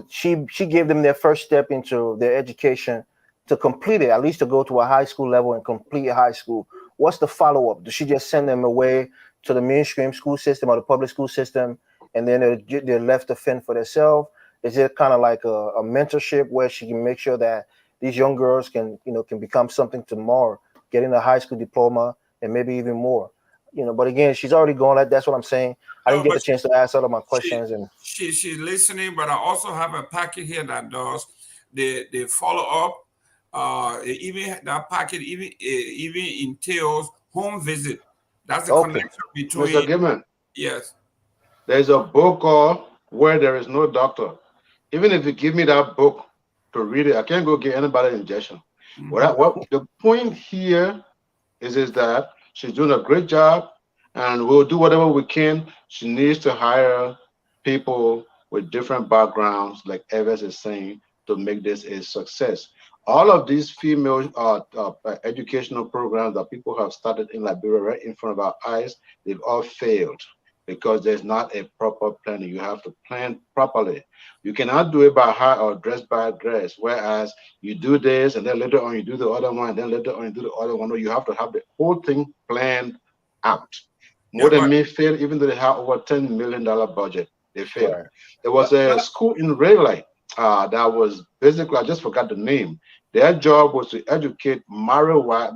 she gave them their first step into their education to complete it, at least to go to a high school level and complete high school? What's the follow up? Does she just send them away to the mainstream school system or the public school system, and then they're left to fend for themselves? Is it kind of like a mentorship where she can make sure that these young girls can become something tomorrow, getting a high school diploma and maybe even more? But again, she's already gone. That's what I'm saying. I didn't No, get the but chance to ask all of my she questions. And she's listening, but I also have a packet here that does the follow up. Even that packet even entails home visit. That's the okay, connection Mr. between. Gibbon, Yes. there's a book called Where There Is No Doctor. Even if you give me that book to read it, I can't go get anybody an injection. What the point here is that she's doing a great job, and we'll do whatever we can. She needs to hire people with different backgrounds, like Evans is saying, to make this a success. All of these female educational programs that people have started in Liberia right in front of our eyes, they've all failed because there's not a proper planning. You have to plan properly. You cannot do it by heart or dress by dress, whereas you do this and then later on you do the other one, and then later on you do the other one. No, you have to have the whole thing planned out. Yeah, More than but me failed, even though they have over $10 million budget, they failed. right, There was a school in Red Light that was basically, I just forgot the name. Their job was to educate married wife,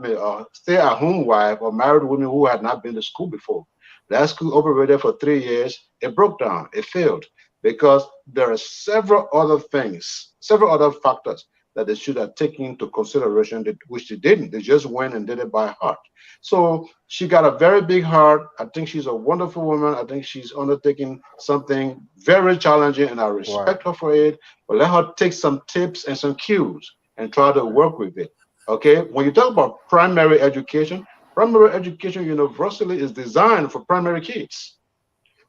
stay-at-home wife, or married women who had not been to school before. That school operated for 3 years. It broke down. It failed because there are several other things, several other factors that they should have taken into consideration, which they didn't. They just went and did it by heart. So she got a very big heart. I think she's a wonderful woman. I think she's undertaking something very challenging, and I right. respect her for it. But let her take some tips and some cues and try to work with it. Okay? When you talk about primary education universally is designed for primary kids.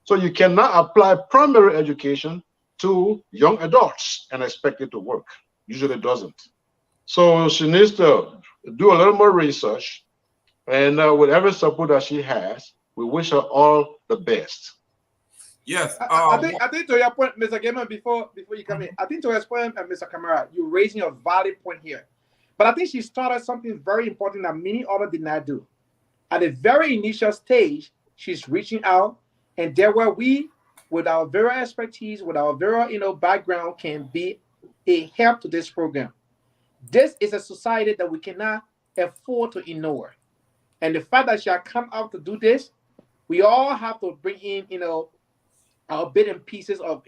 So you cannot apply primary education to young adults and expect it to work. Usually it doesn't. So she needs to do a little more research, and with every support that she has, we wish her all the best. yes. I think to your point, Mr. Gamer, before you come in, I think to your point, Mr. Kamara, you're raising a valid point here. But I think she started something very important that many others did not do. At the very initial stage, she's reaching out, and there where we, with our very expertise, with our very background, can be a help to this program. This is a society that we cannot afford to ignore. And the fact that she has come out to do this, we all have to bring in, our bit and pieces of,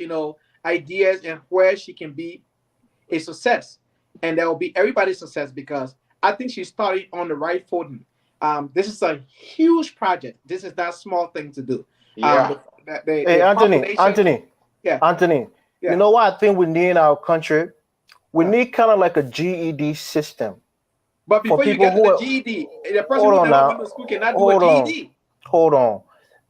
ideas and where she can be a success. And that will be everybody's success, because I think she's starting on the right footing. This is a huge project. This is not a small thing to do. Yeah. Hey, Anthony, Yeah. Anthony. Yeah. You know what I think we need in our country? We need kind of like a GED system. But before you people get to who the are- GED, the person Hold who on never now. been to school cannot do Hold a on. GED. Hold on.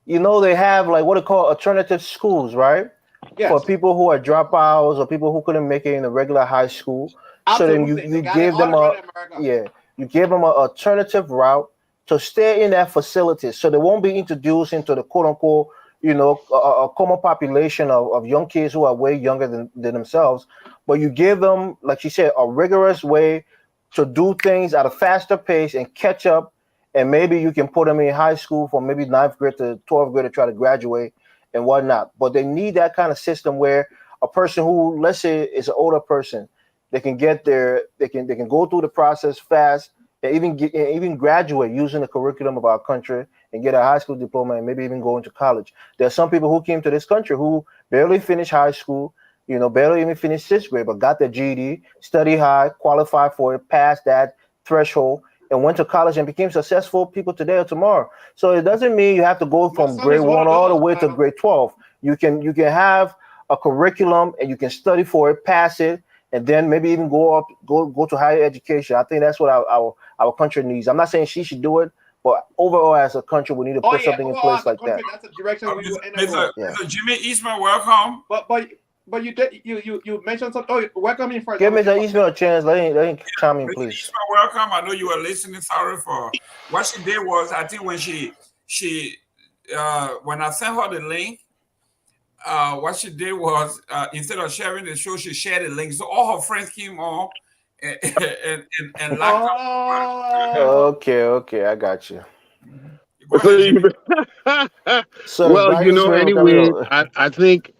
They have like what they call alternative schools, right? Yes. For people who are dropouts or people who couldn't make it in a regular high school. Absolutely. So then They you got give it them all around America. you give them an alternative route to stay in that facility, so they won't be introduced into the quote unquote, a common population of young kids who are way younger than themselves. But you give them, like you said, a rigorous way to do things at a faster pace and catch up. And maybe you can put them in high school from maybe 9th grade to 12th grade to try to graduate and whatnot. But they need that kind of system where a person who, let's say, is an older person, they can get there, they can go through the process fast, and even graduate using the curriculum of our country and get a high school diploma and maybe even go into college. There are some people who came to this country who barely finished high school, barely even finished 6th grade, but got their GED, studied high, qualified for it, passed that threshold, and went to college and became successful people today or tomorrow. So it doesn't mean you have to go from grade 1 all the way to grade 12. You can have a curriculum and you can study for it, pass it, and then maybe even go to higher education. I think that's what our country needs. I'm not saying she should do it, but overall as a country, we need to put something in place like that. That's the direction we will end Mr. Jimmy Eastman, welcome. But you mentioned something. Oh, welcome in first. Give Mr. Eastman a chance. Let him chime in, please. Eastman, welcome. I know you were listening. Sorry for what she did was, I think when she when I sent her the link, what she did was liked sharing the show, she shared the link. So all her friends came on and liked her. Okay, I got you. So, well, anyway, I think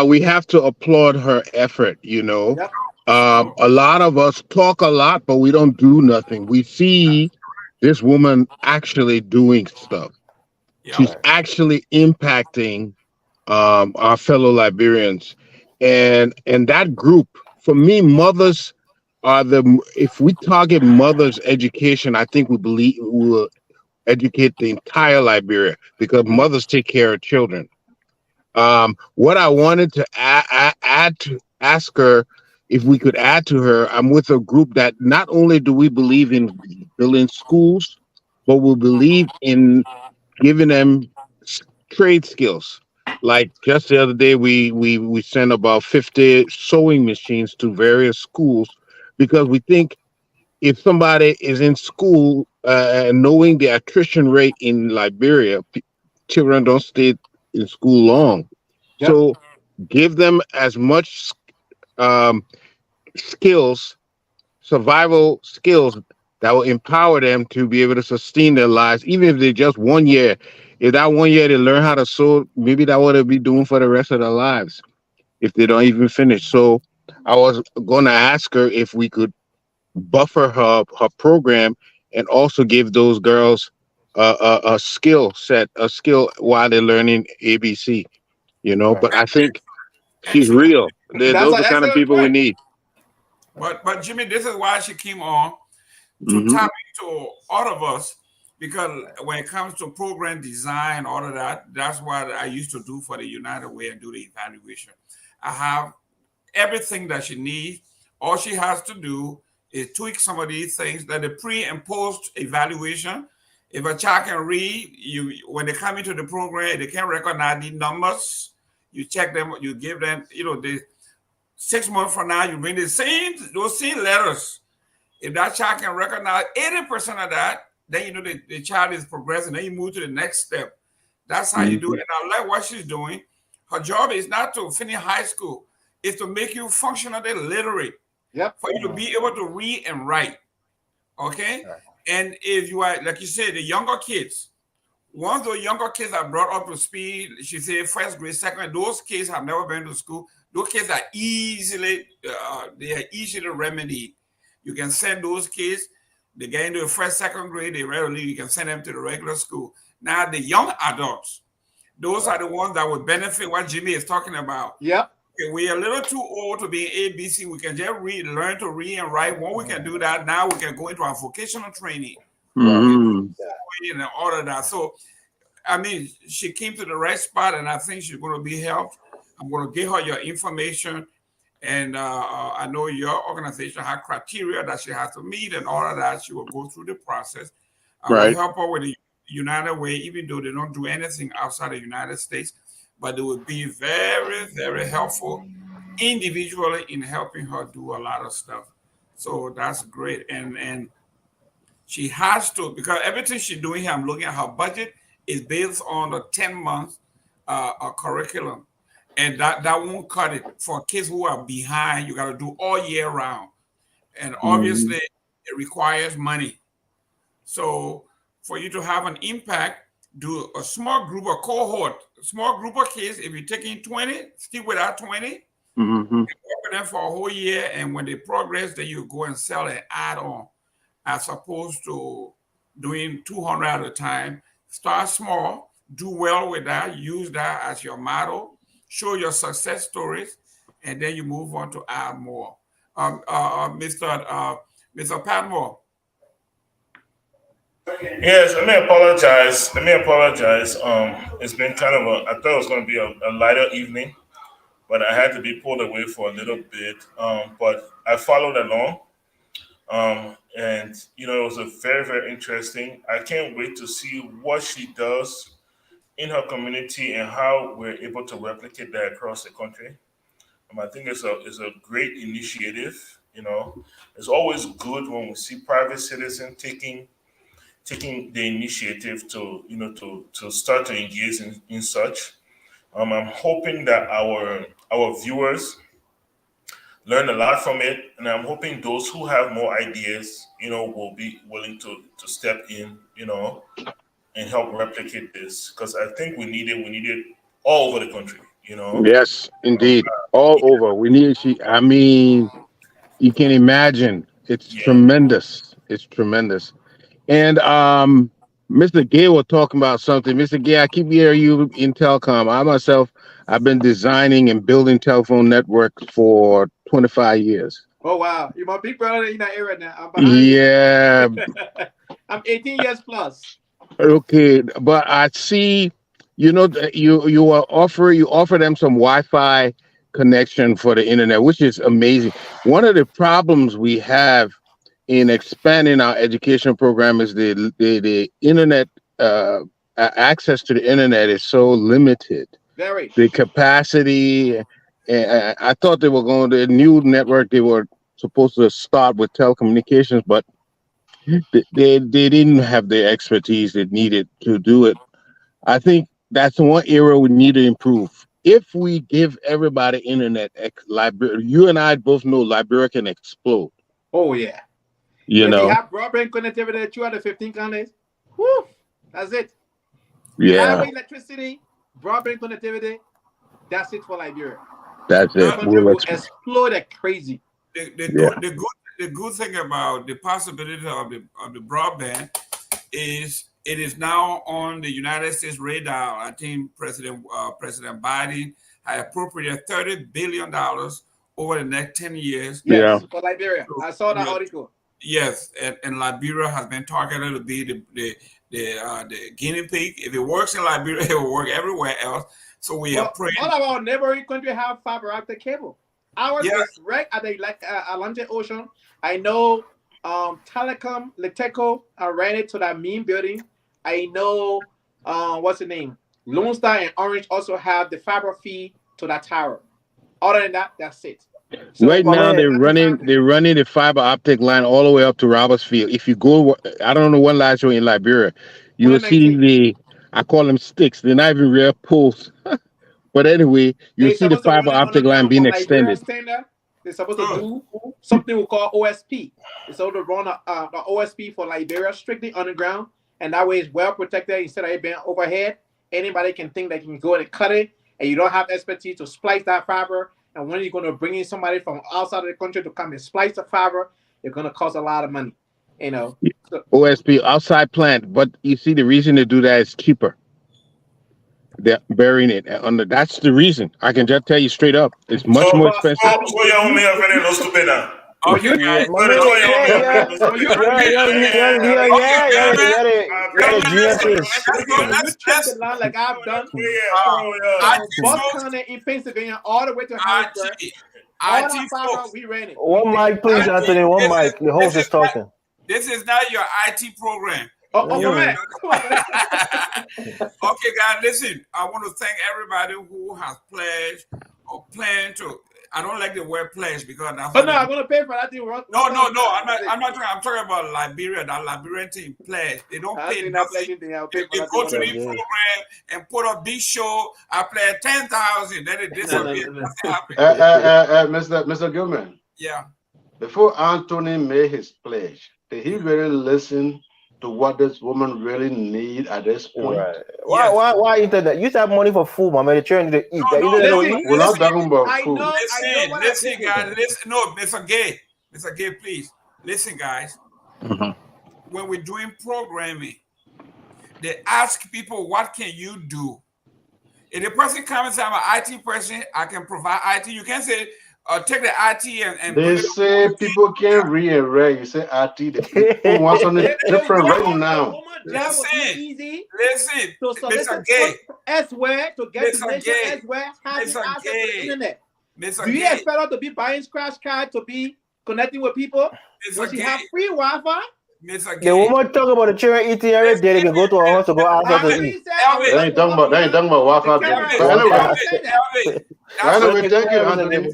we have to applaud her effort. Yep. A lot of us talk a lot, but we don't do nothing. We see this woman actually doing stuff. Yeah. She's actually impacting our fellow Liberians, and that group, for me, mothers are if we target mothers' education, I think we will educate the entire Liberia, because mothers take care of children. What I wanted to ask her if we could add to her, I'm with a group that not only do we believe in building schools, but we believe in giving them trade skills. Like just the other day, we sent about 50 sewing machines to various schools, because we think if somebody is in school, knowing the attrition rate in Liberia, children don't stay in school long. Yep. So give them as much skills, survival skills, that will empower them to be able to sustain their lives, even if they just 1 year. If that 1 year they learn how to sew, maybe that's what they'll be doing for the rest of their lives, if they don't even finish. So I was going to ask her if we could buffer her program and also give those girls a skill while they're learning ABC, Right. But I think she's real. Those are the kind of people we need. But Jimmy, this is why she came on to tap into all of us, because when it comes to program design, all of that, that's what I used to do for the United Way and do the evaluation. I have everything that she needs. All she has to do is tweak some of these things, that the pre and post evaluation. If a child can read, when they come into the program, they can recognize the numbers. You check them, you give them, the 6 months from now, you bring those same letters. If that child can recognize 80% of that, then the child is progressing. Then you move to the next step. That's how you do it. And I like what she's doing. Her job is not to finish high school; it's to make you functionally literate. Yep. For you to be able to read and write. Okay. Right. And if you are, like you said, the younger kids, once those younger kids are brought up to speed, she said 1st grade, 2nd grade, those kids have never been to school. Those kids are easily remedied. You can send those kids, they get into the 1st, 2nd grade, they rarely, you can send them to the regular school. Now, the young adults, those are the ones that would benefit what Jimmy is talking about. Yep. Okay, we're a little too old to be ABC. We can just learn to read and write. When we can do that, now we can go into our vocational training. And all of that. So, I mean, she came to the right spot, and I think she's going to be helped. I'm going to give her your information. And I know your organization has criteria that she has to meet, and all of that. She will go through the process. I will help her with the United Way, even though they don't do anything outside the United States. But it would be very, very helpful individually in helping her do a lot of stuff. So that's great. And she has to, because everything she's doing here, I'm looking at her budget, is based on a 10-month curriculum. And that won't cut it. For kids who are behind, you got to do all year round. And obviously, it requires money. So for you to have an impact, do a small group, a cohort, a small group of kids. If you're taking 20, stick with that 20. Work with them for a whole year. And when they progress, then you go and sell and add on, as opposed to doing 200 at a time. Start small, do well with that, use that as your model, show your success stories, and then you move on to add more. Mr. Padmore. Yes, let me apologize. It's been kind of I thought it was going to be a lighter evening, but I had to be pulled away for a little bit. But I followed along. And it was a very, very interesting. I can't wait to see what she does in her community and how we're able to replicate that across the country. I think it's a great initiative. It's always good when we see private citizens taking the initiative to start to engage in such. I'm hoping that our viewers learn a lot from it, and I'm hoping those who have more ideas, will be willing to step in, and help replicate this, because I think we need it. We need it all over the country. Yes, indeed, all over. We need. I mean, you can imagine. It's tremendous. It's tremendous. And Mr. Gay was talking about something. Mr. Gay, I keep hearing you in telecom. I myself, I've been designing and building telephone networks for 25 years. Oh wow, you're my big brother in that area now. I'm behind you. I'm 18 years plus. Okay, but I see, you offer them some Wi-Fi connection for the internet, which is amazing. One of the problems we have in expanding our education program is the internet access to the internet is so limited. Very. The capacity. I thought they were going to the new network. They were supposed to start with telecommunications, but they didn't have the expertise that needed to do it. I think that's one area we need to improve. If we give everybody internet, you and I both know Liberia can explode. Oh yeah. If you have broadband connectivity throughout the 15 counties, whoo, that's it. Yeah. Highway electricity, broadband connectivity, that's it for Liberia. That's it. Country will explode like crazy. The good thing about the possibility of the broadband is it is now on the United States radar. I think President Biden has appropriated $30 billion over the next 10 years. Yes, for Liberia. I saw that article. Yes, and Liberia has been targeted to be the guinea pig. If it works in Liberia, it will work everywhere else. So we are praying. All of our neighboring countries have fiber optic cable. Ours is right at the Atlantic Ocean. I know Telecom, Leteco, I ran it to that main building. I know, what's the name? Lone Star and Orange also have the fiber feed to that tower. Other than that, that's it. So right now, they're running the fiber optic line all the way up to Robertsfield. If you go, I don't know what last year in Liberia, you will see I call them sticks. They're not even real poles. But anyway, you see the fiber optic line being extended. They're supposed to do something we call OSP. It's supposed to run the OSP for Liberia strictly underground, and that way it's well protected instead of it being overhead. Anybody can think they can go and cut it, and you don't have expertise to splice that fiber. And when you're going to bring in somebody from outside of the country to come and splice the fiber, it's going to cost a lot of money. So, OSP outside plant, but you see the reason to do that is cheaper. They're burying it under. That's the reason. I can just tell you straight up. It's much more expensive. Oh, you guys. Like I've done. Boston in Pennsylvania, all the way to Harrisburg. All the fiber we ran it. One mic, please, Anthony. One mic. The host is talking. This is not your IT program. Man. Okay, guys, listen. I want to thank everybody who has pledged or planned to. I don't like the word pledge because that's. I'm going to pay for that thing. No. I'm not talking. I'm talking about Liberia. That Liberian team pledge. They don't pay nothing. They go to the program and put a big show. I pledge 10,000. Then it disappears. Mr. Gilman. Yeah. Before Anthony made his pledge, did he really listen to what this woman really need at this point? Right. Why internet? You have money for food, man. They're trying to eat. We're not talking about food. Listen, guys. Listen, no, Mr. Gay, please listen, guys. Mm-hmm. When we're doing programming, they ask people, what can you do? If the person comes and says, I'm an IT person, I can provide IT. You can say, take the IT and They put it say on people can't read and write. You say IT, the people want something different writing now. That would be Listen, easy listen, to solicit funds elsewhere, to get donation elsewhere, having access to the internet. Do you expect us to be buying scratch cards to be connecting with people when she have free Wi-Fi? The woman talk about the children eating every day. They can go to our house to go outside to eat. They ain't talking about Wi-Fi. Anyway, thank you, Anthony.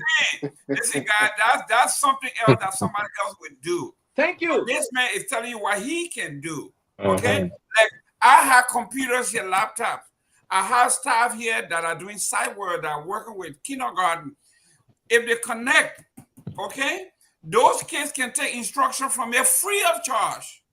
Listen, guys, that's something else that somebody else would do. Thank you. This man is telling you what he can do. Okay, like I have computers here, laptops. I have staff here that are doing site work, that are working with kindergarten. If they connect, okay, those kids can take instruction from here free of charge.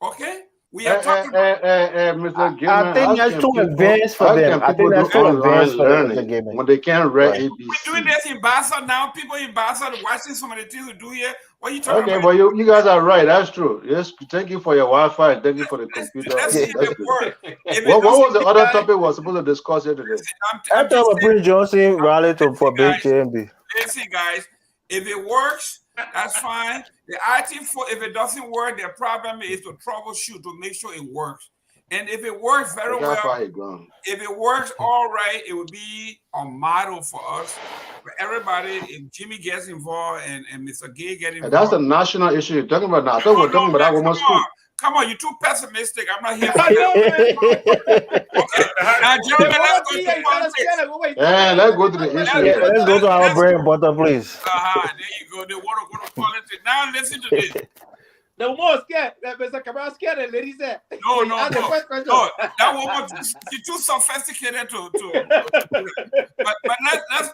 Okay? We are talking Mr. Gilman, I think that's too advanced for them. I think that's too advanced for them, Mr. Gilman. When they can't read ABC. We're doing this in Bassa now. People in Bassa are watching some of the things we do here. What are you talking about? Okay, well, you guys are right. That's true. Yes, thank you for your Wi-Fi and thank you for the computer. Let's see if it works. What was the other topic we were supposed to discuss here today? I'm talking about Prince Johnson rally for big JMB. Listen, guys, if it works, that's fine. The IT, if it doesn't work, the problem is to troubleshoot to make sure it works. And if it works very well, if it works all right, it would be a model for us, for everybody. If Jimmy gets involved and Mr. Gay gets involved. That's a national issue you're talking about now. I thought we're talking about that woman's school. Come on, you're too pessimistic. I'm not here for that. Okay. Now, gentlemen, let's go to politics. Let's go to the issue. Yeah, let's go to our bread and butter, please. There you go. They want to go to politics. Now, listen to this. The woman scared. Mr. Cabral scared the lady said. No. That woman, she's too sophisticated to but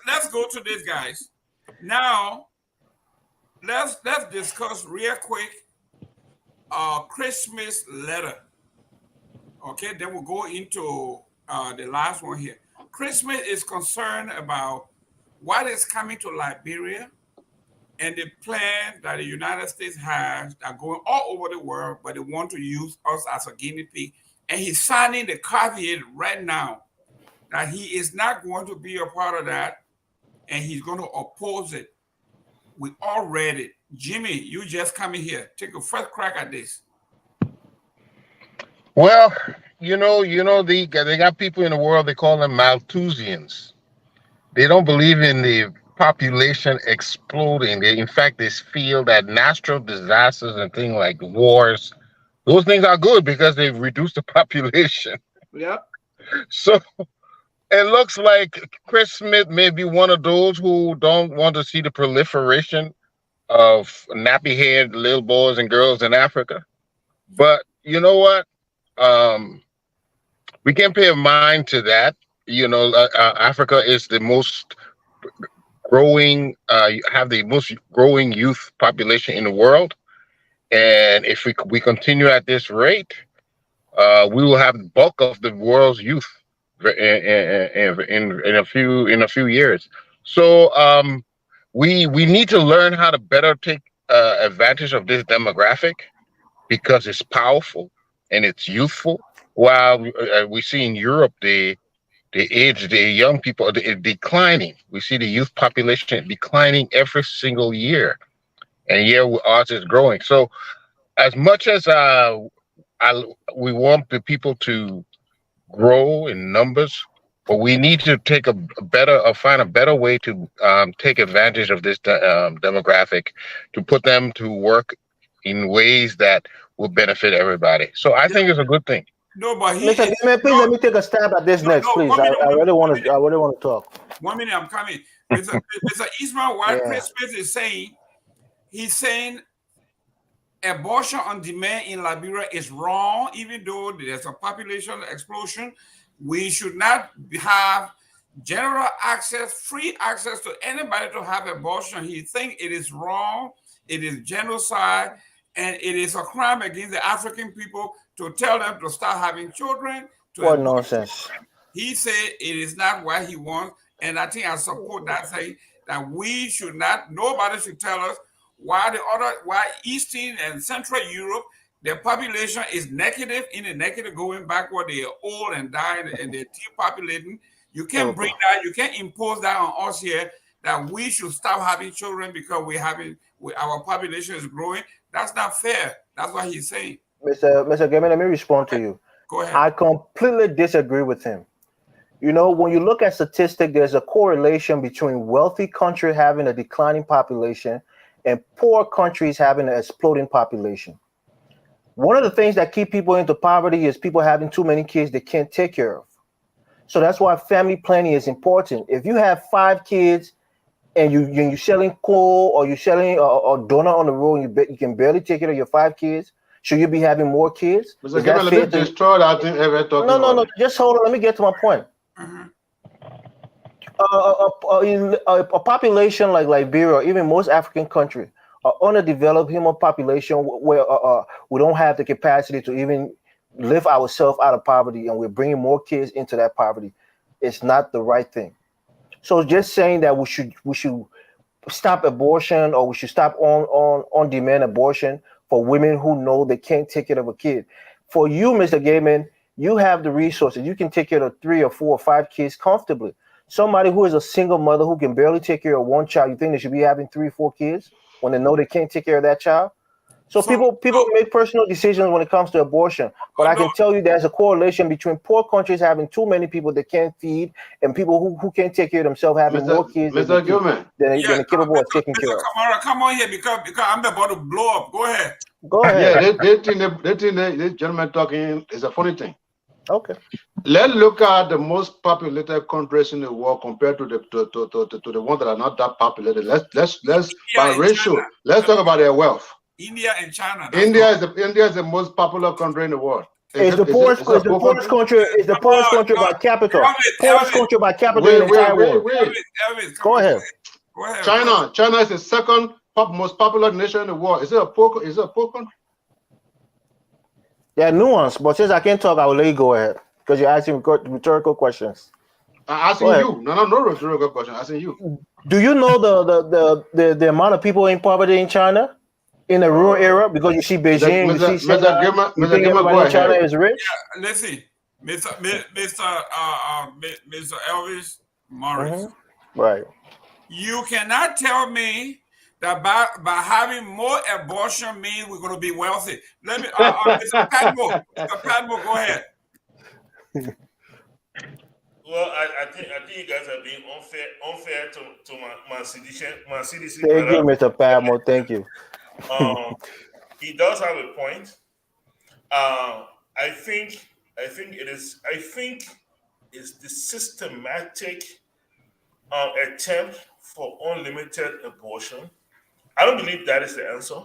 let's go to this, guys. Now, let's discuss real quick Christmas letter. Okay, then we'll go into the last one here. Christmas is concerned about what is coming to Liberia and the plan that the United States has that are going all over the world, but they want to use us as a guinea pig. And he's signing the caveat right now that he is not going to be a part of that and he's going to oppose it. We all read it. Jimmy, you just coming here. Take a first crack at this. Well, they got people in the world, they call them Malthusians. They don't believe in the population exploding. In fact, they feel that natural disasters and things like wars, those things are good because they've reduced the population. Yep. So it looks like Chris Smith may be one of those who don't want to see the proliferation of nappy-haired little boys and girls in Africa. But you know what? We can pay a mind to that. Africa is the most growing, have the most growing youth population in the world. And if we continue at this rate, we will have the bulk of the world's youth in a few years. So we need to learn how to better take advantage of this demographic because it's powerful and it's youthful. While we see in Europe the young people declining. We see the youth population declining every single year, and ours is growing. So as much as we want the people to grow in numbers, but we need to find a better way to take advantage of this demographic, to put them to work in ways that will benefit everybody. So I think it's a good thing. No, but Mr. Gilman, please let me take a stab at this next, please. I really want to talk. 1 minute, I'm coming. Mr. Eastman, what Chris Smith is saying, he's saying abortion on demand in Liberia is wrong, even though there's a population explosion. We should not have general access, free access to anybody to have abortion. He thinks it is wrong, it is genocide, and it is a crime against the African people to tell them to start having children. What nonsense. He said it is not what he wants. And I think I support that thing, that we should not, nobody should tell us why Eastern and Central Europe their population is negative, in the negative, going backward. They are old and dying, and they're depopulating. You can't bring that. You can't impose that on us here that we should stop having children because our population is growing. That's not fair. That's what he's saying. Mr. Gamer, let me respond to you. Go ahead. I completely disagree with him. You know, when you look at statistics, there's a correlation between wealthy countries having a declining population and poor countries having an exploding population. One of the things that keep people into poverty is people having too many kids they can't take care of. So that's why family planning is important. If you have 5 kids and you're selling coal or you're selling a donut on the road and you can barely take care of your 5 kids, should you be having more kids? Mr. Gamer, let me destroy that thing ever talking about. No. Just hold on. Let me get to my point. A population like Liberia, or even most African countries, are underdeveloped human population where we don't have the capacity to even lift ourselves out of poverty, and we're bringing more kids into that poverty. It's not the right thing. So just saying that we should stop abortion, or we should stop on demand abortion for women who know they can't take care of a kid. For you, Mr. Gaiman, you have the resources. You can take care of 3 or 4 or 5 kids comfortably. Somebody who is a single mother who can barely take care of 1 child, you think they should be having 3 or 4 kids when they know they can't take care of that child? So people make personal decisions when it comes to abortion. But I can tell you there's a correlation between poor countries having too many people they can't feed and people who can't take care of themselves having more kids than they're capable of taking care of. Kamara, come on here because I'm about to blow up. Go ahead. Go ahead. Yeah, they think this gentleman talking is a funny thing. Okay. Let's look at the most populated countries in the world compared to the ones that are not that populated. Let's by ratio. China. Let's talk about their wealth. India and China. India is the most popular country in the world. It's the poorest country by capital. Poorest country by capital in the entire world. Elvis, go ahead. China is the second most popular nation in the world. Is it a poor country? There are nuance, but since I can't talk, I will let you go ahead because you're asking rhetorical questions. I'm asking you. No rhetorical question. I'm asking you. Do you know the amount of people in poverty in China? In the rural area, because you see Beijing, you see Shanghai, you think everybody in China is rich? Yeah, let's see, Mr. Elvis Morris. Right. You cannot tell me that by having more abortion means we're going to be wealthy. Let me, Mr. Padmo, go ahead. Well, I think you guys are being unfair to my CDC. Thank you, Mr. Padmo. Thank you. He does have a point. I think it's the systematic attempt for unlimited abortion. I don't believe that is the answer.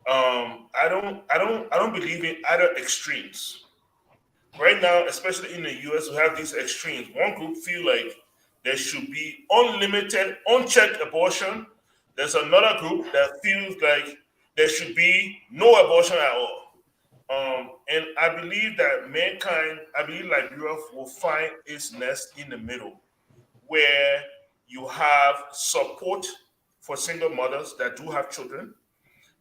I don't believe in either extremes. Right now, especially in the US, we have these extremes. One group feel like there should be unlimited, unchecked abortion. There's another group that feels like there should be no abortion at all. And I believe that Liberia will find its nest in the middle, where you have support for single mothers that do have children,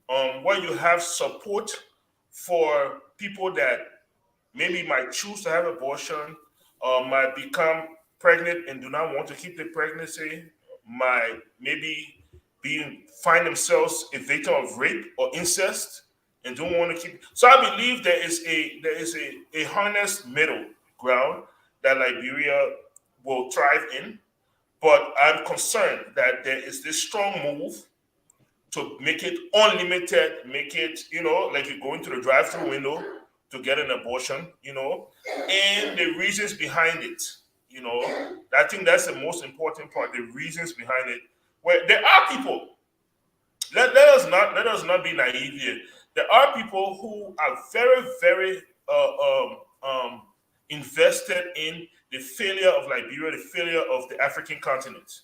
where you have support for people that maybe might choose to have abortion, might become pregnant and do not want to keep the pregnancy, might maybe find themselves a victim of rape or incest and don't want to keep. So I believe there is a honest middle ground that Liberia will thrive in, but I'm concerned that there is this strong move to make it unlimited, make it, like you go into the drive-through window to get an abortion, and the reasons behind it, I think that's the most important part, the reasons behind it. Where there are people, let us not be naive here. There are people who are very, very invested in the failure of Liberia, the failure of the African continent.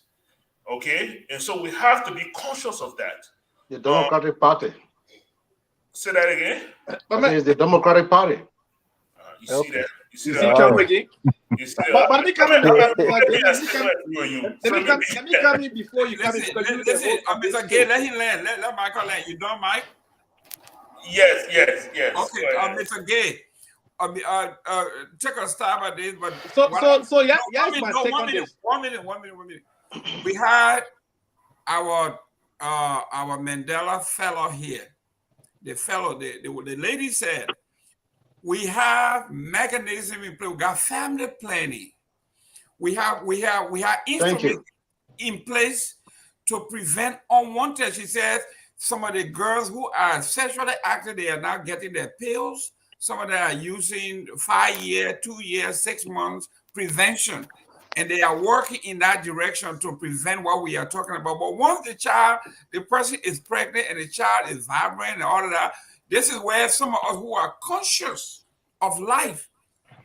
Okay, and so we have to be conscious of that. The Democratic Party. Say that again. I think it's the Democratic Party. You see that? You see that? You see that? But let me come in. Let me come in before you come in. Listen, Mr. Gay, let him land. Let Michael land. You done, Mike? Yes. Okay, Mr. Gay. Take a stab at this, but one minute. We had our Mandela fellow here. The lady said, we have mechanism in place. We got family planning. We have instruments in place to prevent unwanted. She says some of the girls who are sexually active, they are now getting their pills. Some of them are using 5 years, 2 years, 6 months prevention. And they are working in that direction to prevent what we are talking about. But once the person is pregnant and the child is vibrant and all of that, this is where some of us who are conscious of life,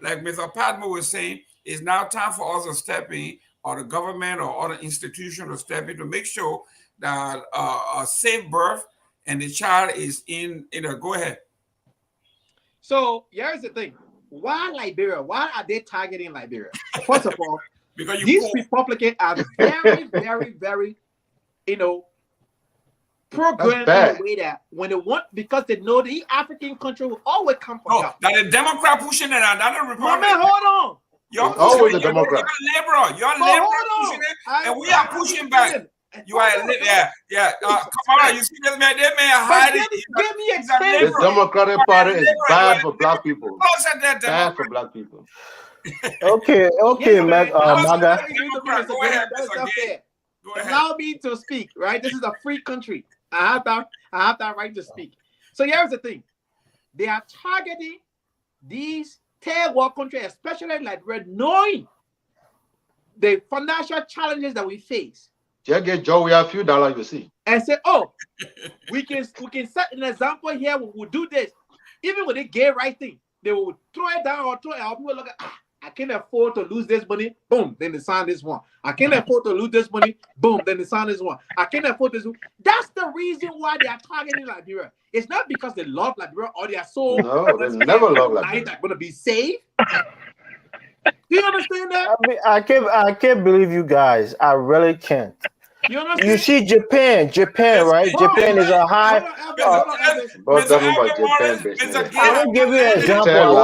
like Mr. Padma was saying, it's now time for us to step in, or the government or other institution to step in to make sure that a safe birth and the child is in. Go ahead. So here's the thing: why Liberia? Why are they targeting Liberia? First of all, because these Republicans are very, very, very, programmed in the way that when they want, because they know the African country will always come for help. That the Democrat pushing it, and that the Republican. Man, hold on. You're always a Democrat. You're liberal pushing it, and we are pushing back. You are, Kamala, you see this man, they may hide it. Give me example. The Democratic Party is bad for black people. Bad for black people. Okay, Maga. Go ahead. Allow me to speak, right? This is a free country. I have that right to speak. So here's the thing. They are targeting these third world countries, especially Liberia, knowing the financial challenges that we face. Get Joe, we have a few dollars, you see. And say, oh, we can set an example here. We'll do this. Even with the gay right thing, they will throw it down or throw it out. People look at, I can't afford to lose this money. Boom, then they sign this one. I can't afford to lose this money. Boom, then they sign this one. I can't afford this one. That's the reason why they are targeting Liberia. It's not because they love Liberia or they are so. No, they never love Liberia. They're going to be safe. Do you understand that? I mean, I can't believe you guys. I really can't. You see Japan, right? Japan is a high. I will give you an example.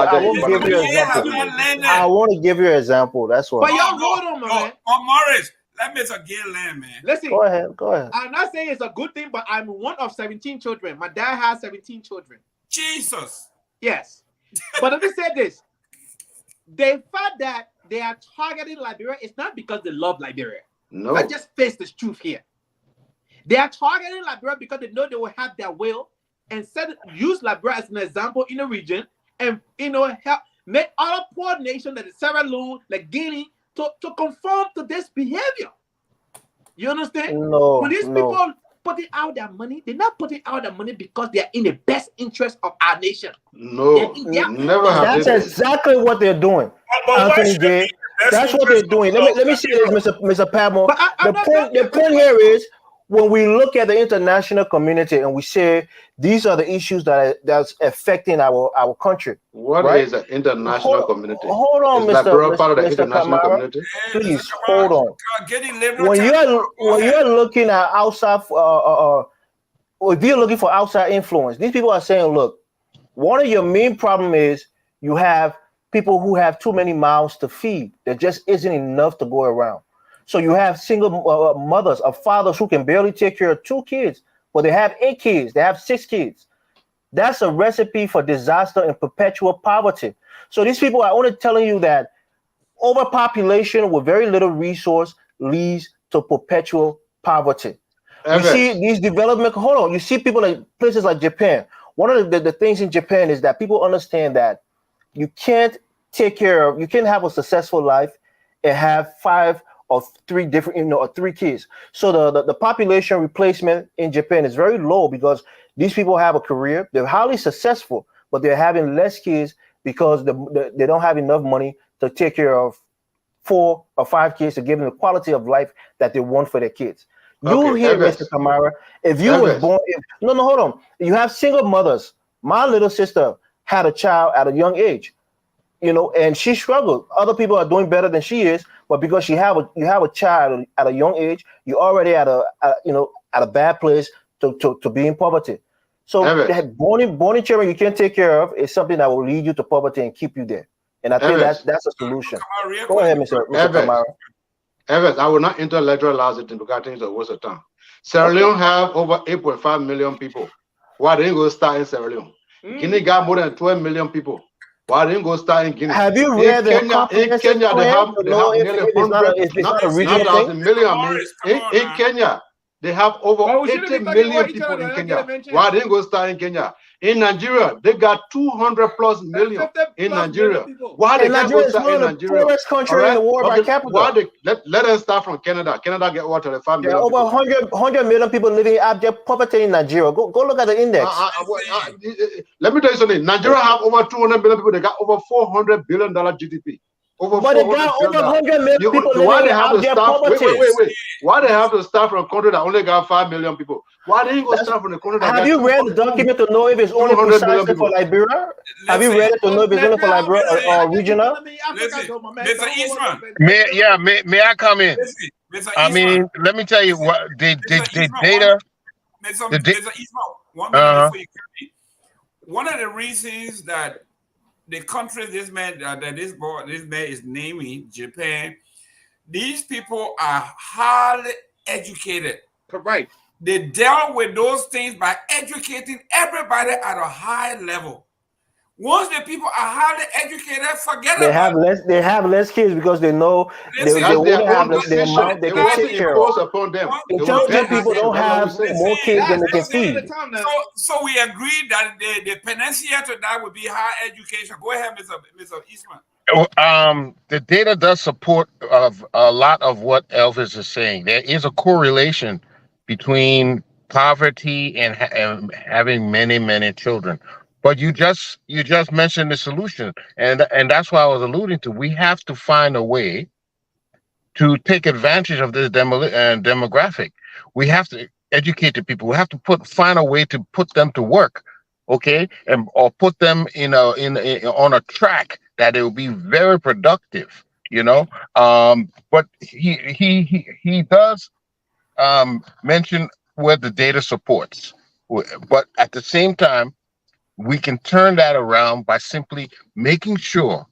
I want to give you an example. That's what. But y'all hold on, man. Morris, let Mr. Gay land, man. Listen. Go ahead. I'm not saying it's a good thing, but I'm one of 17 children. My dad has 17 children. Jesus. Yes. But let me say this. The fact that they are targeting Liberia is not because they love Liberia. No. Let's just face the truth here. They are targeting Liberia because they know they will have their will and use Liberia as an example in the region and help make other poor nations like Sierra Leone, like Guinea, to conform to this behavior. You understand? No. When these people putting out their money, they're not putting out their money because they are in the best interest of our nation. No, never have. That's exactly what they're doing, Anthony Gay. That's what they're doing. Let me say this, Mr. Padmo. The point here is when we look at the international community and we say these are the issues that's affecting our country. What is the international community? Hold on, Mr. Community? Please hold on. When you're looking at outside, if you're looking for outside influence, these people are saying, look, one of your main problem is you have people who have too many mouths to feed. There just isn't enough to go around. So you have single mothers or fathers who can barely take care of 2 kids, but they have 8 kids. They have 6 kids. That's a recipe for disaster and perpetual poverty. So these people are only telling you that overpopulation with very little resource leads to perpetual poverty. You see these development. Hold on. You see people like places like Japan. One of the things in Japan is that people understand that you can't you can't have a successful life and have 5 or 3 different, or 3 kids. So the population replacement in Japan is very low because these people have a career. They're highly successful, but they're having less kids because they don't have enough money to take care of 4 or 5 kids to give them the quality of life that they want for their kids. You hear, Mr. Kamara, if you were born, hold on. You have single mothers. My little sister had a child at a young age, and she struggled. Other people are doing better than she is, but because you have a child at a young age, you're already at a bad place to be in poverty. So Evans. born children you can't take care of is something that will lead you to poverty and keep you there. And I think Evans. that's a solution. Go ahead, Mr. Kamara. Evans, I will not intellectualize it because I think it's a waste of time. Sierra Leone have over 8.5 million people. Why didn't go start in Sierra Leone? Guinea got more than 12 million people. Why didn't go start in Guinea? Have you read the in Kenya, they have nearly 100, not a regional thing? million. In Kenya, they have over 80 million people in Kenya. Why didn't go start in Kenya? In Nigeria, they got 200 plus million in Nigeria. Why they can't go start in Nigeria? Poorest country in the world by capita. Why they let us start from Canada? Canada get what 35 million. There are over 100 million people living in abject poverty in Nigeria. Go look at the index. Let me tell you something. Nigeria have over 200 million people. They got over $400 billion GDP. But they got over 100 million people living in abject poverty. Wait. Why they have to start from a country that only got 5 million people? Why didn't you go start from the country that have you read the document to know if it's only precisely for Liberia? Have you read it to know if it's only for Liberia or regional? Mr. Eastman. May I come in? I mean, let me tell you what the data. Mr. Eastman, 1 minute before you come in. One of the reasons that the country this man is naming, Japan, these people are highly educated. Right. They dealt with those things by educating everybody at a high level. Once the people are highly educated, forget about it. They have less kids because they know they won't have the amount they can take care of. Intelligent people don't have more kids than they can feed. So we agreed that the panacea to that would be higher education. Go ahead, Mr. Eastman. The data does support of a lot of what Elvis is saying. There is a correlation between poverty and having many children. But you just mentioned the solution, and that's what I was alluding to. We have to find a way to take advantage of this demographic. We have to educate the people. We have to find a way to put them to work, okay, or put them on a track that it will be very productive, you know. But he does mention where the data supports, but at the same time, we can turn that around by simply making sure,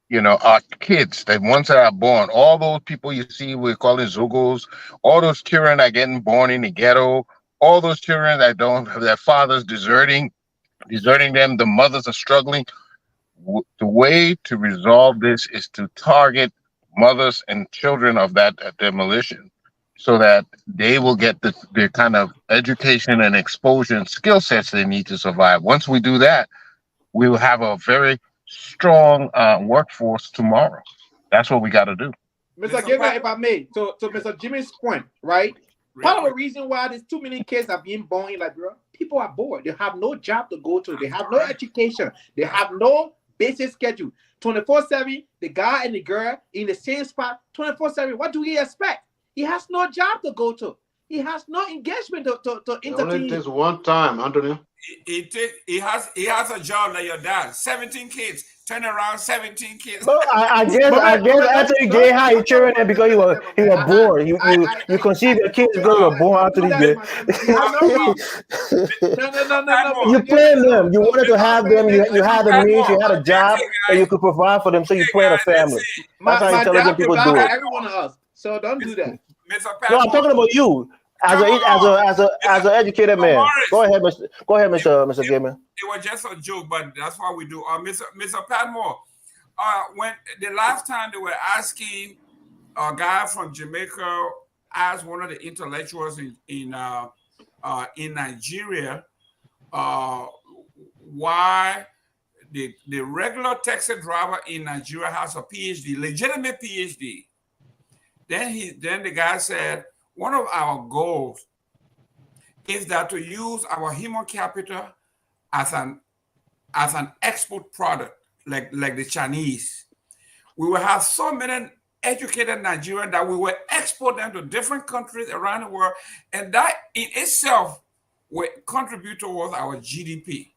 you know, our kids, the ones that are born, all those people you see, we call it Zugos, all those children that are getting born in the ghetto, all those children that don't have their fathers deserting them, the mothers are struggling. The way to resolve this is to target mothers and children of that demolition, so that they will get the kind of education and exposure and skill sets they need to survive. Once we do that, we will have a very strong workforce tomorrow. That's what we got to do. Mr. Gabriel, if I may, to Mr. Jimmy's point, right? Part of the reason why there's too many kids are being born in Liberia, people are bored. They have no job to go to. They have no education. They have no basic schedule. 24/7, the guy and the girl in the same spot, 24/7. What do we expect? He has no job to go to. He has no engagement to entertain. It only takes one time, Anthony. He has a job like your dad. 17 kids. Turn around, 17 kids. No, I guess Anthony Gay had a children there because he was born. You conceive your kids because you were born Anthony Gay. No. You planned them. You wanted to have them. You had the means. You had a job, and you could provide for them. So you planned a family. That's how intelligent people do it. Every one of us. So don't do that. No, I'm talking about you as an educated man. Go ahead, Mr. Gaiman. It was just a joke, but that's what we do. Mr. Padmore, when the last time they were asking a guy from Jamaica asked one of the intellectuals in Nigeria why the regular taxi driver in Nigeria has a PhD, legitimate PhD. Then the guy said, one of our goals is that to use our human capital as an export product, like the Chinese. We will have so many educated Nigerians that we will export them to different countries around the world, and that in itself will contribute towards our GDP.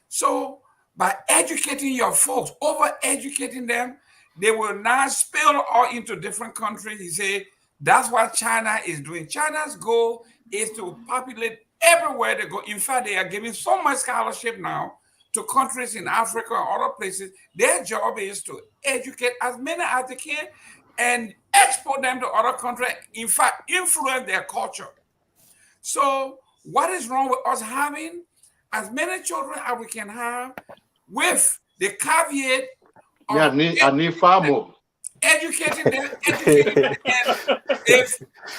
So by educating your folks, over-educating them, they will not spill all into different countries. He said, that's what China is doing. China's goal is to populate everywhere they go. In fact, they are giving so much scholarship now to countries in Africa and other places. Their job is to educate as many as they can and export them to other countries. In fact, influence their culture. So what is wrong with us having as many children as we can have with the caveat of I need far more. Educating them,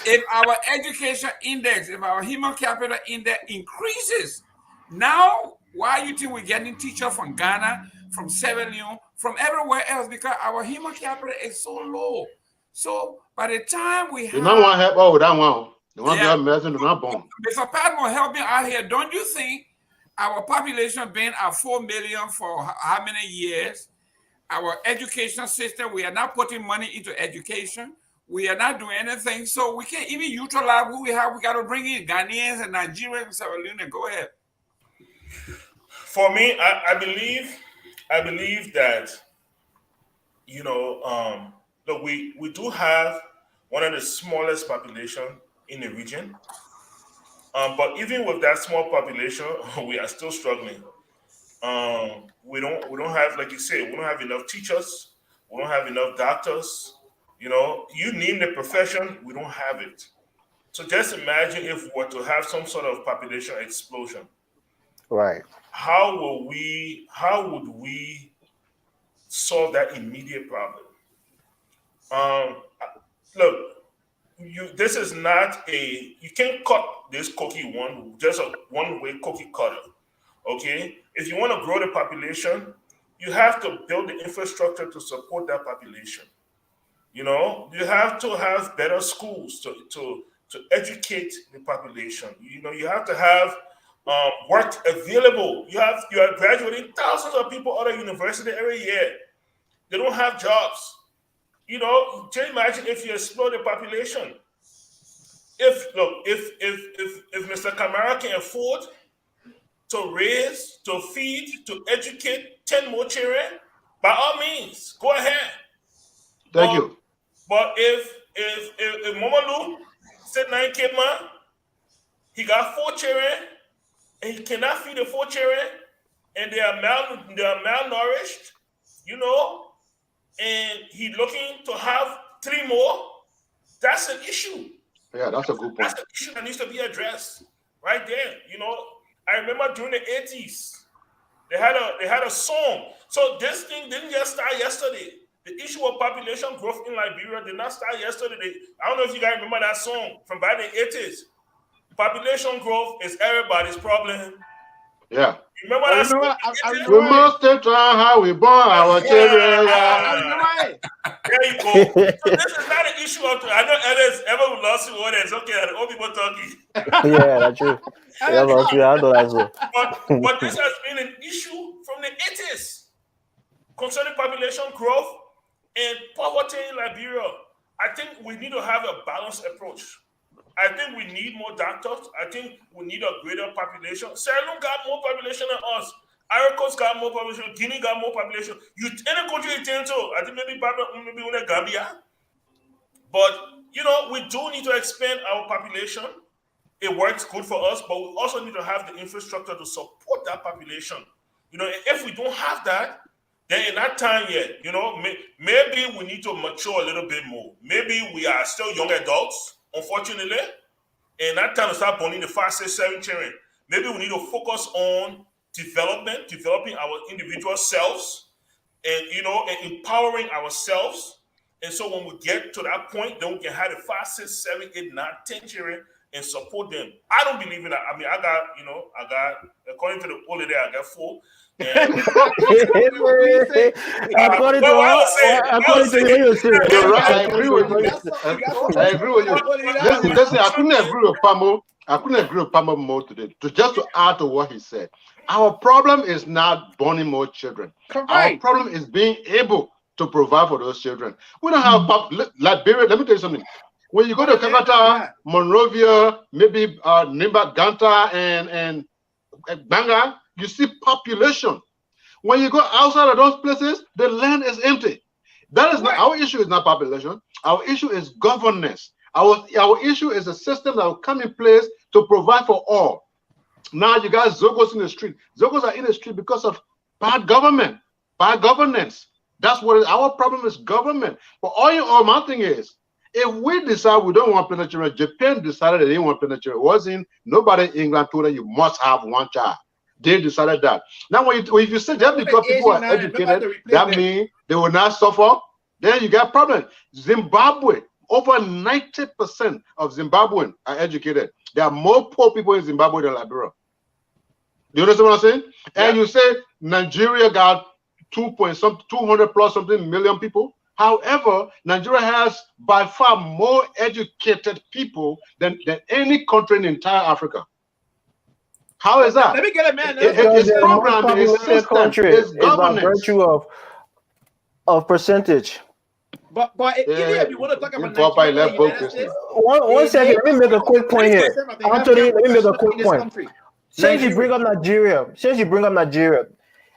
if our education index, if our human capital index increases, now why you think we're getting teachers from Ghana, from Sierra Leone, from everywhere else? Because our human capital is so low. So by the time we have, you don't want help with that one. They want to be medicine, not bomb. Mr. Padmore, help me out here. Don't you think our population being at 4 million for how many years? Our education system, we are not putting money into education. We are not doing anything. So we can't even utilize what we have. We got to bring in Ghanaians and Nigerians and Sierra Leone. Go ahead. For me, I believe that, look, we do have one of the smallest population in the region. But even with that small population, we are still struggling. We don't have, like you said, we don't have enough teachers. We don't have enough doctors. You name the profession, we don't have it. So just imagine if we were to have some sort of population explosion. Right. How would we solve that immediate problem? Look, this is not you can't cut this cookie just a one-way cookie cutter. Okay, if you want to grow the population, you have to build the infrastructure to support that population. You have to have better schools to educate the population. You have to have work available. You are graduating thousands of people out of university every year. They don't have jobs. Just imagine if you explore the population. If Mr. Kamara can afford to raise, to feed, to educate 10 more children, by all means, go ahead. Thank you. But if Mama Lou said 9 kid man, he got 4 children, and he cannot feed the 4 children, and they are malnourished, and he's looking to have 3 more, that's an issue. Yeah, that's a good point. That's an issue that needs to be addressed right there. I remember during the 80s, they had a song. So this thing didn't just start yesterday. The issue of population growth in Liberia did not start yesterday. I don't know if you guys remember that song from back in the 80s. Population growth is everybody's problem. Yeah. Remember that song? We must try how we born our children. There you go. So this is not an issue of. I know others ever lost you what it's okay. The old people talking. Yeah, that's true. Yeah, I know that's it. But this has been an issue from the 80s concerning population growth and poverty in Liberia. I think we need to have a balanced approach. I think we need more doctors. I think we need a greater population. Sierra Leone got more population than us. Ivory Coast got more population. Guinea got more population. Any country you turn to, I think maybe only Gambia. But, we do need to expand our population. It works good for us, but we also need to have the infrastructure to support that population. If we don't have that, then in that time yet, maybe we need to mature a little bit more. Maybe we are still young adults, unfortunately, and that time to start born the 5, 6, 7 children. Maybe we need to focus on developing our individual selves, and and empowering ourselves. And so when we get to that point, then we can have the 5, 6, 7, 8, 9, 10 children and support them. I don't believe in that. I mean, I got according to the holiday, I got 4. According to you, you're right. I agree with you. Listen, I couldn't agree with Pamo. I couldn't agree with Pamo more today. Just to add to what he said, our problem is not born more children. Our problem is being able to provide for those children. We don't have Liberia. Let me tell you something. When you go to Kakata, Monrovia, maybe Nimba, Ganta, and Banga, you see population. When you go outside of those places, the land is empty. That is not our issue. Is not population. Our issue is governance. Our issue is a system that will come in place to provide for all. Now you got Zogos in the street. Zogos are in the street because of bad government, bad governance. That's what our problem is, government. But all my thing is, if we decide we don't want Pre-Literate, Japan decided they didn't want Pre-Literate. It wasn't nobody in England told them you must have one child. They decided that. Now, if you say that because people are educated, that means they will not suffer, then you got problem. Zimbabwe, over 90% of Zimbabweans are educated. There are more poor people in Zimbabwe than Liberia. Do you understand what I'm saying? Yeah. And you say Nigeria got 200 plus something million people. However, Nigeria has by far more educated people than any country in entire Africa. How is that? Let me get it, man. It's program, it's country. It's by virtue of percentage. But if you want to talk about Nigeria, one second, let me make a quick point here. Anthony, let me make a quick point. Since you bring up Nigeria,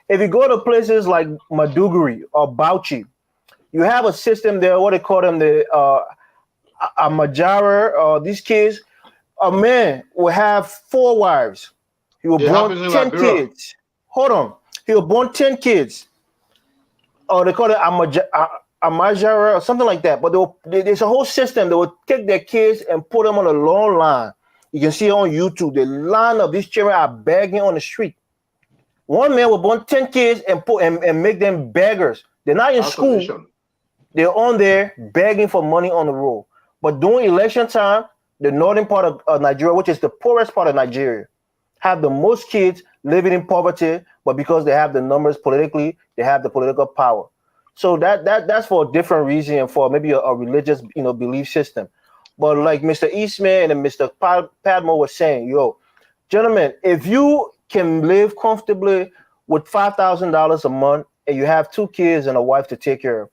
if you go to places like Maiduguri or Bauchi, you have a system there, what they call them, the Amajara, these kids, a man will have 4 wives. He was born 10 kids. Hold on. He was born 10 kids. Or they call it Amajara or something like that. But there's a whole system. They will take their kids and put them on a long line. You can see it on YouTube. The line of these children are begging on the street. One man was born 10 kids and make them beggars. They're not in school. They're on there begging for money on the road. But during election time, the northern part of Nigeria, which is the poorest part of Nigeria, have the most kids living in poverty, but because they have the numbers politically, they have the political power. So that's for a different reason and for maybe a religious belief system. But like Mr. Eastman and Mr. Padmo was saying, gentlemen, if you can live comfortably with $5,000 a month and you have 2 kids and a wife to take care of,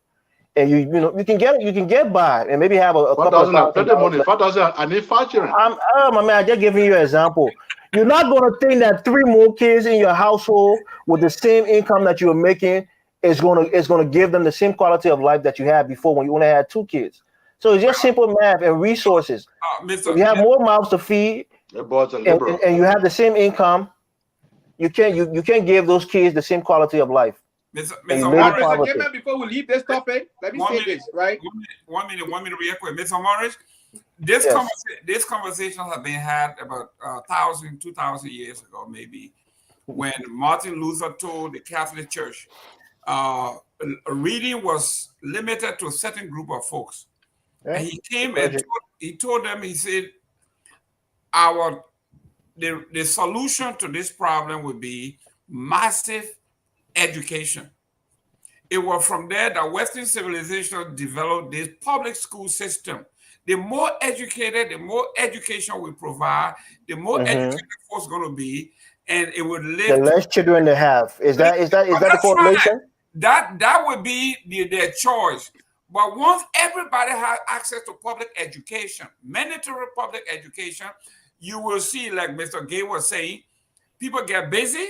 and you can get by and maybe have a couple of $5,000. I need 5 children. My man, I'm just giving you an example. You're not going to think that 3 more kids in your household with the same income that you're making is going to give them the same quality of life that you had before when you only had 2 kids. So it's just simple math and resources. If you have more mouths to feed and you have the same income, you can't give those kids the same quality of life. Mr. Gamer, before we leave this topic, let me say this, right? 1 minute real quick. Mr. Morris, this conversation has been had about 1,000, 2,000 years ago, maybe, when Martin Luther told the Catholic Church reading was limited to a certain group of folks. Yeah. And he came and he told them, he said, the solution to this problem would be massive education. It was from there that Western civilization developed this public school system. The more educated, the more education we provide, the more educated folks going to be, and it would live. The less children they have. Is that the correlation? Right. That would be their choice. But once everybody has access to public education, mandatory public education, you will see, like Mr. Gay was saying, people get busy,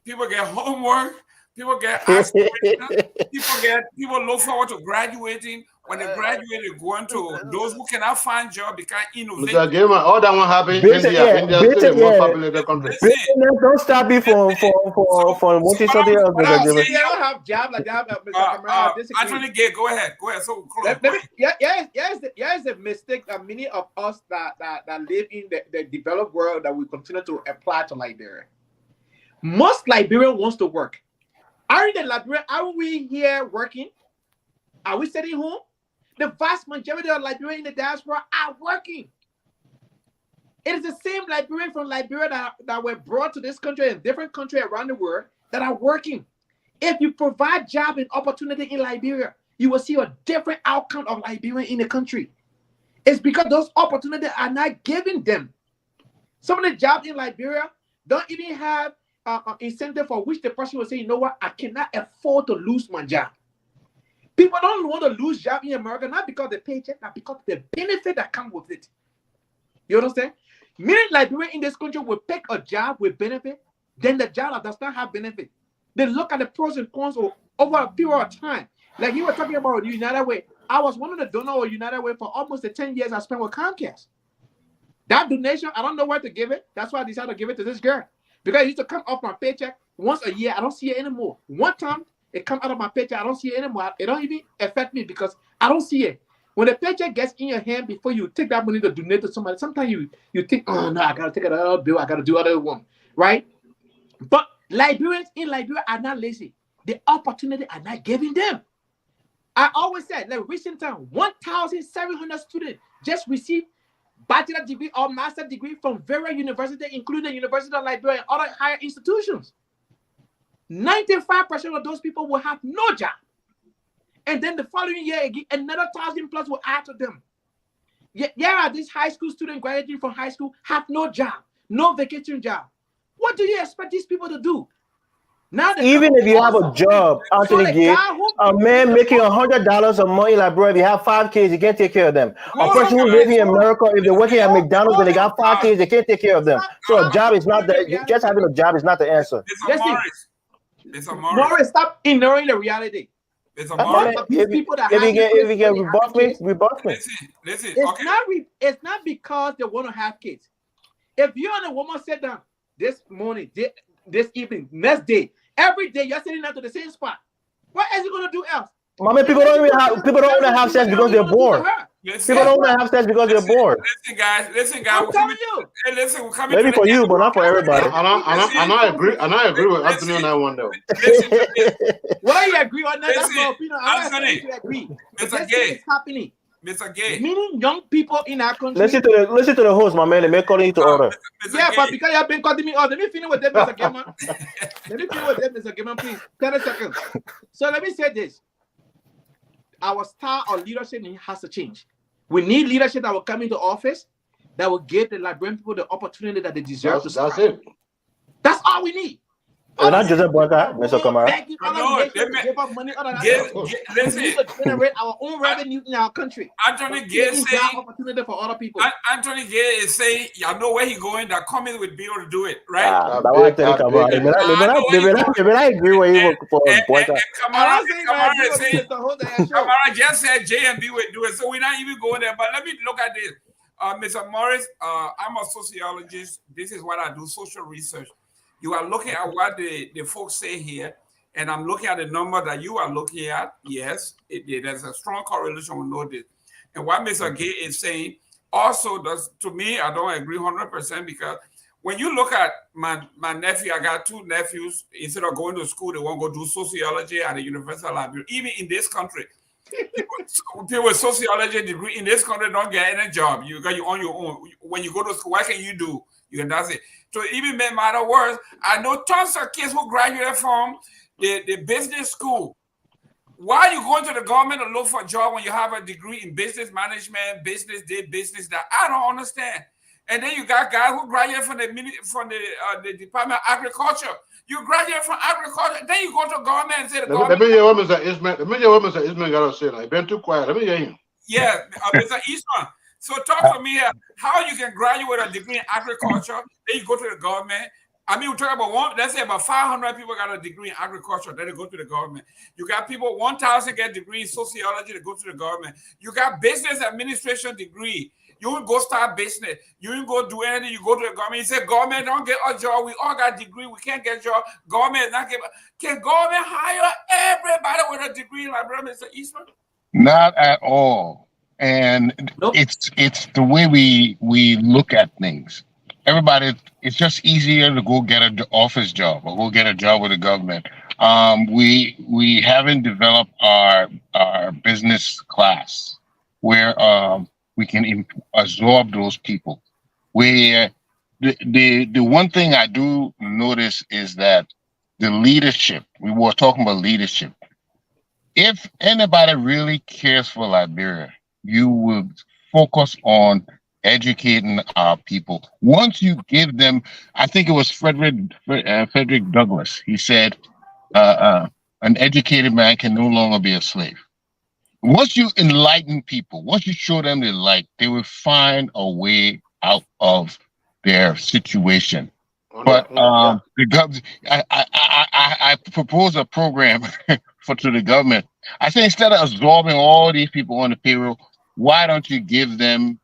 people get homework, people get aspirations, people look forward to graduating. When they graduate, they go into those who cannot find job, they can't innovate. Mr. Gamer, all that one happen in India. India is still a more populated country. Don't stop me for wanting something else. They don't have job like that, Mr. Cameron. Actually, Gay, go ahead. So Here's the mistake that many of us that live in the developed world that we continue to apply to Liberia. Most Liberians wants to work. Are we here working? Are we sitting home? The vast majority of Liberians in the diaspora are working. It is the same Liberians from Liberia that were brought to this country and different countries around the world that are working. If you provide job and opportunity in Liberia, you will see a different outcome of Liberians in the country. It's because those opportunities are not given them. Some of the jobs in Liberia don't even have an incentive for which the person will say, you know what, I cannot afford to lose my job. People don't want to lose job in America, not because of the paycheck, not because of the benefit that comes with it. You understand? Many Liberians in this country will pick a job with benefit, then the job that does not have benefit. They look at the pros and cons over a period of time. Like you were talking about United Way. I was one of the donors of United Way for almost the 10 years I spent with Comcast. That donation, I don't know where to give it. That's why I decided to give it to this girl. Because it used to come off my paycheck once a year. I don't see it anymore. One time it come out of my paycheck, I don't see it anymore. It don't even affect me because I don't see it. When the paycheck gets in your hand before you take that money to donate to somebody, sometimes you think, oh no, I gotta take another bill, I gotta do another one, right? But Liberians in Liberia are not lazy. The opportunity are not giving them. I always said, like recent time, 1,700 students just received bachelor degree or master degree from various universities, including the University of Liberia and other higher institutions. 95% of those people will have no job. And then the following year, again, another 1,000 plus will add to them. Yeah, these high school students graduating from high school have no job, no vacation job. What do you expect these people to do? Now, even if you have a job, Anthony Gay, a man making $100 a month in Liberia, if you have 5 kids, you can't take care of them. A person who's living in America, if they're working at McDonald's and they got 5 kids, they can't take care of them. So a job is not the, just having a job is not the answer. Morris, stop ignoring the reality. It's a Morris. If you can rebuff me. Listen. It's not because they want to have kids. If you and a woman sit down this morning, this evening, next day, every day you're sitting down to the same spot, what is it gonna do else? People don't want to have sex because they're bored. People don't want to have sex because they're bored. Listen, guys. I'm telling you. Hey, listen, we're coming. Maybe for you, but not for everybody. And I agree with Anthony on that one though. Whether you agree or not, that's my opinion. Anthony, I agree. Mr. Gay, it's happening. Mr. Gay. Meaning young people in our country. Listen to the host, my man. They may call you to order. Yeah, but because you have been calling me order, let me finish with them, Mr. Gamer. Let me finish with them, Mr. Gamer, please. 30 seconds. So let me say this. Our style of leadership has to change. We need leadership that will come into office that will give the Liberian people the opportunity that they deserve to start. That's it. That's all we need. We're not just a boycott, Mr. Kamara. Give up money. Listen, we need to generate our own revenue in our country. Anthony Gay saying opportunity for other people. Anthony Gay is saying, y'all know where he's going. That coming will be able to do it, right? I agree with you for boycott. Kamara just said JMB would do it, so we're not even going there. But let me look at this, Mr. Morris. I'm a sociologist. This is what I do: social research. You are looking at what the folks say here, and I'm looking at the number that you are looking at. Yes, there's a strong correlation. We know this. And what Mr. Gay is saying also does, to me, I don't agree 100% because when you look at my nephew, I got 2 nephews. Instead of going to school, they want to go do sociology at the University of Liberia. Even in this country, people with sociology degree in this country don't get any job. You on your own. When you go to school, what can you do? You can that's it. So even matter worse, I know tons of kids who graduated from the business school. Why are you going to the government to look for a job when you have a degree in business management, business that I don't understand? And then you got guys who graduate from the Department of Agriculture. You graduate from agriculture, then you go to government and say the government. Let me hear what Mr. Eastman got to say. I've been too quiet. Let me hear him. Yeah, Mr. Eastman. So talk to me here. How you can graduate a degree in agriculture, then you go to the government. I mean, we're talking about let's say about 500 people got a degree in agriculture, then they go to the government. You got people, 1,000 get a degree in sociology, they go to the government. You got business administration degree. You will go start business. You will go do anything. You go to the government. You say, government don't get a job. We all got degree. We can't get a job. Government not get. Can government hire everybody with a degree like Mr. Eastman? Not at all. And it's the way we look at things. Everybody, it's just easier to go get an office job or go get a job with the government. We haven't developed our business class where we can absorb those people. Where the one thing I do notice is that the leadership. We were talking about leadership. If anybody really cares for Liberia, you will focus on educating our people. Once you give them, I think it was Frederick Douglass. He said, an educated man can no longer be a slave. Once you enlighten people, once you show them the light, they will find a way out of their situation. But the government, I propose a program to the government. I say instead of absorbing all these people on the payroll, why don't you give them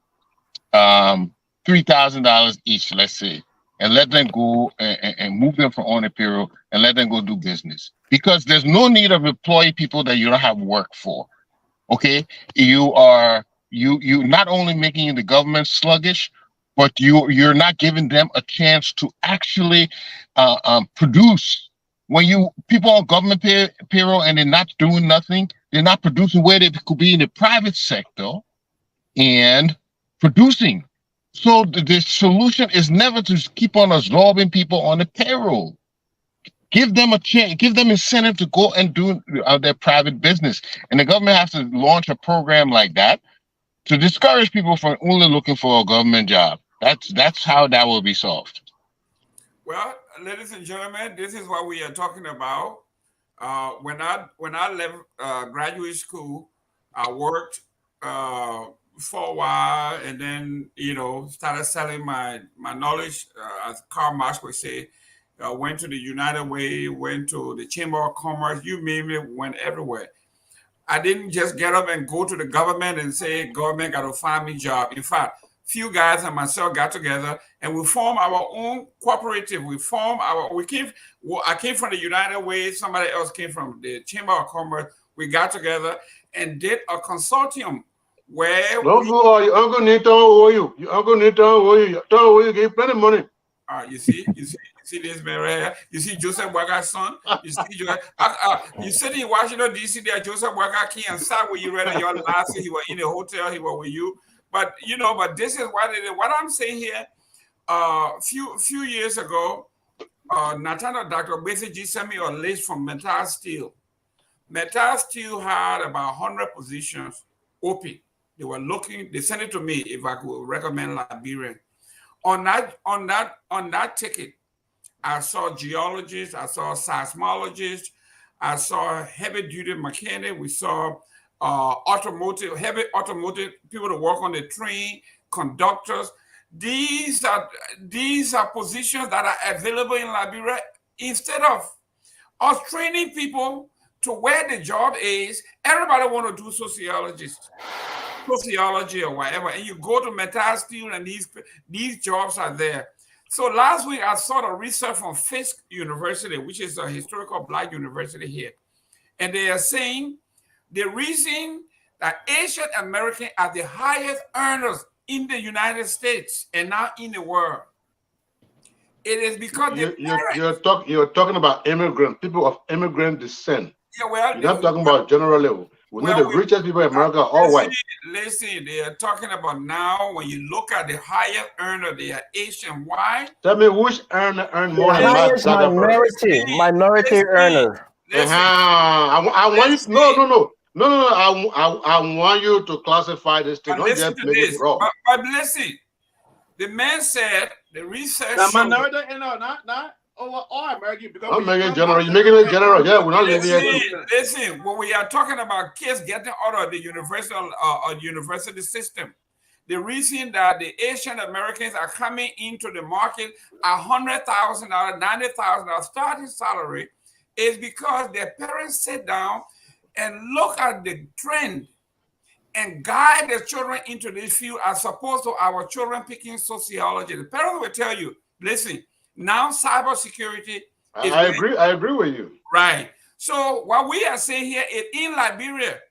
$3,000 each, let's say, and let them go and move them from on the payroll and let them go do business. Because there's no need of employing people that you don't have work for. Okay, you not only making the government sluggish, but you're not giving them a chance to actually produce. When people on government payroll and they're not doing nothing, they're not producing where they could be in the private sector and producing. So the solution is never to keep on absorbing people on the payroll. Give them a chance, give them incentive to go and do their private business. And the government has to launch a program like that to discourage people from only looking for a government job. That's how that will be solved. Well, ladies and gentlemen, this is what we are talking about. When I left graduate school, I worked for a while, and then started selling my knowledge, as Karl Marx would say. Went to the United Way, went to the Chamber of Commerce, you name it, went everywhere. I didn't just get up and go to the government and say, government got to find me a job. In fact, few guys and myself got together and we formed our own cooperative. I came from the United Way, somebody else came from the Chamber of Commerce. We got together and did a consortium where your uncle need to owe you. Your uncle need to owe you. You gave plenty of money. You see this man right here. You see Joseph Waga's son. You see you sit in Washington D.C. There, Joseph Waga came and sat with you right at your last. He was in a hotel. He was with you. But but this is what it is. What I'm saying here. Few years ago, Nathaniel Dr. Besigye sent me a list from Metal Steel. Metal Steel had about 100 positions open. They were looking. They sent it to me if I could recommend Liberian. On that ticket, I saw geologists, I saw seismologists, I saw heavy-duty mechanic. We saw heavy automotive people to work on the train, conductors. These are positions that are available in Liberia. Instead of us training people to where the job is, everybody want to do sociology or whatever, and you go to Metal Steel and these jobs are there. So last week I saw the research from Fisk University, which is a historical Black university here, and they are saying the reason that Asian Americans are the highest earners in the United States and not in the world, it is because you're talking about immigrant people of immigrant descent. Yeah, well, you're not talking about general level. The richest people in America are all white. Listen, they are talking about now when you look at the higher earner, they are Asian. Why? Tell me which earner earn more than highest minority earner. I want you. No. I want you to classify this thing. Don't just make it raw. But listen, the man said the research. The minority earner, not all American. I'm making it general. You're making it general. Yeah, we're not living here. Listen, when we are talking about kids getting out of the university system, the reason that the Asian Americans are coming into the market at $100,000, $90,000 starting salary is because their parents sit down and look at the trend and guide their children into this field as opposed to our children picking sociology. The parents will tell you, listen, now cybersecurity is I agree with you. Right. So what we are saying here is in Liberia,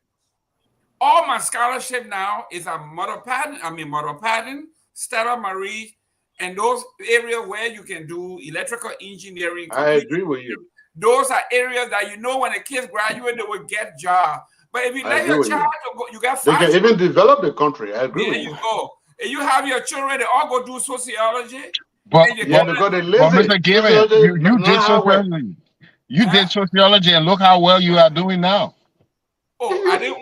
all my scholarship now is at Mother Patton, Stella Marie, and those areas where you can do electrical engineering. I agree with you. Those are areas that when the kids graduate, they will get jobs. But if you let your child go, you get they can even develop the country. I agree with you. There you go. If you have your children, they all go do sociology. But because they lazy. Mr. Given, you did sociology. You did sociology, and look how well you are doing now. Oh, I didn't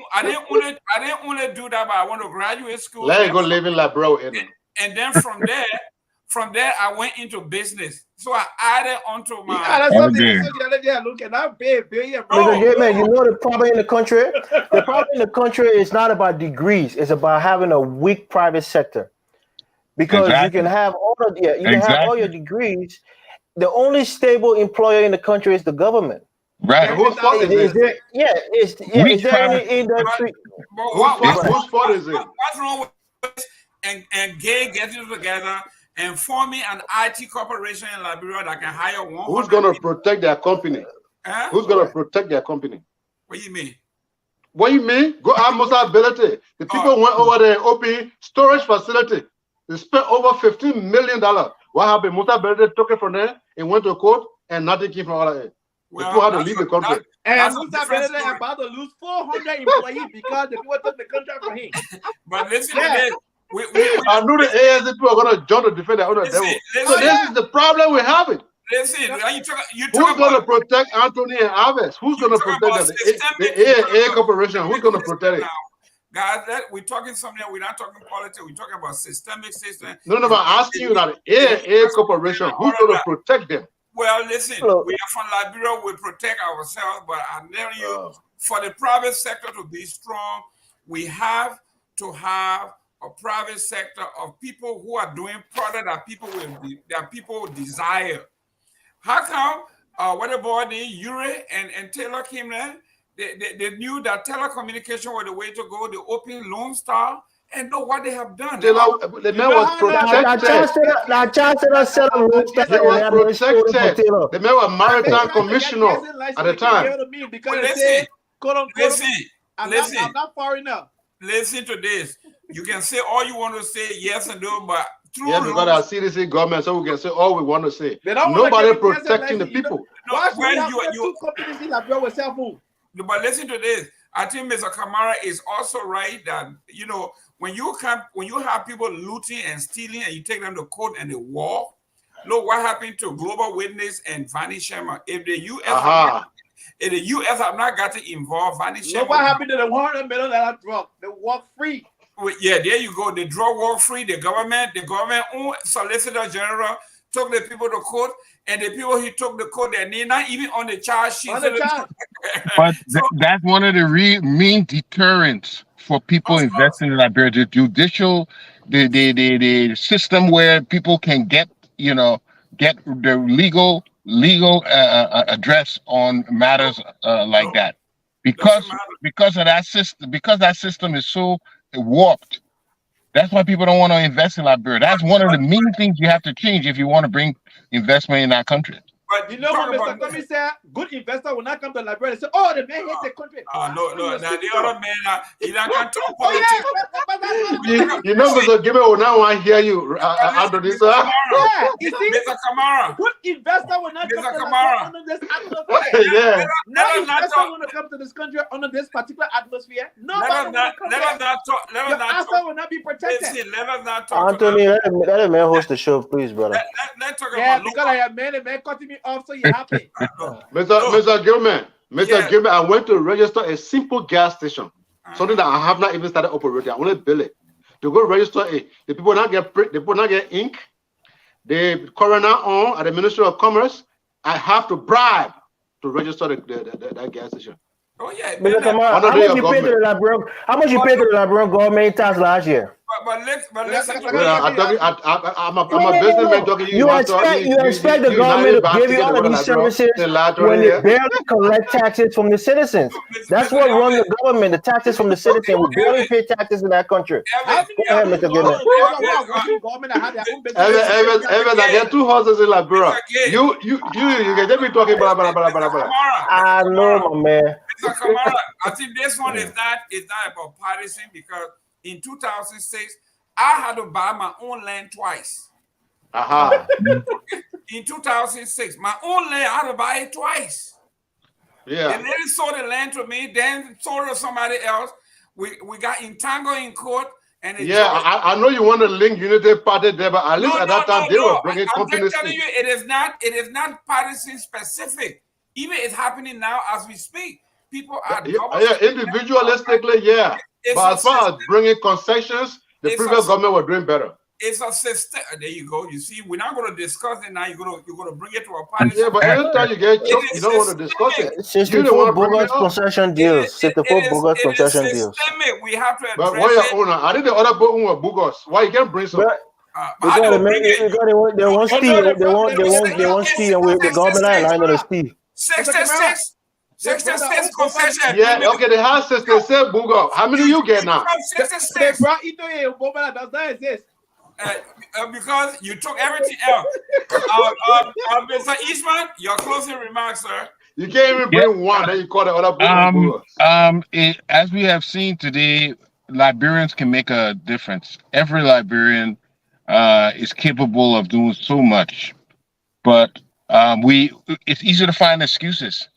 want to do that, but I went to graduate school. Let it go live in Labro. And then from there, I went into business. So I added onto my. Look at that baby. Man, you know the problem in the country? The problem in the country is not about degrees. It's about having a weak private sector. Because you can have all your degrees. The only stable employer in the country is the government. Right. Whose fault is it? Is there any industry? Whose fault is it? What's wrong with and gay getting together and forming an IT corporation in Liberia that can hire 100 Who's going to protect their company? Huh? Who's going to protect their company? What do you mean? What do you mean? Go have Mosability. The people went over there and opened storage facility. They spent over $15 million. What happened? Mosability took it from there and went to court, and nothing came from all of it. Well, people had to leave the country. And Mosability is about to lose 400 employees because the people took the contract from him. But listen to this. I knew the ASD people are going to jump to defend their own devil. So this is the problem we're having. Listen, who's going to protect Anthony and Aves? Who's going to protect them? The AA corporation. Who's going to protect it? Guys, we're talking something. We're not talking politics. We're talking about systemic system. No, but I'm asking you now, the AA corporation. Who's going to protect them? Well, listen, we are from Liberia. We protect ourselves, but I'm telling you, for the private sector to be strong, we have to have a private sector of people who are doing product that people desire. How come what about Uri and Taylor came there? They knew that telecommunication was the way to go. They opened Lone Star and know what they have done. The man was protected. They were protected. The man was maritime commissioner at the time. Listen, I'm not far enough. Listen to this. You can say all you want to say, yes and no, but yeah, because our CDC government, so we can say all we want to say. Nobody protecting the people. Why should you have two companies in Liberia with cell phone? But listen to this. I think Mr. Kamara is also right that when you have people looting and stealing and you take them to court and they walk, look what happened to Global Witness and Vanny Sherman. If the U.S. have not got to involve Vanny Sherman, look what happened to the $100 million drug. They walk free. Yeah, there you go. The drug walk free. The government own Solicitor General took the people to court, and the people he took to court, they're not even on the charge sheet. But that's one of the main deterrents for people investing in Liberia. The judicial, the system where people can get the legal address on matters like that, because of that system. Because that system is so warped. That's why people don't want to invest in Liberia. That's one of the main things you have to change if you want to bring investment in that country. But you know what Mr. Tommy said? Good investor will not come to Liberia and say, "Oh, the man hates the country." No. Now the other man, he not going to talk politics. You know, Mr. Gibbon will not want to hear you. You see, Mr. Kamara. Good investor will not come to Kamara. under this atmosphere. Yeah. No investor want to come to this country under this particular atmosphere. Nobody Your asset will not be protected. Listen, let us not talk Anthony, let a man host the show, please, brother. Let's talk Yeah, about because I am man cutting me off, so you're happy. Mr. Gilman, Gilman, I went to register a simple gas station, something that I have not even started operating. I only bill it. To go register it, the people not get ink. The coroner at the Ministry of Commerce, I have to bribe to register that gas station. Oh yeah. How much you paid to the Liberian government tax last year? But let's I'm a businessman talking to you. You expect the government to give you all of these services when they barely collect taxes from the citizens. That's what runs the government, the taxes from the citizens. We barely pay taxes in that country. Go ahead, Mr. Goodman. Evans, I get 2 houses in Liberia. You can just be talking blah. I know, my man. Mr. Kamara, I think this one is not about partisan because in 2006, I had to buy my own land twice. In 2006, my own land, I had to buy it twice. Yeah. And then they sold the land to me, then sold it to somebody else. We got entangled in court. And I know you want to link Unity Party there, but at least at that time they were bringing companies. I'm telling you, it is not partisan specific. Even it's happening now as we speak. People are individualistically, yeah. But as far as bringing concessions, the previous government were doing better. It's a system. There you go. You see, we're not going to discuss it now. You're going to bring it to a party. Yeah, but every time you get choked, you don't want to discuss it. 64 bogus concession deals. 64 bogus concession deals. We have to address but why your owner? I think the other book were bogus. Why you can't bring some? They want steal, and the government line on the steal. 66. 66 concession. Yeah, okay, they have 66 Bugo. How many you get now? 66. brought into here, Obama does not exist. Because you took everything else. Mr. Eastman, your closing remarks, sir. You can't even bring one, then you call the other Bugo. As we have seen today, Liberians can make a difference. Every Liberian is capable of doing so much, but it's easy to find excuses.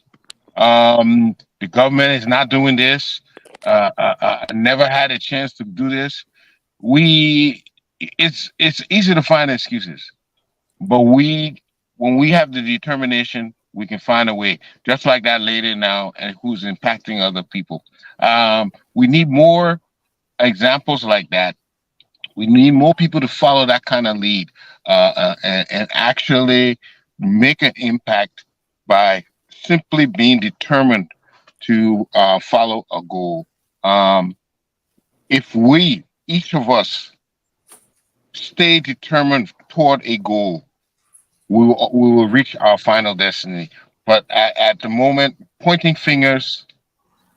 The government is not doing this. Never had a chance to do this. It's easy to find excuses, but when we have the determination, we can find a way. Just like that lady now, and who's impacting other people. We need more examples like that. We need more people to follow that kind of lead and actually make an impact by simply being determined to follow a goal. If each of us, stay determined toward a goal, we will reach our final destiny. But at the moment, pointing fingers,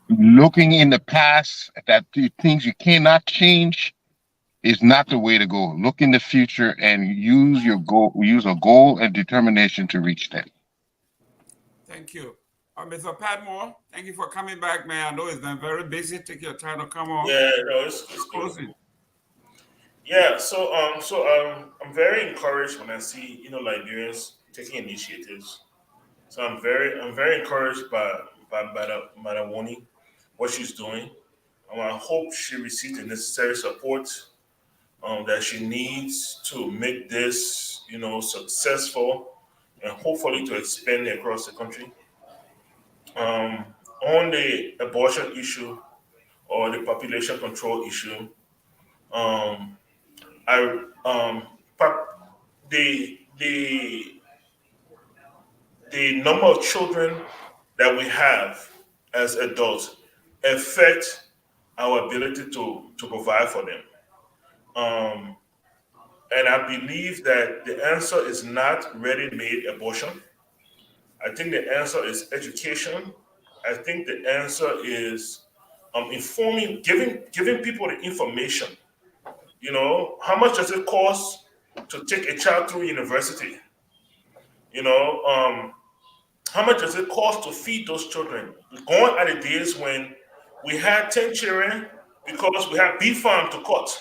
looking in the past at the things you cannot change is not the way to go. Look in the future and use a goal and determination to reach that. Thank you. Mr. Padmore, thank you for coming back, man. I know it's been very busy. Take your time to come on. Yeah, no, it's closing. Yeah, so I'm very encouraged when I see Liberians taking initiatives. So I'm very encouraged by Madam Wornee, what she's doing. I hope she receives the necessary support that she needs to make this successful and hopefully to expand it across the country. On the abortion issue or the population control issue, the number of children that we have as adults affect our ability to provide for them. And I believe that the answer is not ready-made abortion. I think the answer is education. I think the answer is informing, giving people the information. How much does it cost to take a child through university? How much does it cost to feed those children? Going at the days when we had 10 children because we had beef farm to cut.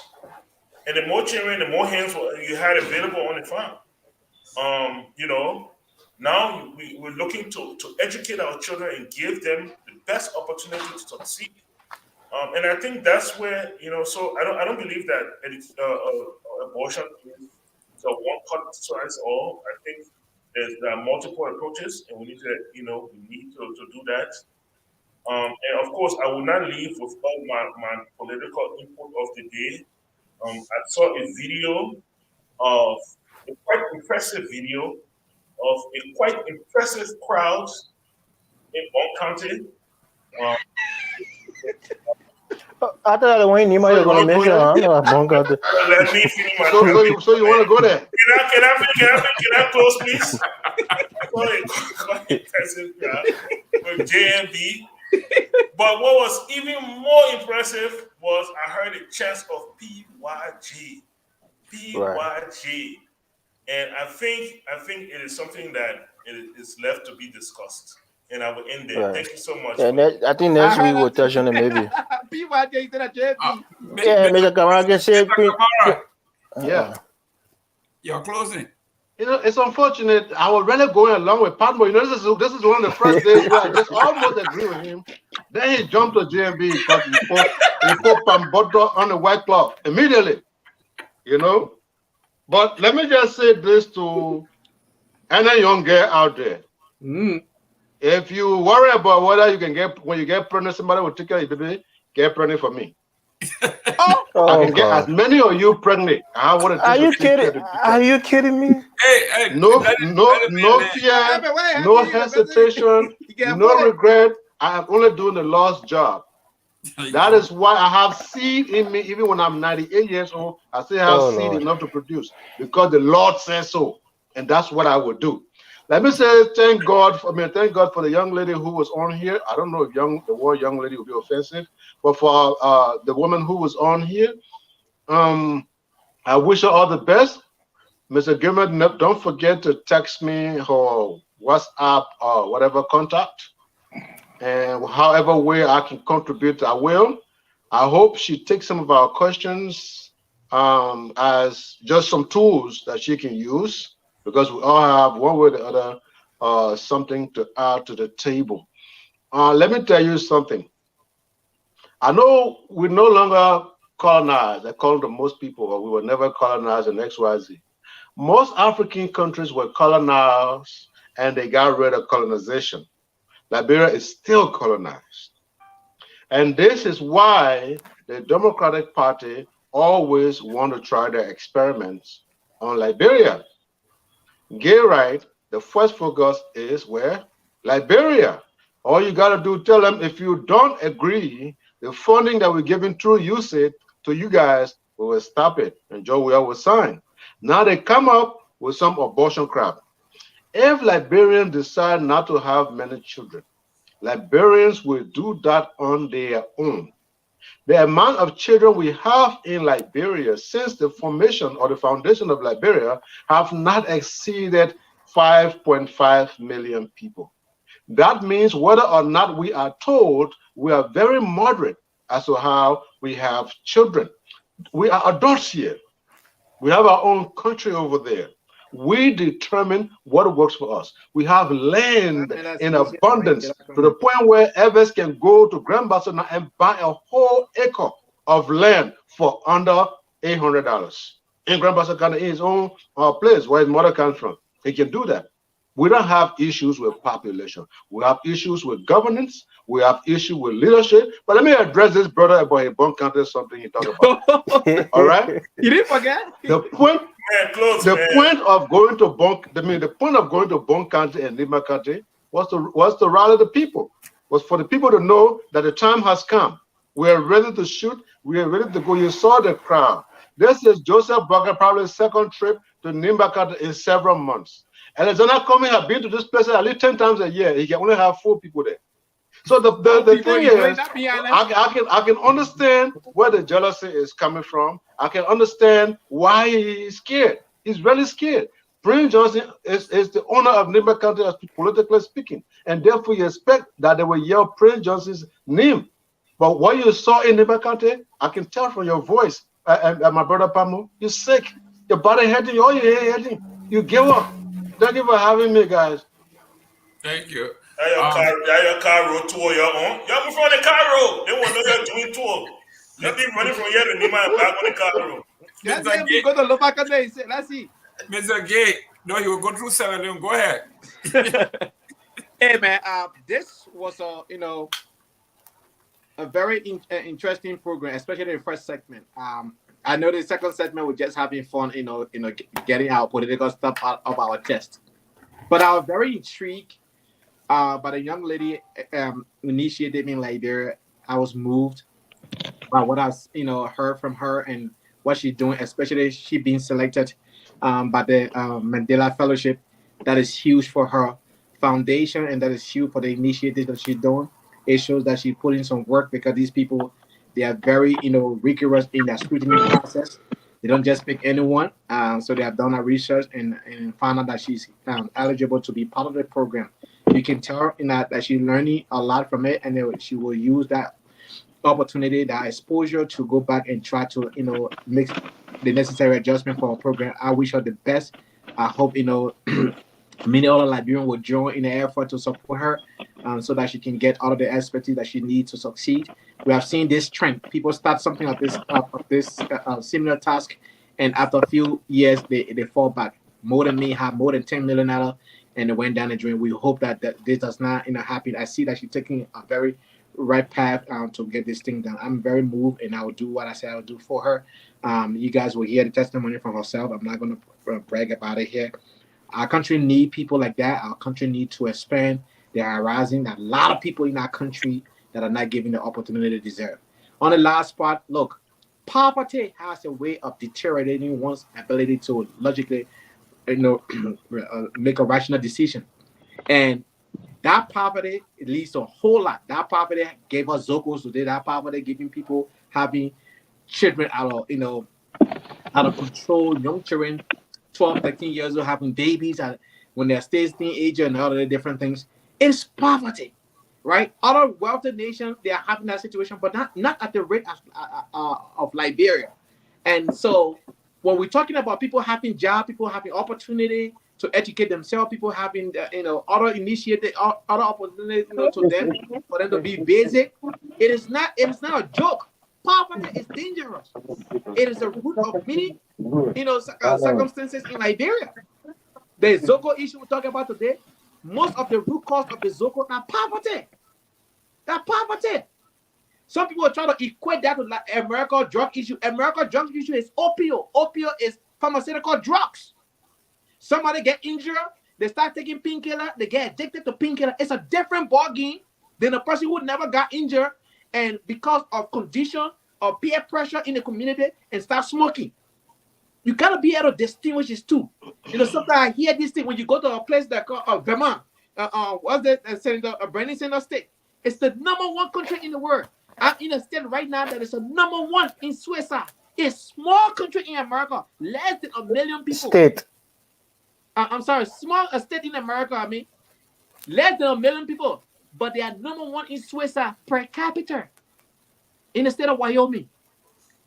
And the more children, the more hands you had available on the farm. Now we're looking to educate our children and give them the best opportunity to succeed. And I think that's where, so I don't believe that abortion is a one-cut-size-all. I think there are multiple approaches, and we need to do that. And of course, I will not leave with all my political input of the day. I saw a quite impressive video of a quite impressive crowd in Bon County. I thought the Wayne Nima was going to mention. I'm not Bon County. Let me finish my So you want to go there? Can I close, please? Quite impressive crowd with JMB. But what was even more impressive was I heard a chant of PYG. PYG. And I think it is something that is left to be discussed. And I will end there. Right. Thank you so much. Yeah, I think next week we'll touch on it maybe. PYG instead of JP. Yeah, Mr. Kamara said. Yeah. You're closing. It's unfortunate. I was really going along with Padmore. This is one of the first days where I just almost agree with him. Then he jumped to JMB because he put Pambodo on the white cloth immediately. But let me just say this to any young girl out there. If you worry about whether you can when you get pregnant, somebody will take care of your baby, get pregnant for me. I can get as many of you pregnant. I want to. Are you kidding? Are you kidding me? Hey, no fear, no hesitation, no regret. I am only doing the Lord's job. That is why I have seed in me. Even when I'm 98 years old, I still have seed enough to produce because the Lord says so, and that's what I will do. Let me say thank God for the young lady who was on here. I don't know if the word young lady will be offensive, but for the woman who was on here, I wish her all the best. Mr. Gilman, don't forget to text me her WhatsApp or whatever contact. And however way I can contribute, I will. I hope she takes some of our questions as just some tools that she can use, because we all have one way or the other something to add to the table. Let me tell you something. I know we no longer colonized, according to most people, or we were never colonized in XYZ. Most African countries were colonized and they got rid of colonization. Liberia is still colonized. And this is why the Democratic Party always want to try their experiments on Liberia. Gay right, the first focus is where? Liberia. All you got to do, tell them if you don't agree, the funding that we're giving through USAID to you guys, we will stop it. And Joe Will will sign. Now they come up with some abortion crap. If Liberians decide not to have many children, Liberians will do that on their own. The amount of children we have in Liberia since the formation or the foundation of Liberia have not exceeded 5.5 million people. That means whether or not we are told, we are very moderate as to how we have children. We are adults here. We have our own country over there. We determine what works for us. We have land in abundance to the point where Evers can go to Grand Bassa and buy a whole acre of land for under $800 in Grand Bassa County, in his own place where his mother comes from. He can do that. We don't have issues with population. We have issues with governance. We have issues with leadership. But let me address this brother about a bunk county, something he talked about. All right? You didn't forget? The point of going to Bunk County and Nima County was to rally the people, was for the people to know that the time has come. We are ready to shoot. We are ready to go. You saw the crowd. This is Joseph Barker, probably second trip to Nimba County in several months. Alexander Comey has been to this place at least 10 times a year. He can only have 4 people there. So the thing is, I can understand where the jealousy is coming from. I can understand why he's scared. He's really scared. Prince Johnson is the owner of Nimba County, as politically speaking, and therefore you expect that they will yell Prince Johnson's name. But what you saw in Nimba County, I can tell from your voice, and my brother Pamo, you're sick. Your body hurting, all your hair hurting. You give up. Thank you for having me, guys. Thank you. Your car road tour your own. You're from the car road. They won't know you're doing tour. Let them running from here to Nima and back on the car road. Mr. Gay, go to Lopaka Day. Let's see. Mr. Gay, no, you will go through 7. Go ahead. Hey man, this was a very interesting program, especially the first segment. I know the second segment was just having fun, getting our political stuff out of our chest. But I was very intrigued by the young lady initiated in Liberia. I was moved by what I heard from her and what she's doing, especially she being selected by the Mandela Fellowship. That is huge for her foundation, and that is huge for the initiative that she's doing. It shows that she's putting some work, because these people, they are very, rigorous in their scrutiny process. They don't just pick anyone. So they have done a research and found out that she's eligible to be part of the program. You can tell that she's learning a lot from it, and she will use that opportunity, that exposure, to go back and try to, make the necessary adjustment for our program. I wish her the best. I hope, many other Liberians will join in the effort to support her, so that she can get all of the expertise that she needs to succeed. We have seen this trend. People start something of this similar task, and after a few years, they fall back. More than me have more than $10 million, and it went down the drain. We hope that this does not happen. I see that she's taking a very right path to get this thing done. I'm very moved, and I will do what I said I will do for her. You guys will hear the testimony from herself. I'm not going to brag about it here. Our country need people like that. Our country need to expand their horizon. A lot of people in our country that are not given the opportunity they deserve. On the last part, look, poverty has a way of deteriorating one's ability to logically make a rational decision. And that poverty leads to a whole lot. That poverty gave us Zocos today. That poverty giving people having children out of control, young children, 12, 13 years old, having babies and when they're still teenager and all of the different things. It's poverty, right? Other wealthy nations, they are having that situation, but not at the rate of Liberia. And so when we're talking about people having jobs, people having opportunity to educate themselves, people having other initiative, other opportunities, to them for them to be basic. It is not a joke. Poverty is dangerous. It is the root of many circumstances in Liberia. The Zoko issue we're talking about today, most of the root cause of the Zoko are poverty. That poverty. Some people are trying to equate that to like American drug issue. American drug issue is opioid. Opioid is pharmaceutical drugs. Somebody get injured, they start taking painkiller, they get addicted to painkiller. It's a different ballgame than a person who never got injured and because of condition or peer pressure in the community and start smoking. You gotta be able to distinguish these two. Sometimes I hear this thing when you go to a place that called Vermont. What's that? Senator Brandon Center State. It's the #1 country in the world. I'm in a state right now that is a #1 in Switzerland. It's a small country in America, less than 1 million people. State. I'm sorry, small state in America. I mean, less than 1 million people, but they are #1 in Switzerland per capita in the state of Wyoming.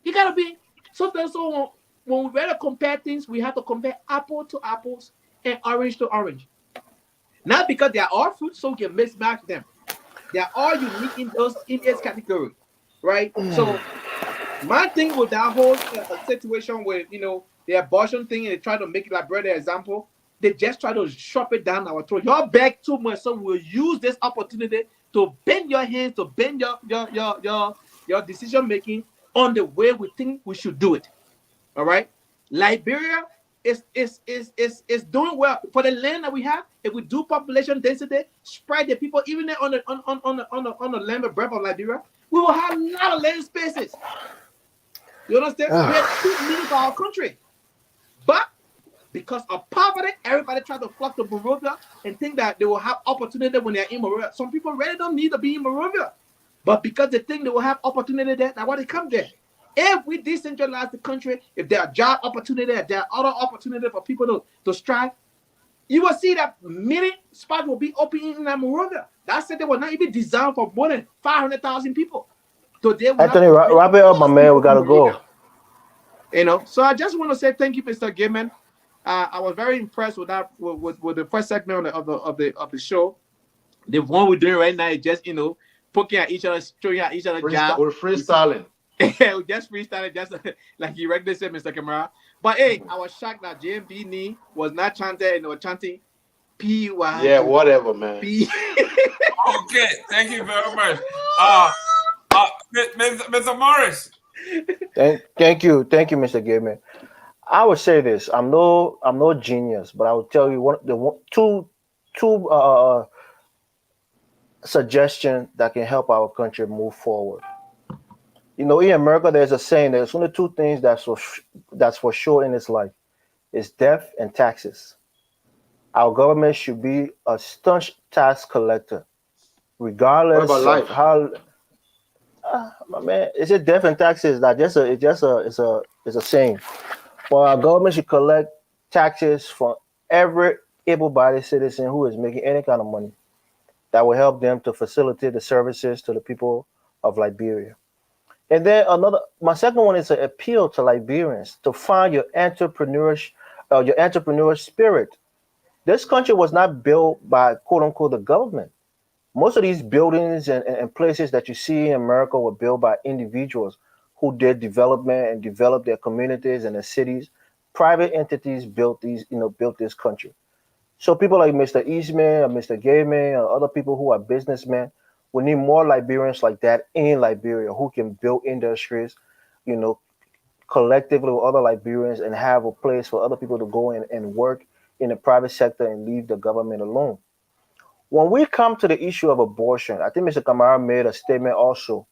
You gotta be sometimes so. When we rather compare things, we have to compare apple to apples and orange to orange. Not because they are all fruits, so we can mismatch them. They are all unique in its category, right? So my thing with that whole situation with the abortion thing, and they try to make it like brother example, they just try to shove it down our throat. Y'all beg too much, so we'll use this opportunity to bend your hands, to bend your decision making on the way we think we should do it. All right, Liberia is doing well for the land that we have. If we do population density, spread the people even there on the land of breadth of Liberia, we will have a lot of land spaces. You understand? We have too many for our country, but because of poverty, everybody try to flock to Monrovia and think that they will have opportunity when they're in Monrovia. Some people really don't need to be in Monrovia, but because they think they will have opportunity there, that's why they come there. If we decentralize the country, if there are job opportunities, if there are other opportunities for people to strive, you will see that many spots will be open in Monrovia. That city was not even designed for more than 500,000 people. So Anthony, wrap it up, my man. We gotta go. So I just want to say thank you, Mr. Gaiman. I was very impressed with that with the first segment of the show. The one we're doing right now is just poking at each other, showing at each other job. We're freestyling. We just freestyling, just like you regularly said, Mr. Camara. But hey, I was shocked that JMB Nee was not chanting and was chanting P-Y. Yeah, whatever, man. Okay, thank you very much. Mr. Morris. Thank you, Mr. Gaiman. I would say this: I'm no genius, but I will tell you two suggestions that can help our country move forward. In America, there's a saying: there's only two things that's for sure in this life: it's death and taxes. Our government should be a staunch tax collector, regardless of how. My man, is it death and taxes? That it's a saying. But our government should collect taxes from every able-bodied citizen who is making any kind of money that will help them to facilitate the services to the people of Liberia. And then my second one is an appeal to Liberians to find your entrepreneurial spirit. This country was not built by quote unquote the government. Most of these buildings and places that you see in America were built by individuals who did development and developed their communities and their cities. Private entities built this country. So people like Mr. Eastman or Mr. Gaiman or other people who are businessmen, we need more Liberians like that in Liberia who can build industries, collectively with other Liberians and have a place for other people to go in and work in the private sector and leave the government alone. When we come to the issue of abortion, I think Mr. Kamara made a statement also.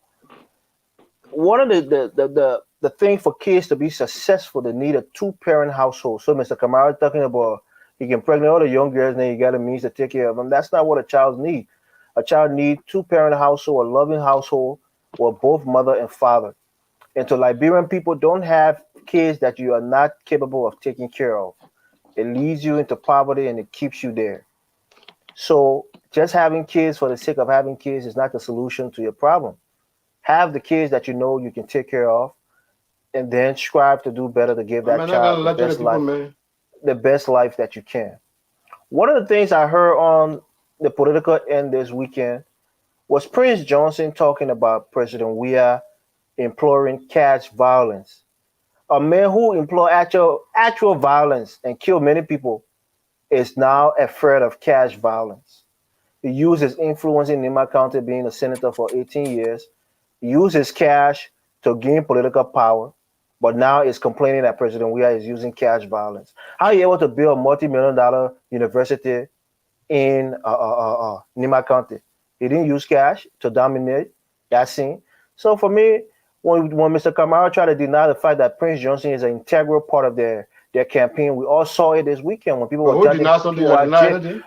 One of the the thing for kids to be successful, they need a two-parent household. So Mr. Kamara talking about you can pregnant all the young girls, and then you got a means to take care of them. That's not what a child needs. A child needs two-parent household, a loving household with both mother and father. And so Liberian people don't have kids that you are not capable of taking care of. It leads you into poverty and it keeps you there. So just having kids for the sake of having kids is not the solution to your problem. Have the kids that you know you can take care of, and then strive to do better to give that child the best life that you can. One of the things I heard on the political end this weekend was Prince Johnson talking about President Weah imploring cash violence. A man who employed actual violence and killed many people is now afraid of cash violence. He used his influence in Nima County, being a senator for 18 years. He used his cash to gain political power, but now is complaining that President Weah is using cash violence. How are you able to build a multi-million-dollar university in Nima County? He didn't use cash to dominate that scene. So for me, when Mr. Kamara tried to deny the fact that Prince Johnson is an integral part of their campaign, we all saw it this weekend when people were judging.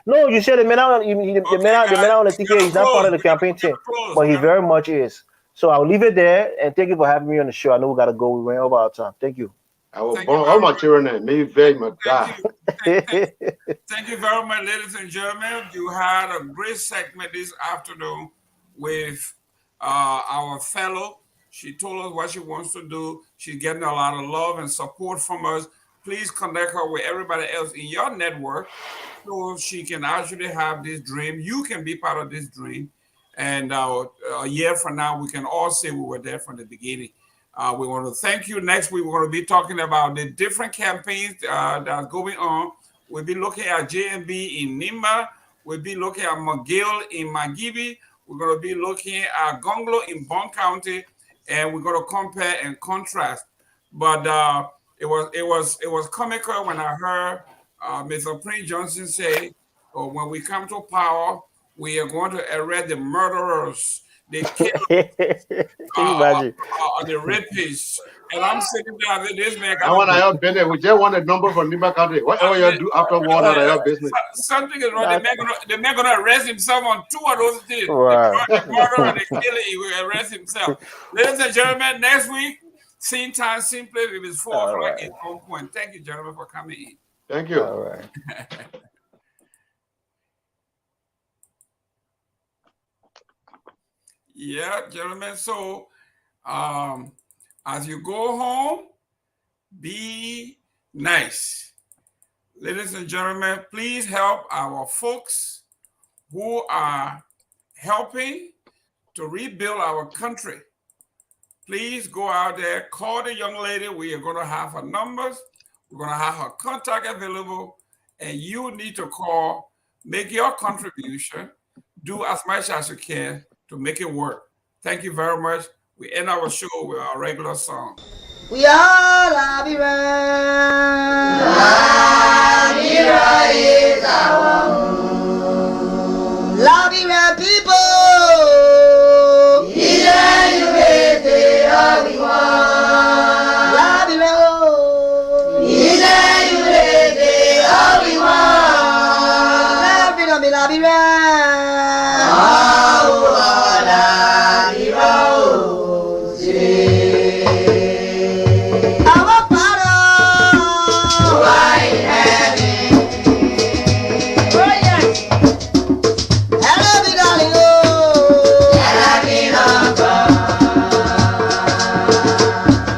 No, you said the man out on the ticket. He's not part of the campaign team, but he very much is. So I'll leave it there, and thank you for having me on the show. I know we gotta go. We went over our time. Thank you. I will burn all my children and maybe very much die. Thank you very much, ladies and gentlemen. You had a great segment this afternoon with our fellow. She told us what she wants to do. She's getting a lot of love and support from us. Please connect her with everybody else in your network so she can actually have this dream. You can be part of this dream. And a year from now, we can all say we were there from the beginning. We want to thank you. Next week, we're going to be talking about the different campaigns that are going on. We'll be looking at JMB in Nimba. We'll be looking at McGill in Magibi. We're going to be looking at Gonglo in Bond County. And we're going to compare and contrast. But it was comical when I heard Mr. Prince Johnson say, when we come to power, we are going to arrest the murderers, the killers, the rapists. And I'm sitting there with this man. I want to help business. We just want a number for Nimba County. Whatever you do after war, I help business. Something is wrong. The man going to arrest himself on two of those things. Right. The murder and the killing, he will arrest himself. Ladies and gentlemen, next week, same time, same place. If it's 4 o'clock, it's on point. Thank you, gentlemen, for coming in. Thank you. All right. Yeah, gentlemen. So, as you go home, be nice. Ladies and gentlemen, please help our folks who are helping to rebuild our country. Please go out there, call the young lady. We are going to have her numbers. We're going to have her contact available, and you need to call, make your contribution, do as much as you can to make it work. Thank you very much. We end our show with our regular song. We are Labira. Labira is our home. Labira people. Labira.